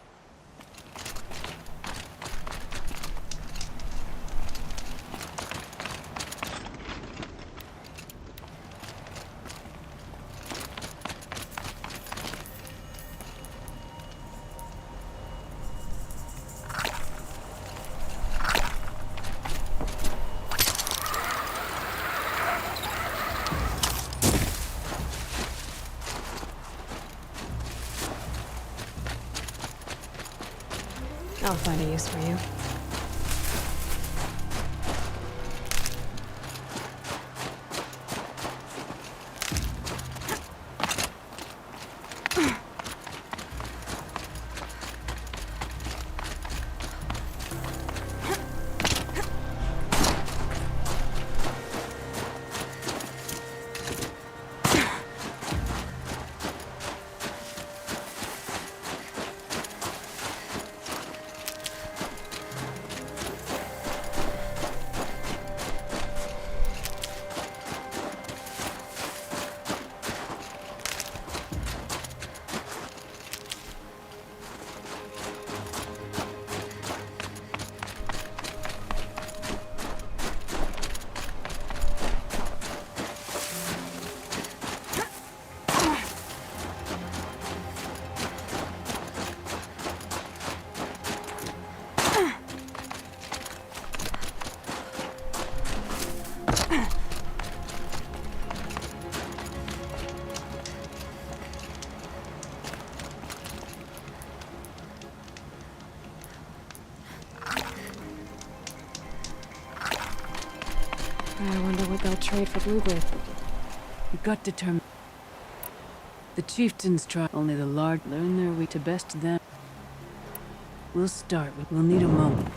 I'll find a use for you. what they'll trade for blue-green. You got determined. The chieftains try. Only the large learn their way to best them. We'll start. We'll need a moment.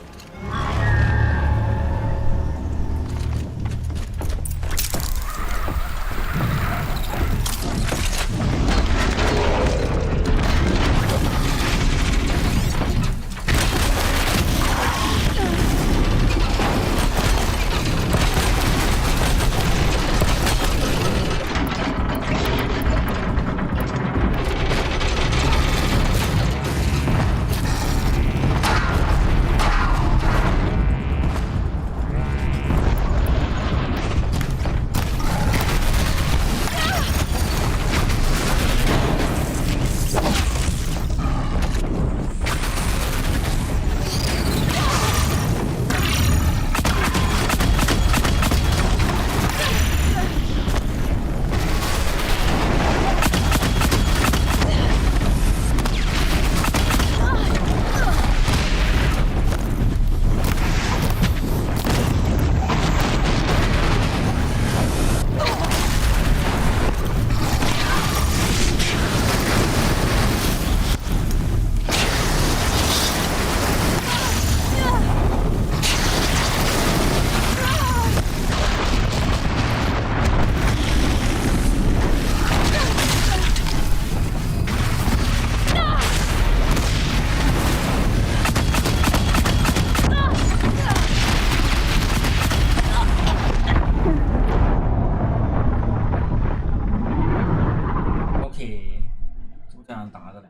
OK，就这样打的了。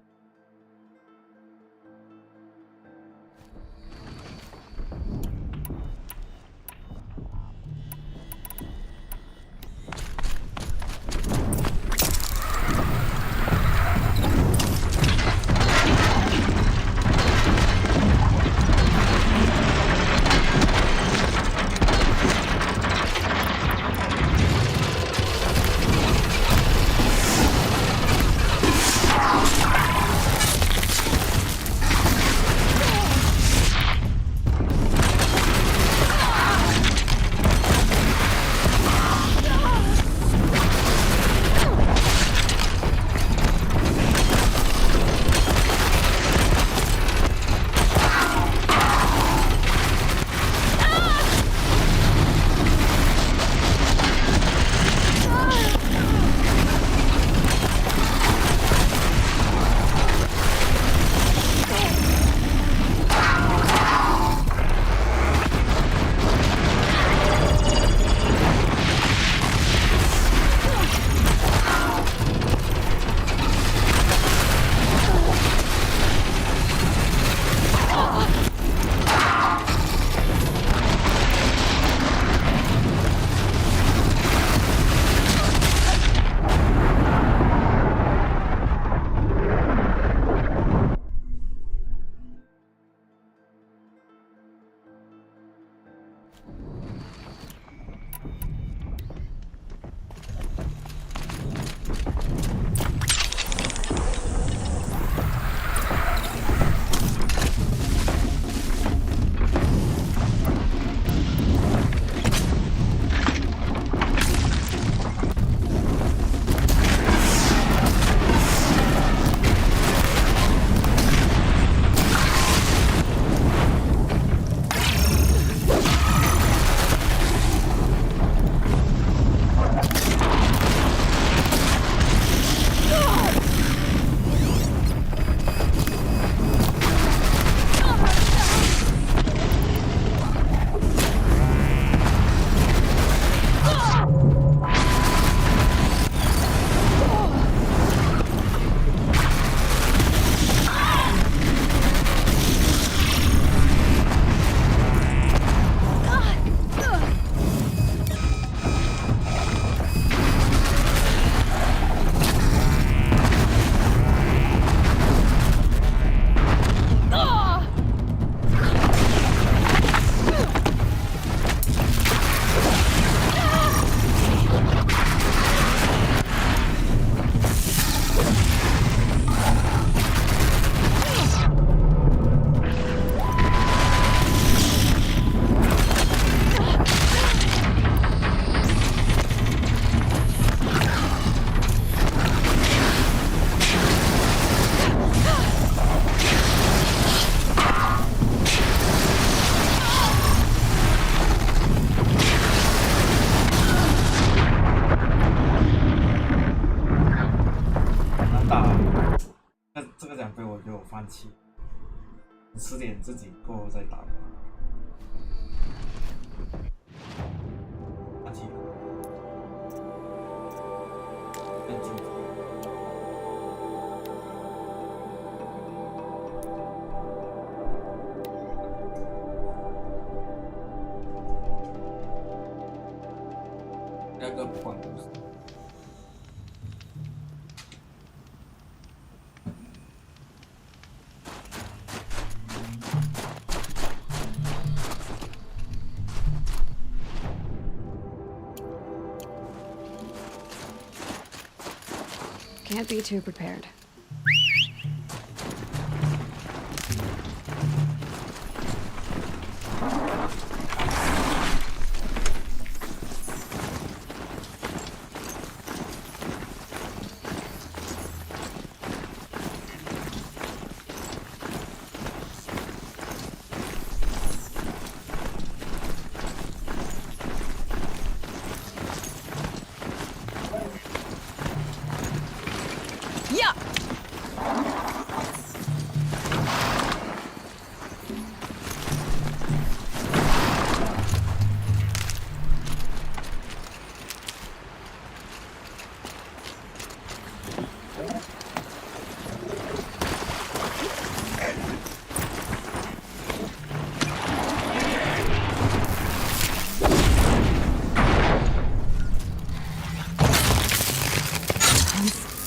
打，那这个奖杯我就放弃，吃点自己过后再打吧。放弃了。更精彩。那个不管故事。Can't be too prepared.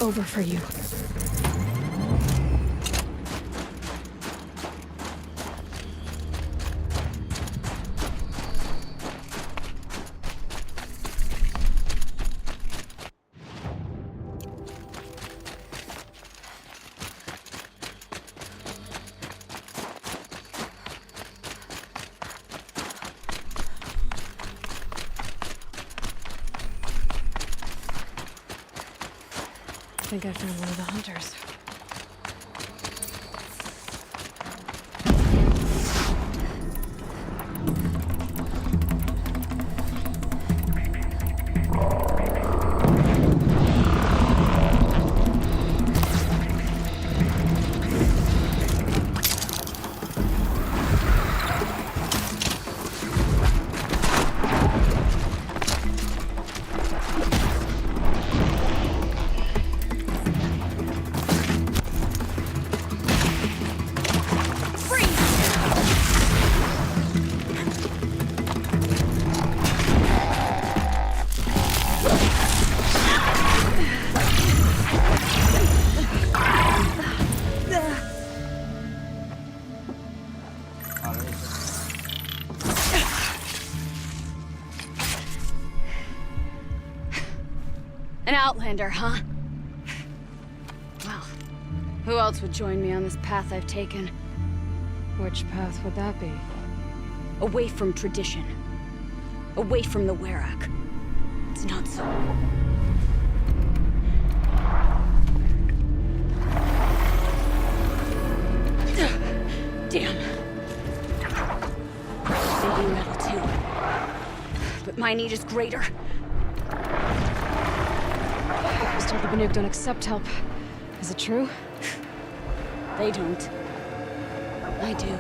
Over for you. I think I found one of the hunters. An outlander, huh? Well, who else would join me on this path I've taken? Which path would that be? Away from tradition. Away from the Werak. It's not so. Damn. They do metal too. But my need is greater. Still, the Banuk don't accept help. Is it true? They don't. I do.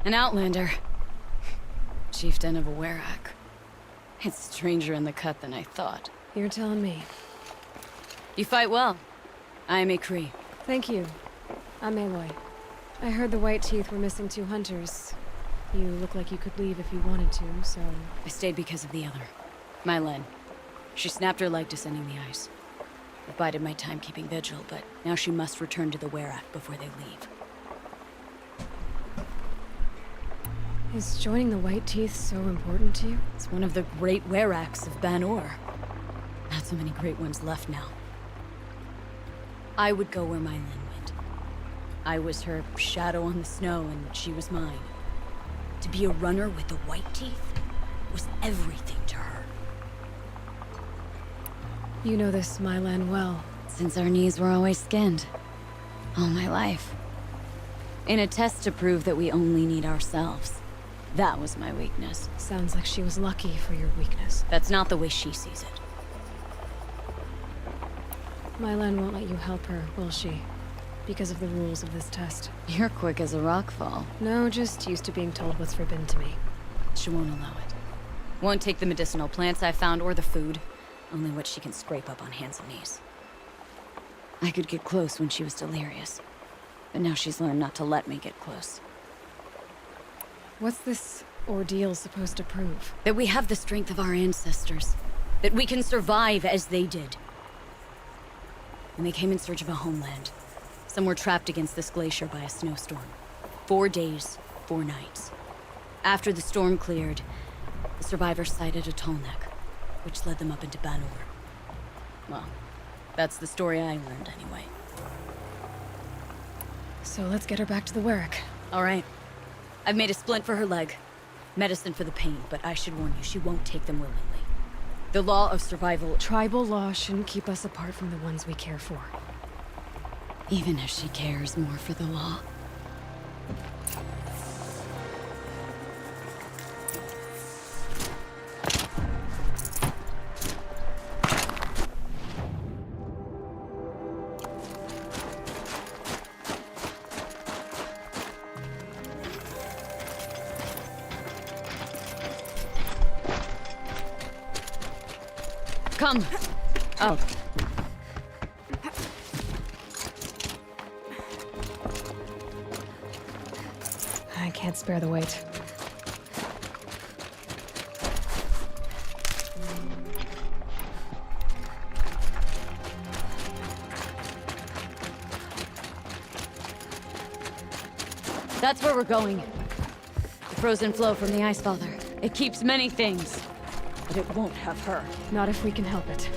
An outlander. Chieftain of a Werak. It's stranger in the cut than I thought. You're telling me. You fight well. I am a Cree. Thank you. I'm Aloy. I heard the White Teeth were missing 2 hunters. You look like you could leave if you wanted to, so... I stayed because of the other. Mylen. She snapped her leg descending the ice. I bided my time keeping vigil, but now she must return to the Werak before they leave. Is joining the White Teeth so important to you? It's one of the great Weraks of Ban-Or. Not so many great ones left now. I would go where Mylen went. I was her shadow on the snow, and she was mine. To be a runner with the White Teeth was everything to her. You know this Mylan well. Since our knees were always skinned. All my life. In a test to prove that we only need ourselves. That was my weakness. Sounds like she was lucky for your weakness. That's not the way she sees it. Mylan won't let you help her, will she? Because of the rules of this test. You're quick as a rockfall. No, just used to being told what's forbidden to me. She won't allow it. Won't take the medicinal plants I found or the food. Only what she can scrape up on hands and knees. I could get close when she was delirious. But now she's learned not to let me get close. What's this ordeal supposed to prove? That we have the strength of our ancestors. That we can survive as they did. When they came in search of a homeland, some were trapped against this glacier by a snowstorm. 4 days, 4 nights. After the storm cleared, the survivors sighted a tallneck, which led them up into Ban-Or. Well, that's the story I learned anyway. So let's get her back to the Werak. All right. I've made a splint for her leg. Medicine for the pain, but I should warn you, she won't take them willingly. The law of survival... Tribal law shouldn't keep us apart from the ones we care for. Even if she cares more for the law. Come. Oh. I can't spare the weight. That's where we're going. The frozen flow from the Ice Father. It keeps many things. But it won't have her. Not if we can help it.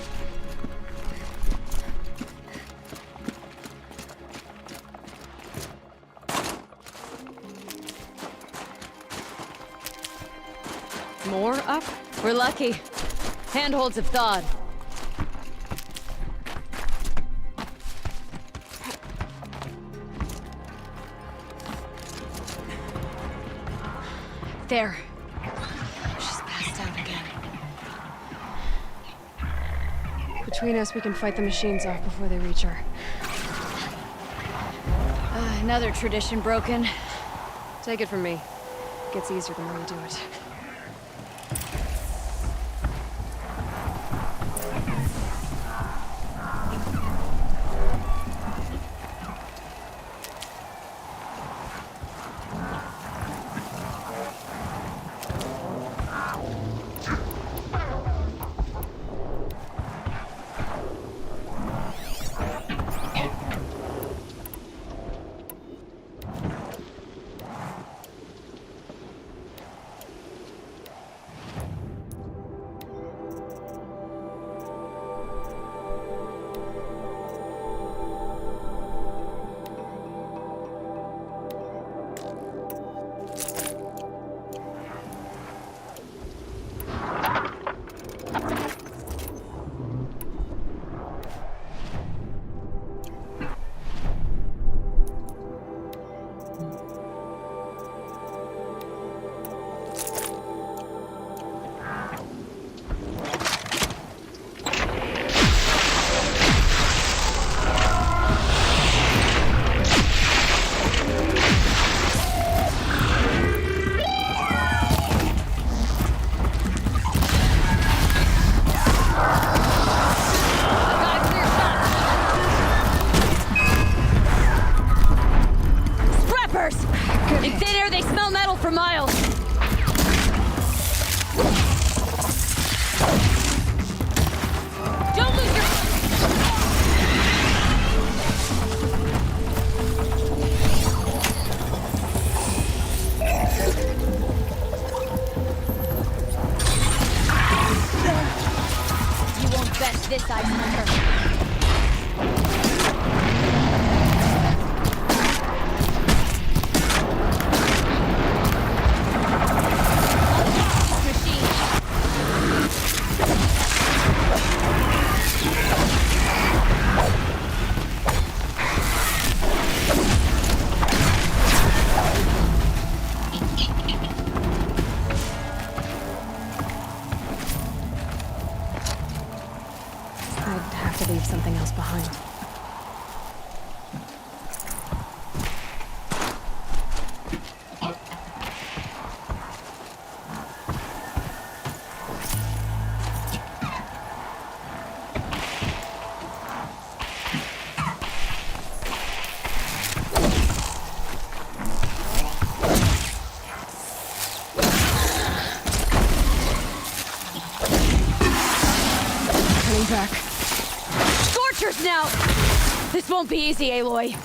More up? We're lucky. Handholds have thawed. There. Between us, we can fight the machines off before they reach her. Another tradition broken. Take it from me. It gets easier the more you do it. In thin air, they smell metal for miles. Don't lose your... You won't best this ice hunter. Leave something else behind. Coming back. Now! This won't be easy, Aloy.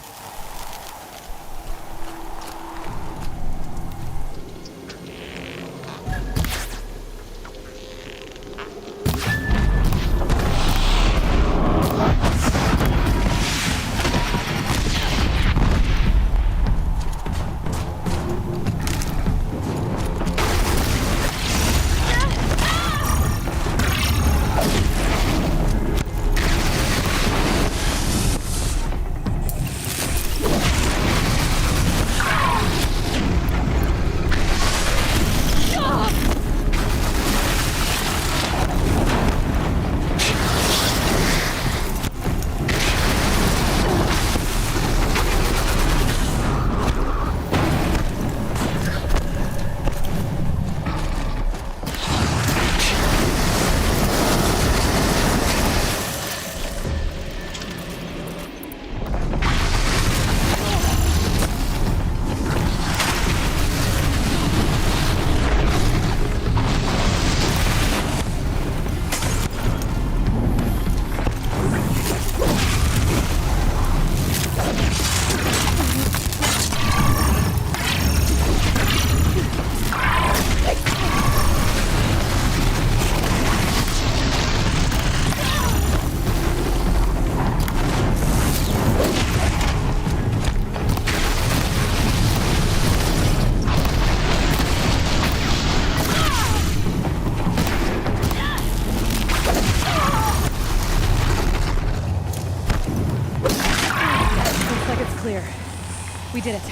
We did it.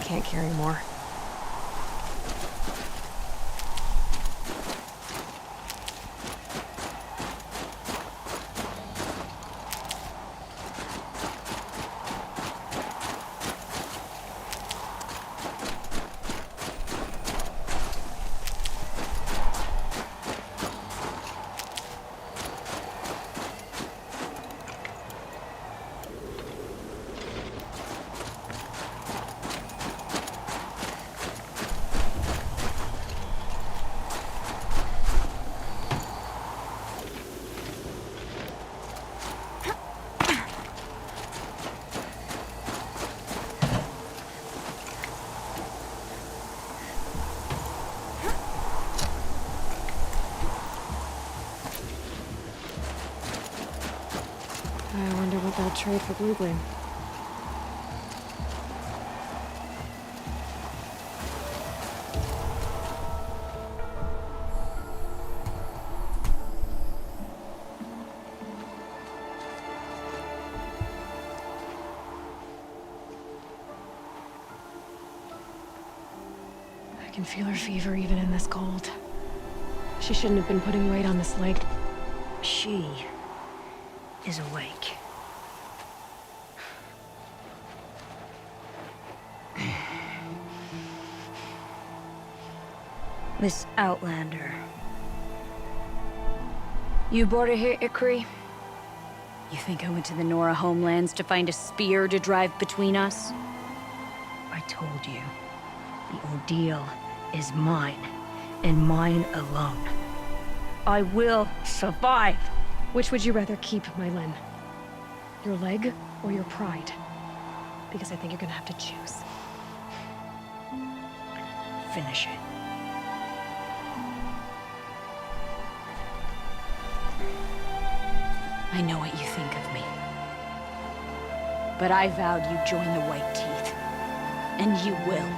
Can't carry more. I wonder what they'll trade for blue gleam. can feel her fever even in this cold. She shouldn't have been putting weight on this leg. She is awake. Miss Outlander. You brought her here, Ikri? You think I went to the Nora homelands to find a spear to drive between us? I told you. The ordeal is mine, and mine alone. I will survive. Which would you rather keep, Mylin? Your leg or your pride? Because I think you're gonna have to choose. Finish it. I know what you think of me. But I vowed you'd join the White Teeth. And you will.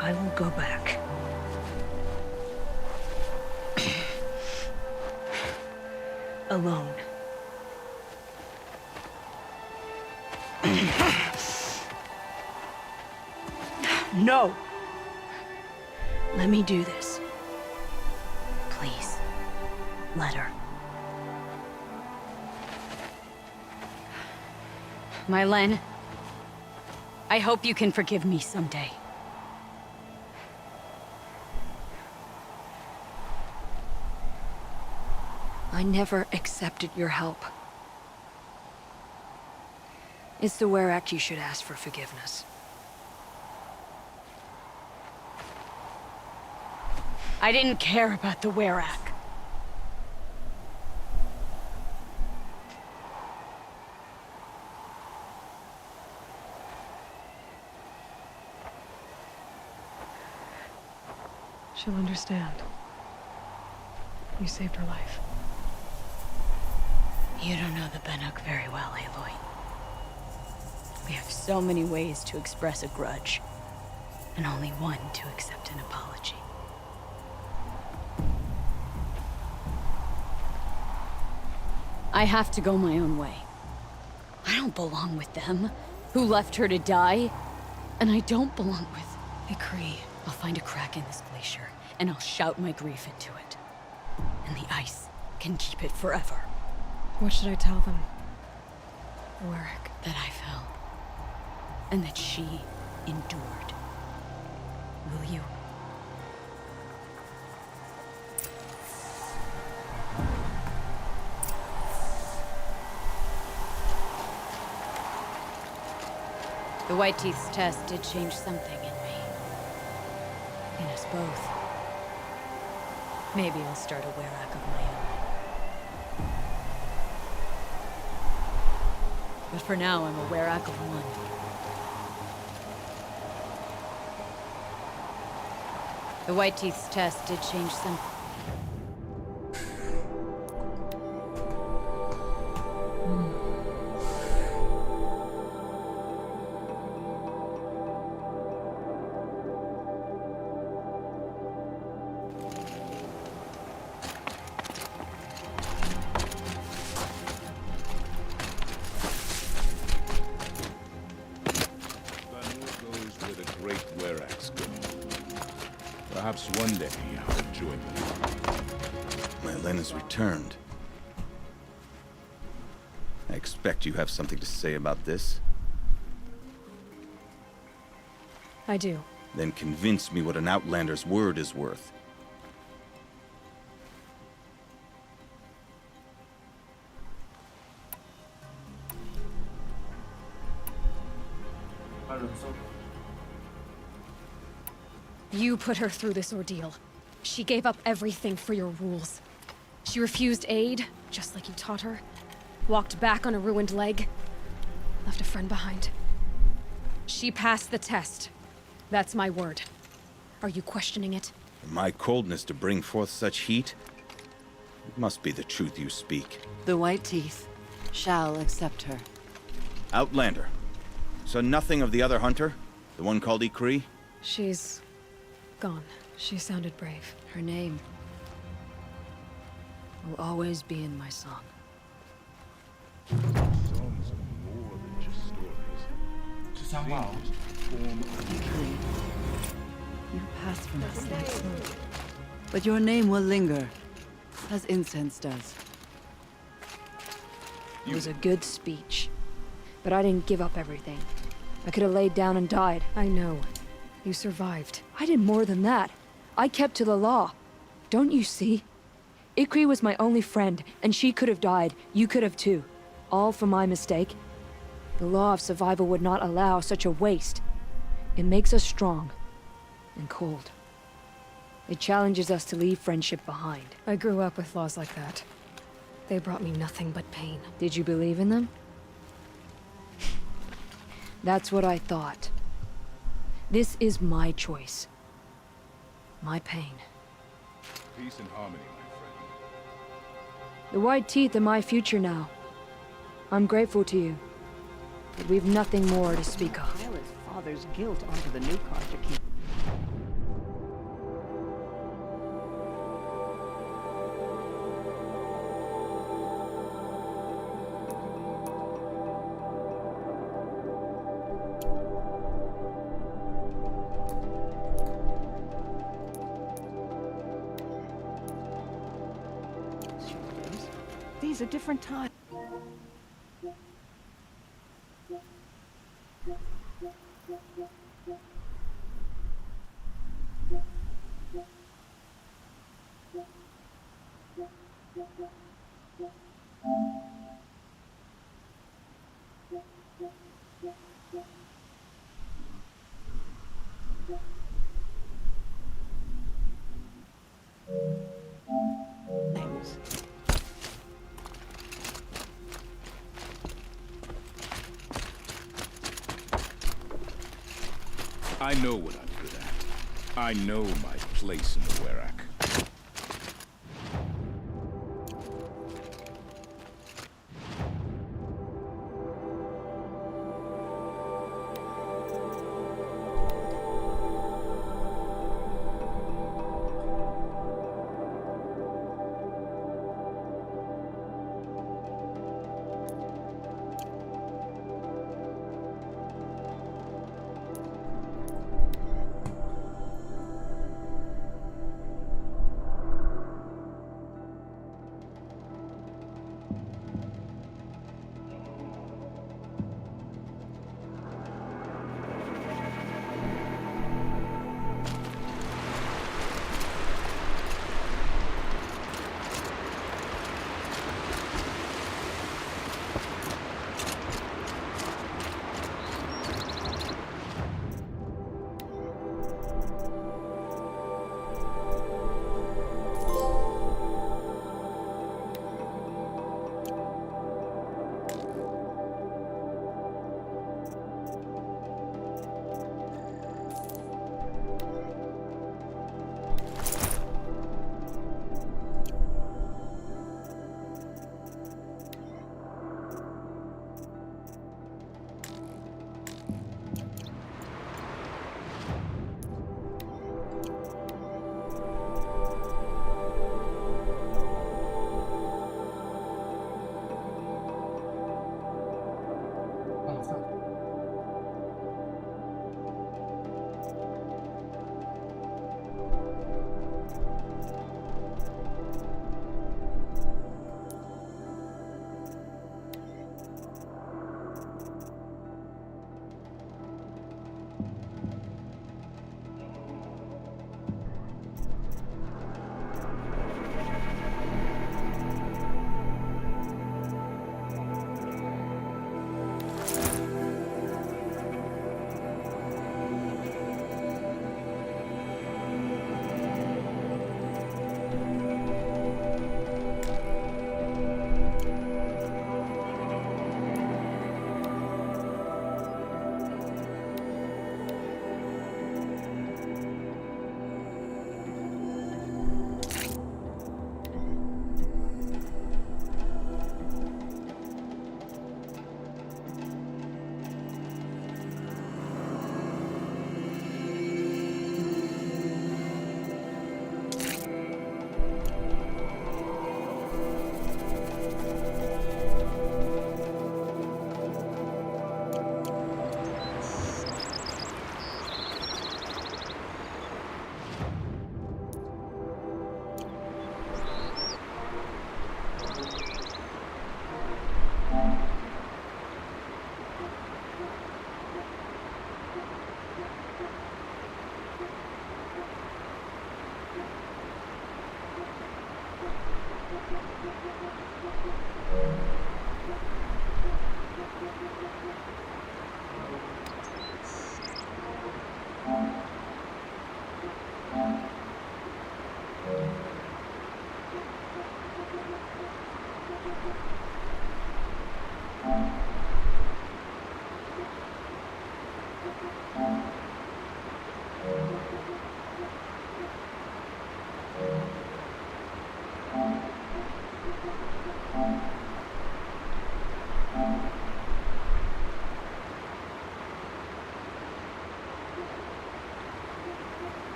I will go back. Alone. No! Let me do this. Please. Let her. Mylin, I hope you can forgive me someday. I never accepted your help. It's the Werak you should ask for forgiveness. I didn't care about the Werak. She'll understand. You saved her life. You don't know the Banuk very well, Aloy. We have so many ways to express a grudge, and only one to accept an apology. I have to go my own way. I don't belong with them, who left her to die, and I don't belong with Ikri. I'll find a crack in this glacier, and I'll shout my grief into it. And the ice can keep it forever. What should I tell them? Werak. That I fell. And that she endured. Will you? The White Teeth's test did change something in me. In us both. Maybe I'll start a Werak of my own. But for now, I'm a Werak of one. The White Teeth's test did change something. Perhaps one day I'll join them. Mylin has returned. I expect you have something to say about this. I do. Then convince me what an Outlander's word is worth. You put her through this ordeal. She gave up everything for your rules. She refused aid, just like you taught her. Walked back on a ruined leg. Left a friend behind. She passed the test. That's my word. Are you questioning it? My coldness to bring forth such heat? It must be the truth you speak. The White Teeth shall accept her. Outlander. So nothing of the other hunter? The one called Ikri? She's gone. She sounded brave. Her name will always be in my song. Songs are more than just stories. form of decree. You pass from us like smoke. But your name will linger, as incense does. It was a good speech. But I didn't give up everything. I could have laid down and died. I know. You survived. I did more than that. I kept to the law. Don't you see? Ikri was my only friend, and she could have died. You could have too. All for my mistake. The law of survival would not allow such a waste. It makes us strong. And cold. It challenges us to leave friendship behind. I grew up with laws like that. They brought me nothing but pain. Did you believe in them? That's what I thought. This is my choice. My pain. Peace and harmony, my friend. The white teeth are my future now. I'm grateful to you. But we've nothing more to speak of. Pile his father's guilt onto the new Karja. These are different times. I know what I'm good at. I know my place in the Werak.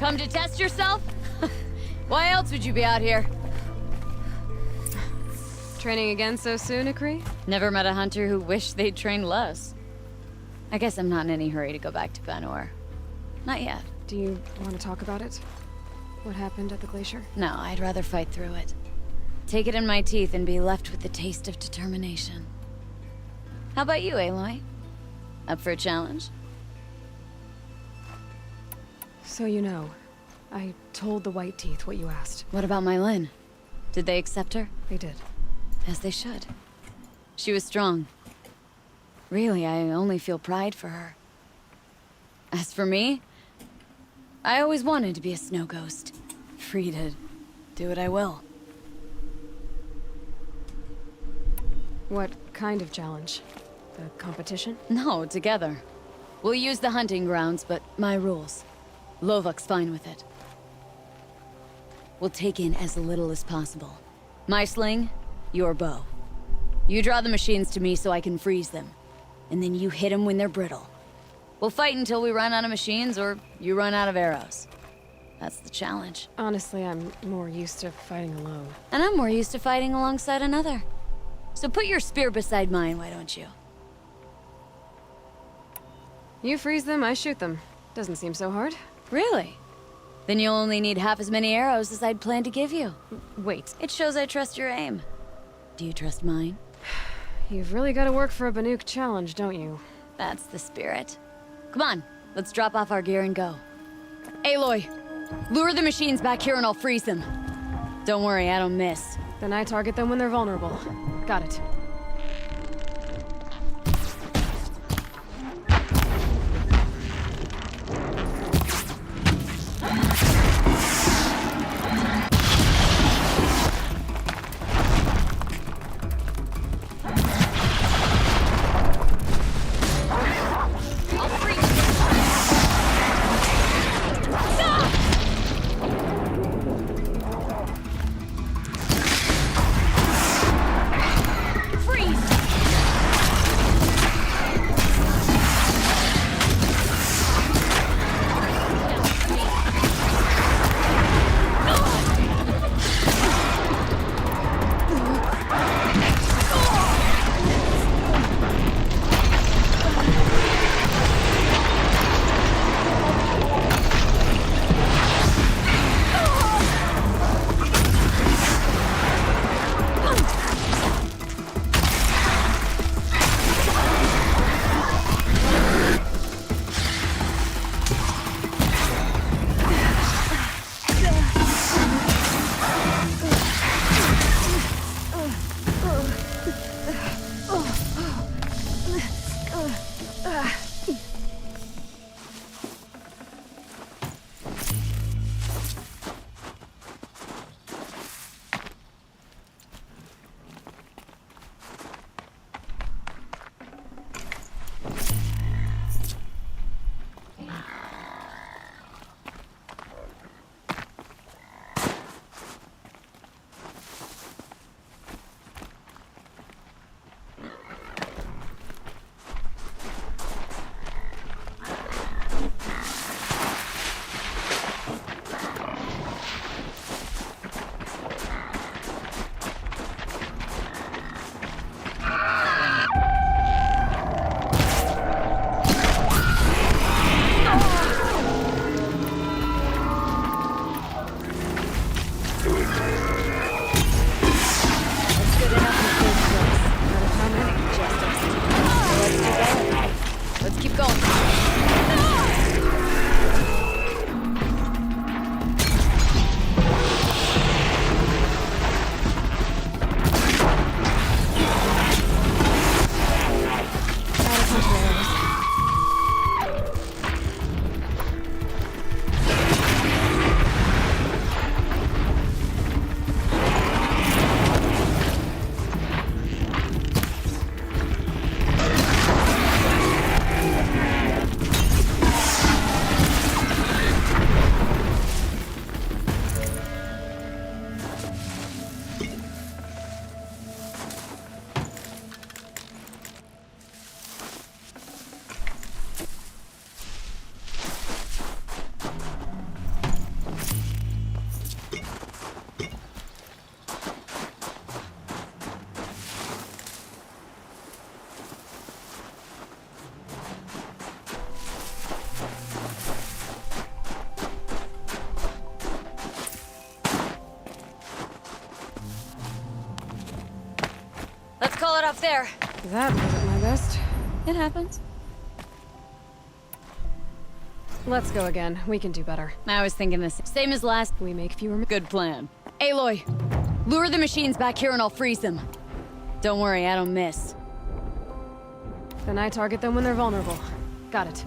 Come to test yourself? Why else would you be out here? Training again so soon, Ikri? Never met a hunter who wished they'd trained less. I guess I'm not in any hurry to go back to Banor. Not yet. Do you want to talk about it? What happened at the glacier? No, I'd rather fight through it. Take it in my teeth and be left with the taste of determination. How about you, Aloy? Up for a challenge? So you know, I told the White Teeth what you asked. What about my Lynn? Did they accept her? They did. As they should. She was strong. Really, I only feel pride for her. As for me, I always wanted to be a snow ghost. Free to do what I will. What kind of challenge? The competition? No, together. We'll use the hunting grounds, but my rules. Lovok's fine with it. We'll take in as little as possible. My sling, your bow. You draw the machines to me so I can freeze them. And then you hit them when they're brittle. We'll fight until we run out of machines or you run out of arrows. That's the challenge. Honestly, I'm more used to fighting alone. And I'm more used to fighting alongside another. So put your spear beside mine, why don't you? You freeze them, I shoot them. Doesn't seem so hard. Really? Then you'll only need half as many arrows as I'd planned to give you. Wait. It shows I trust your aim. Do you trust mine? You've really got to work for a Banuk challenge, don't you? That's the spirit. Come on, let's drop off our gear and go. Aloy, lure the machines back here and I'll freeze them. Don't worry, I don't miss. Then I target them when they're vulnerable. Got it. back there. That wasn't my best. It happens. Let's go again. We can do better. I was thinking this. Same as last. We make fewer. Good plan. Aloy, lure the machines back here and I'll freeze them. Don't worry, I don't miss. Then I target them when they're vulnerable. Got it.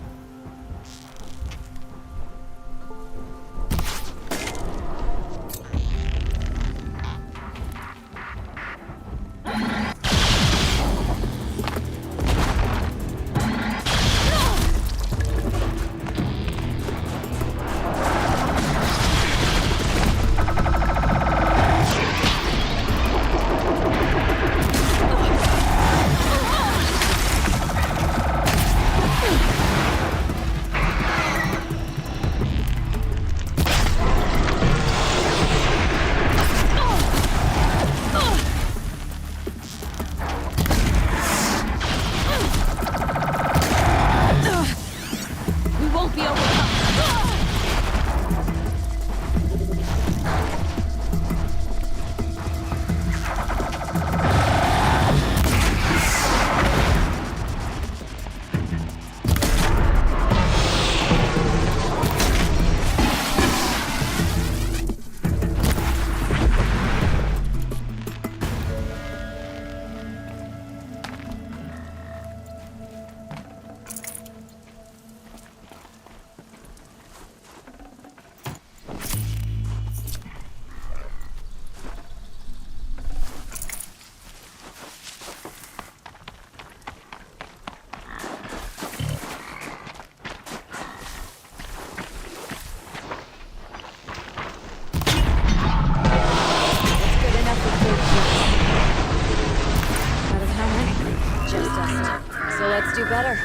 Do better.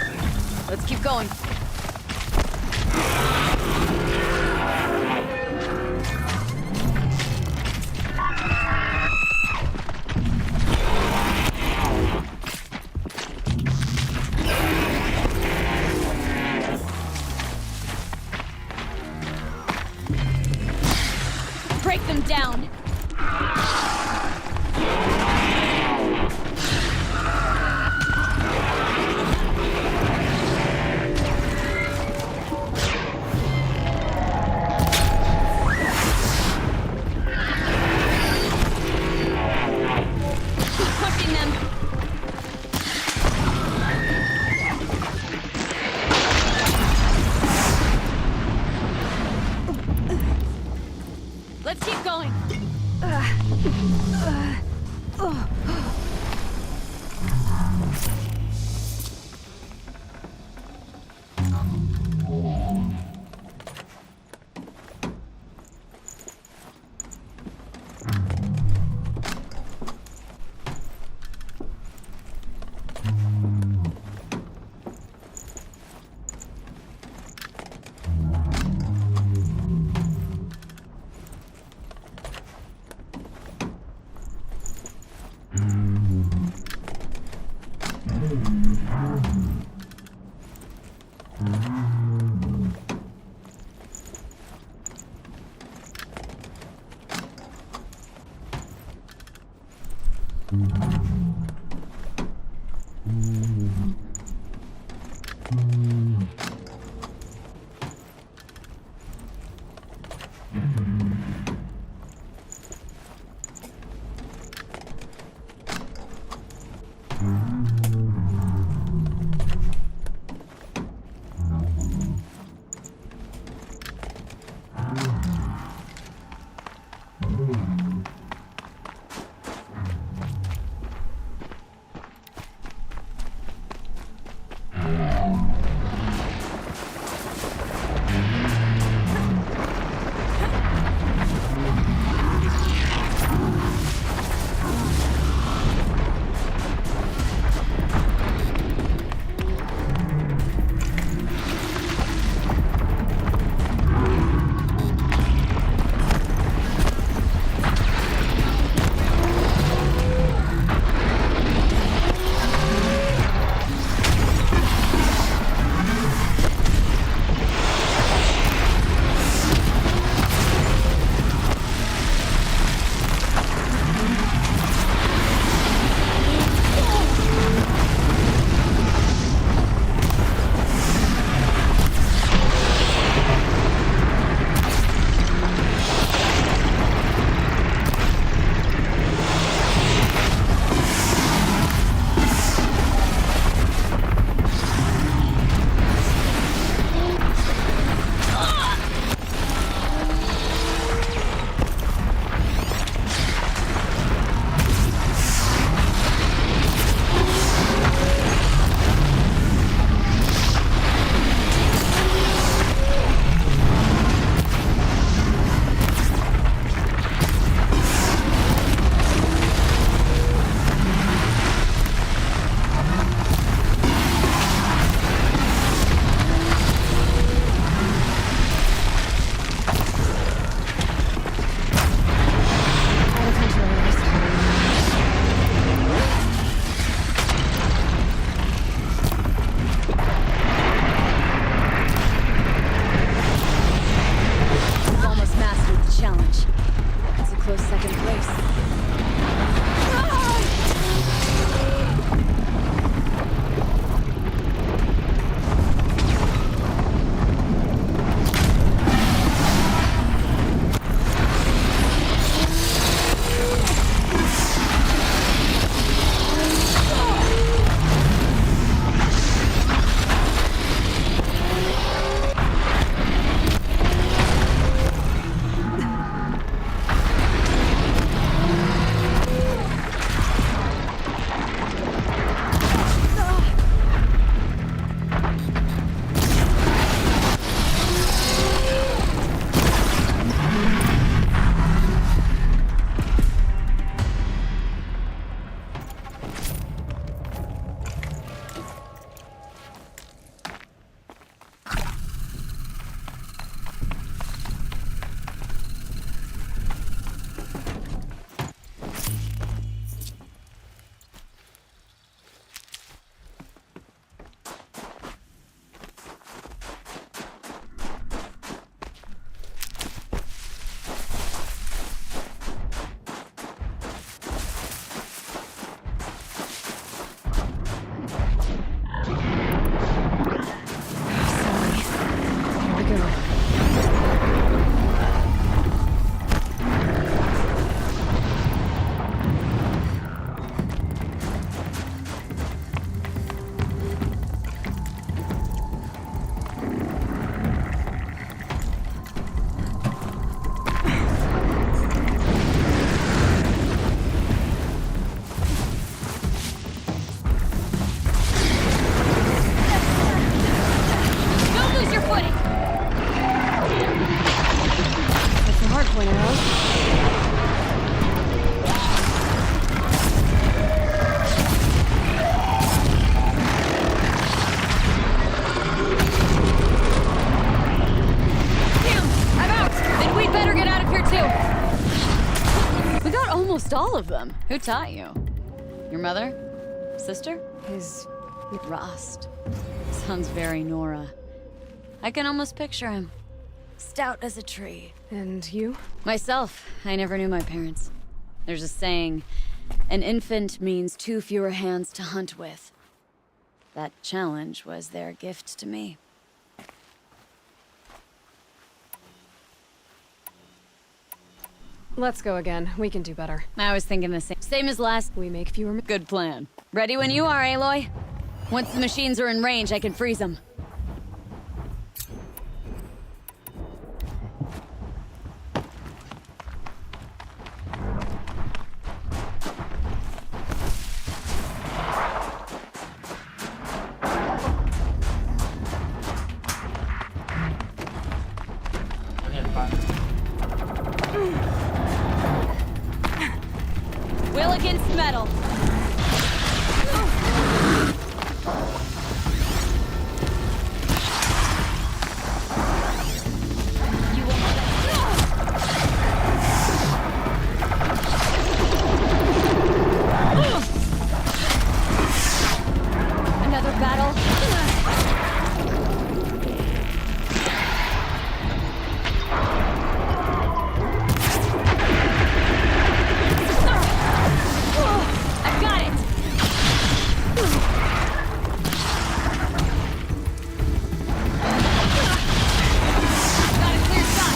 Let's keep going. Break them down. Let's keep going. Almost all of them. Who taught you? Your mother? Sister? His... Rust. Sounds very Nora. I can almost picture him. Stout as a tree. And you? Myself. I never knew my parents. There's a saying, an infant means 2 fewer hands to hunt with. That challenge was their gift to me. Let's go again. We can do better. I was thinking the same. Same as last. We make fewer... Good plan. Ready when you are, Aloy. Once the machines are in range, I can freeze them. Will against metal. Another battle. I've got it! Got a clear shot!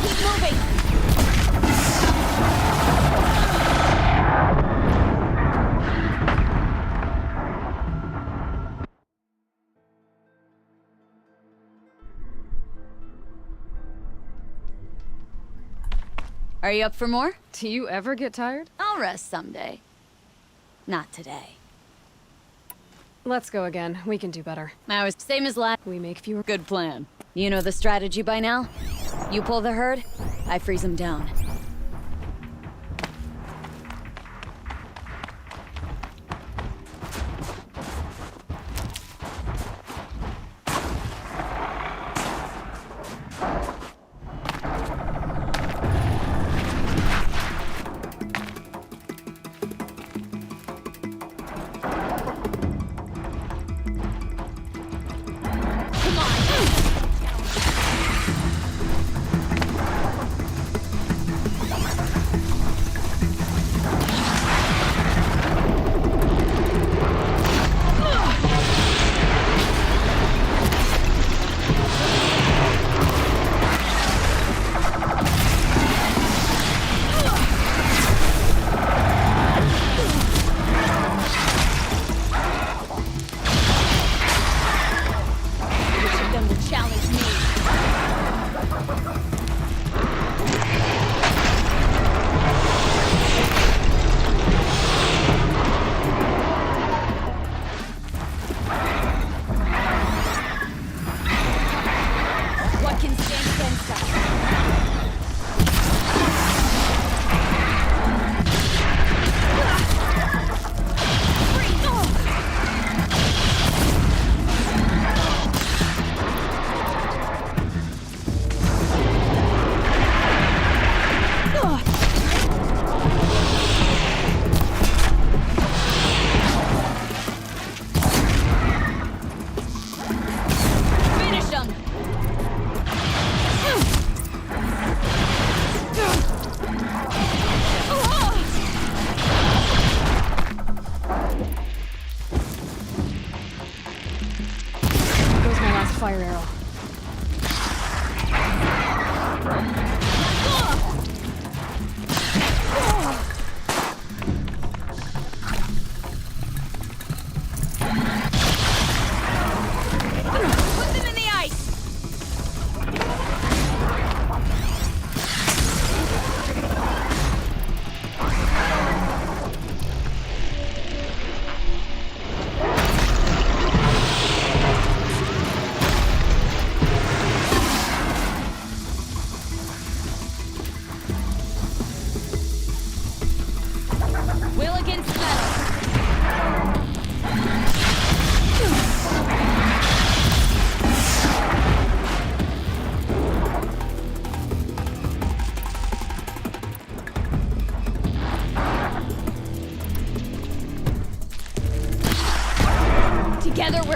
Keep moving! Are you up for more? Do you ever get tired? I'll rest someday. Not today. Let's go again. We can do better. I was same as last. We make fewer... Good plan. You know the strategy by now? You pull the herd, I freeze them down. Come on!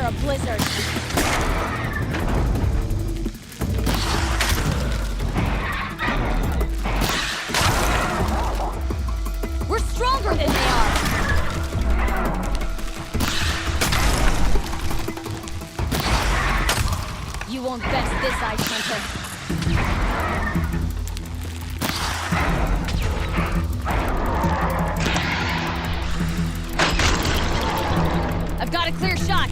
a blizzard. We're stronger than they are. You won't best this Ice Hunter. I've got a clear shot.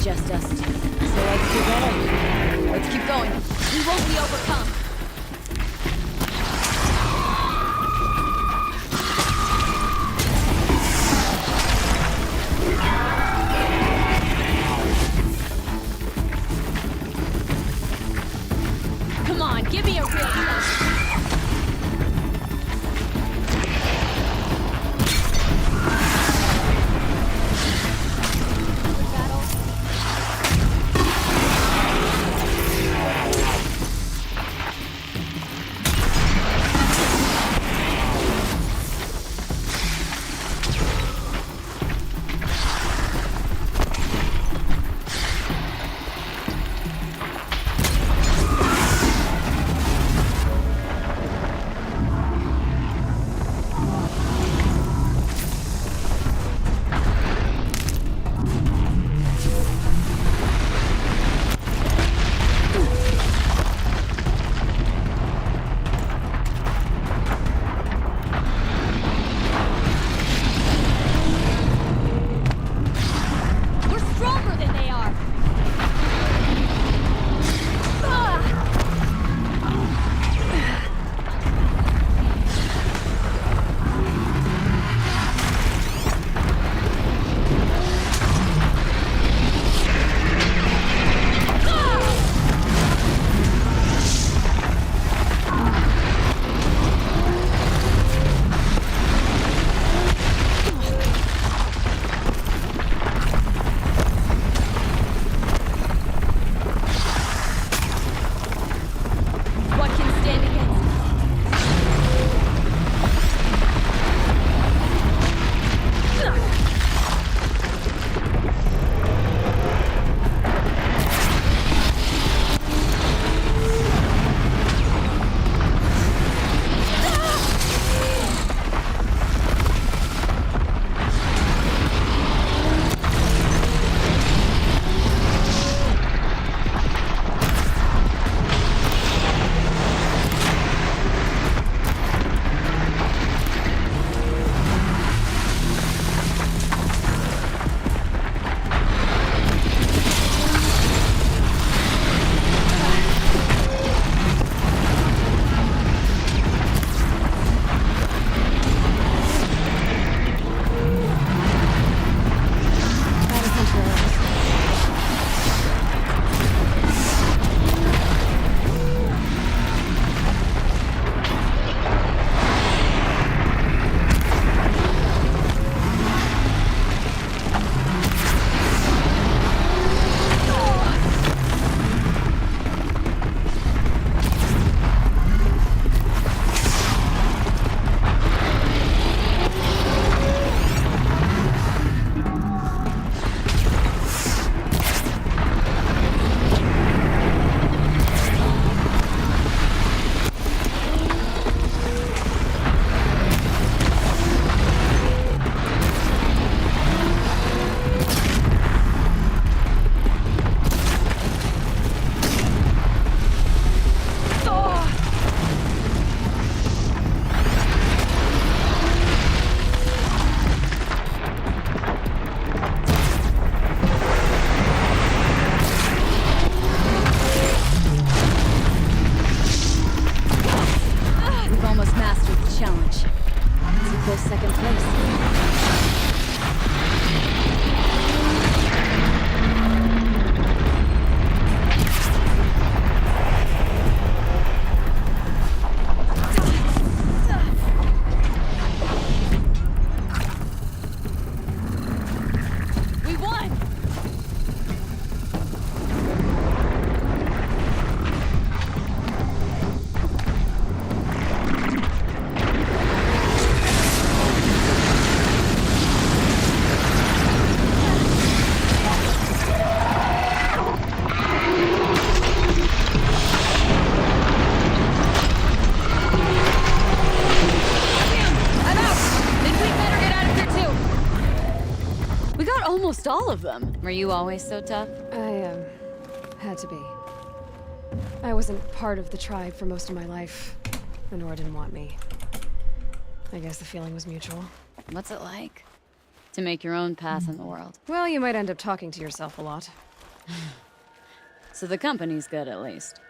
Just us two. So let's do better. Let's keep going. We won't be overcome. Come on, give me a real shot. of them. Were you always so tough? I, had to be. I wasn't part of the tribe for most of my life. The Nora didn't want me. I guess the feeling was mutual. What's it like to make your own path in the world? Well, you might end up talking to yourself a lot. So the company's good, at least.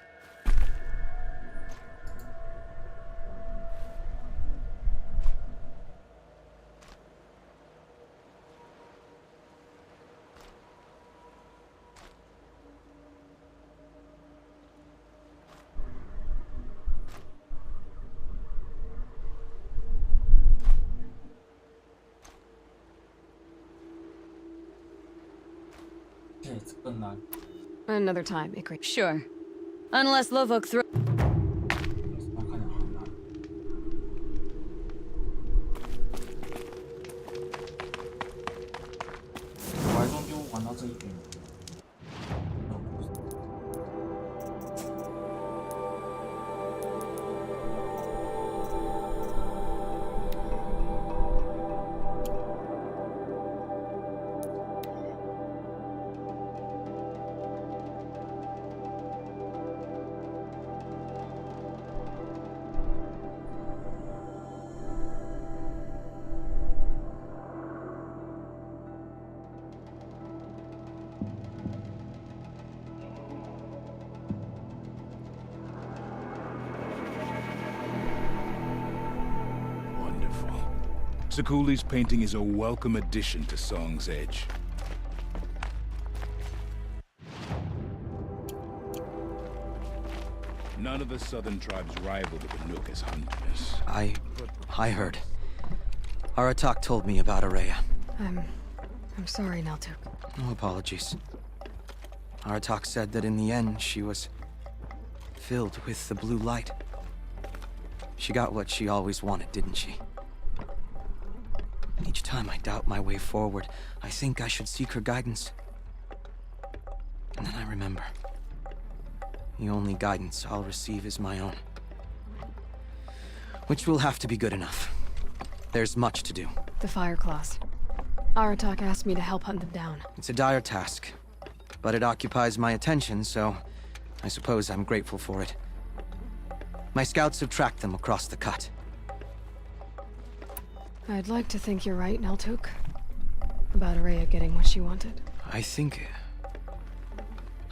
Another time, Ikri. Sure. Unless Lovok throw... Sakuli's painting is a welcome addition to Song's Edge. None of the southern tribes rival the Banuk as hunters. I heard. Aratak told me about Araya. I'm sorry, Naltuk. No apologies. Aratak said that in the end, she was filled with the blue light. She got what she always wanted, didn't she? Each time I doubt my way forward, I think I should seek her guidance. And then I remember. The only guidance I'll receive is my own. Which will have to be good enough. There's much to do. The Fire Claws. Aratak asked me to help hunt them down. It's a dire task, but it occupies my attention, so I suppose I'm grateful for it. My scouts have tracked them across the cut. I'd like to think you're right, Naltuk. About Araya getting what she wanted.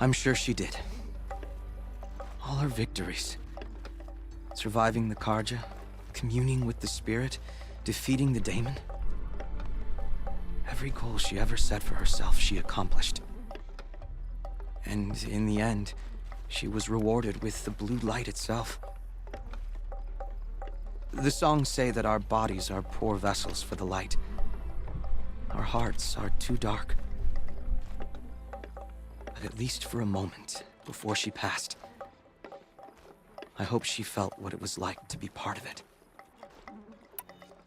I'm sure she did. All her victories. Surviving the Karja, communing with the spirit, defeating the daemon. Every goal she ever set for herself, she accomplished. And in the end, she was rewarded with the blue light itself. The songs say that our bodies are poor vessels for the light. Our hearts are too dark. But at least for a moment, before she passed, I hope she felt what it was like to be part of it.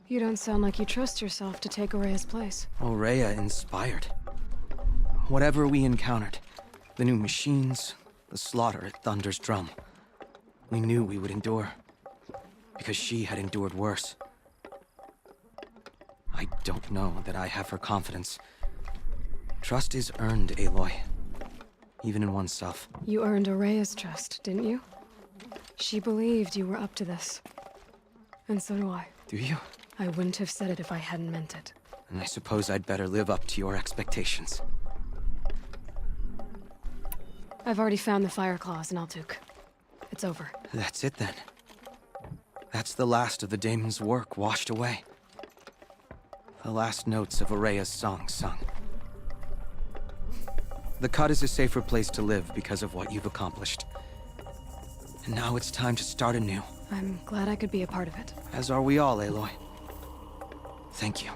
You don't sound like you trust yourself to take Araya's place. Araya inspired. Whatever we encountered, the new machines, the slaughter at Thunder's Drum, we knew we would endure. Because she had endured worse. I don't know that I have her confidence. Trust is earned, Aloy. Even in oneself. You earned Araya's trust, didn't you? She believed you were up to this. And so do I. Do you? I wouldn't have said it if I hadn't meant it. And I suppose I'd better live up to your expectations. I've already found the Fire Claws in Naltuk. It's over. That's it then. That's the last of the daemon's work washed away. The last notes of Araya's song sung. The Cut is a safer place to live because of what you've accomplished. And now it's time to start anew. I'm glad I could be a part of it. As are we all, Aloy. Thank you.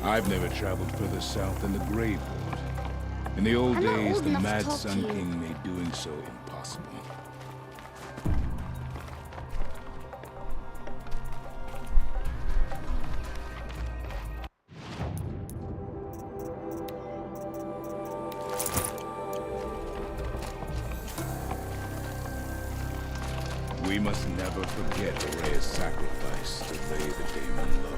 I've never traveled further south than the Grave Ward. In the old days, the Mad Sun King made doing so impossible. We must never forget Rhea's sacrifice to lay the demon low.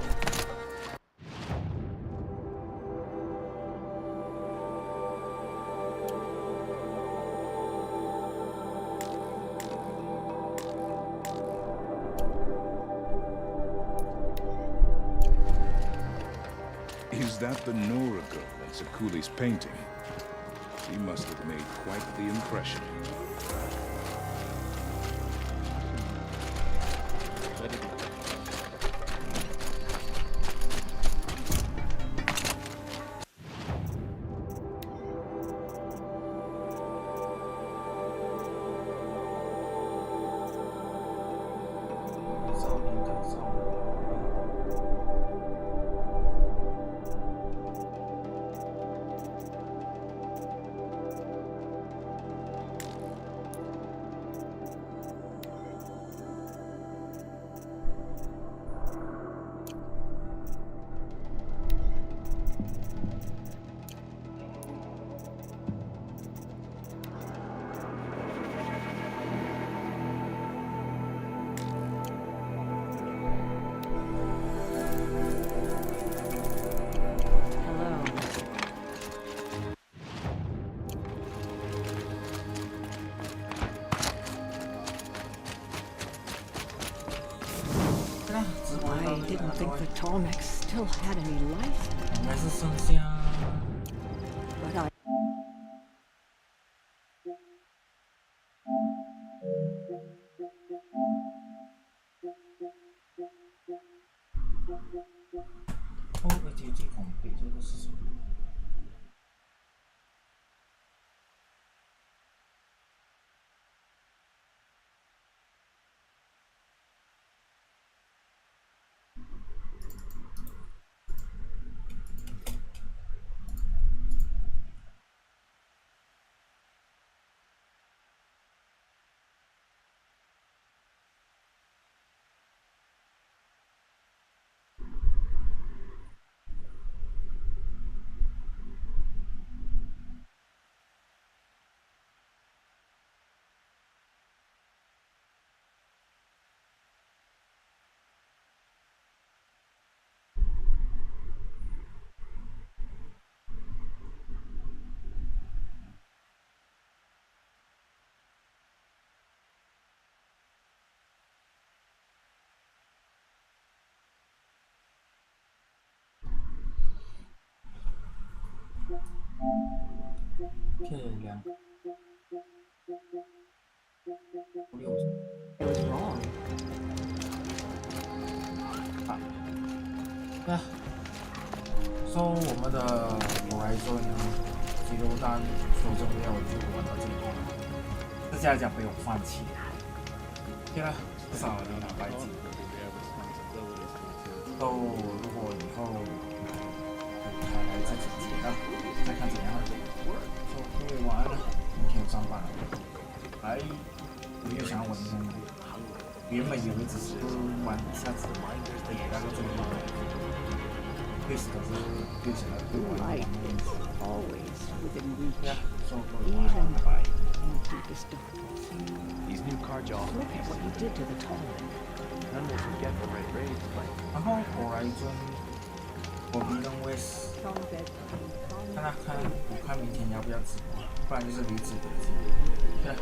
Is that the Nora girl in Sakuli's painting? She must have made quite the impression. I didn't think the Tolmecs still had any life. 应该是剩下。But I. 哦，接近红背，这个是什么？漂亮。I was wrong. 啊，说我们的Horizon Zero Dawn说真没有就玩到这里，大家讲没有放弃。对了，至少有200集。都如果以后开来这几集了，再看怎样了。说各位晚安了，明天有上班了。哎，我又想玩一下，原本以为只是玩一下子，对那个最后对死的是对起来对我来讲没意思。呀，说各位晚安，拜拜。These new car jobs. Look at what you did to the Tolmec. None will forget the red raids, but 然后Horizon 我比跟 West 看明天要不要直播，不然就是离直播。对。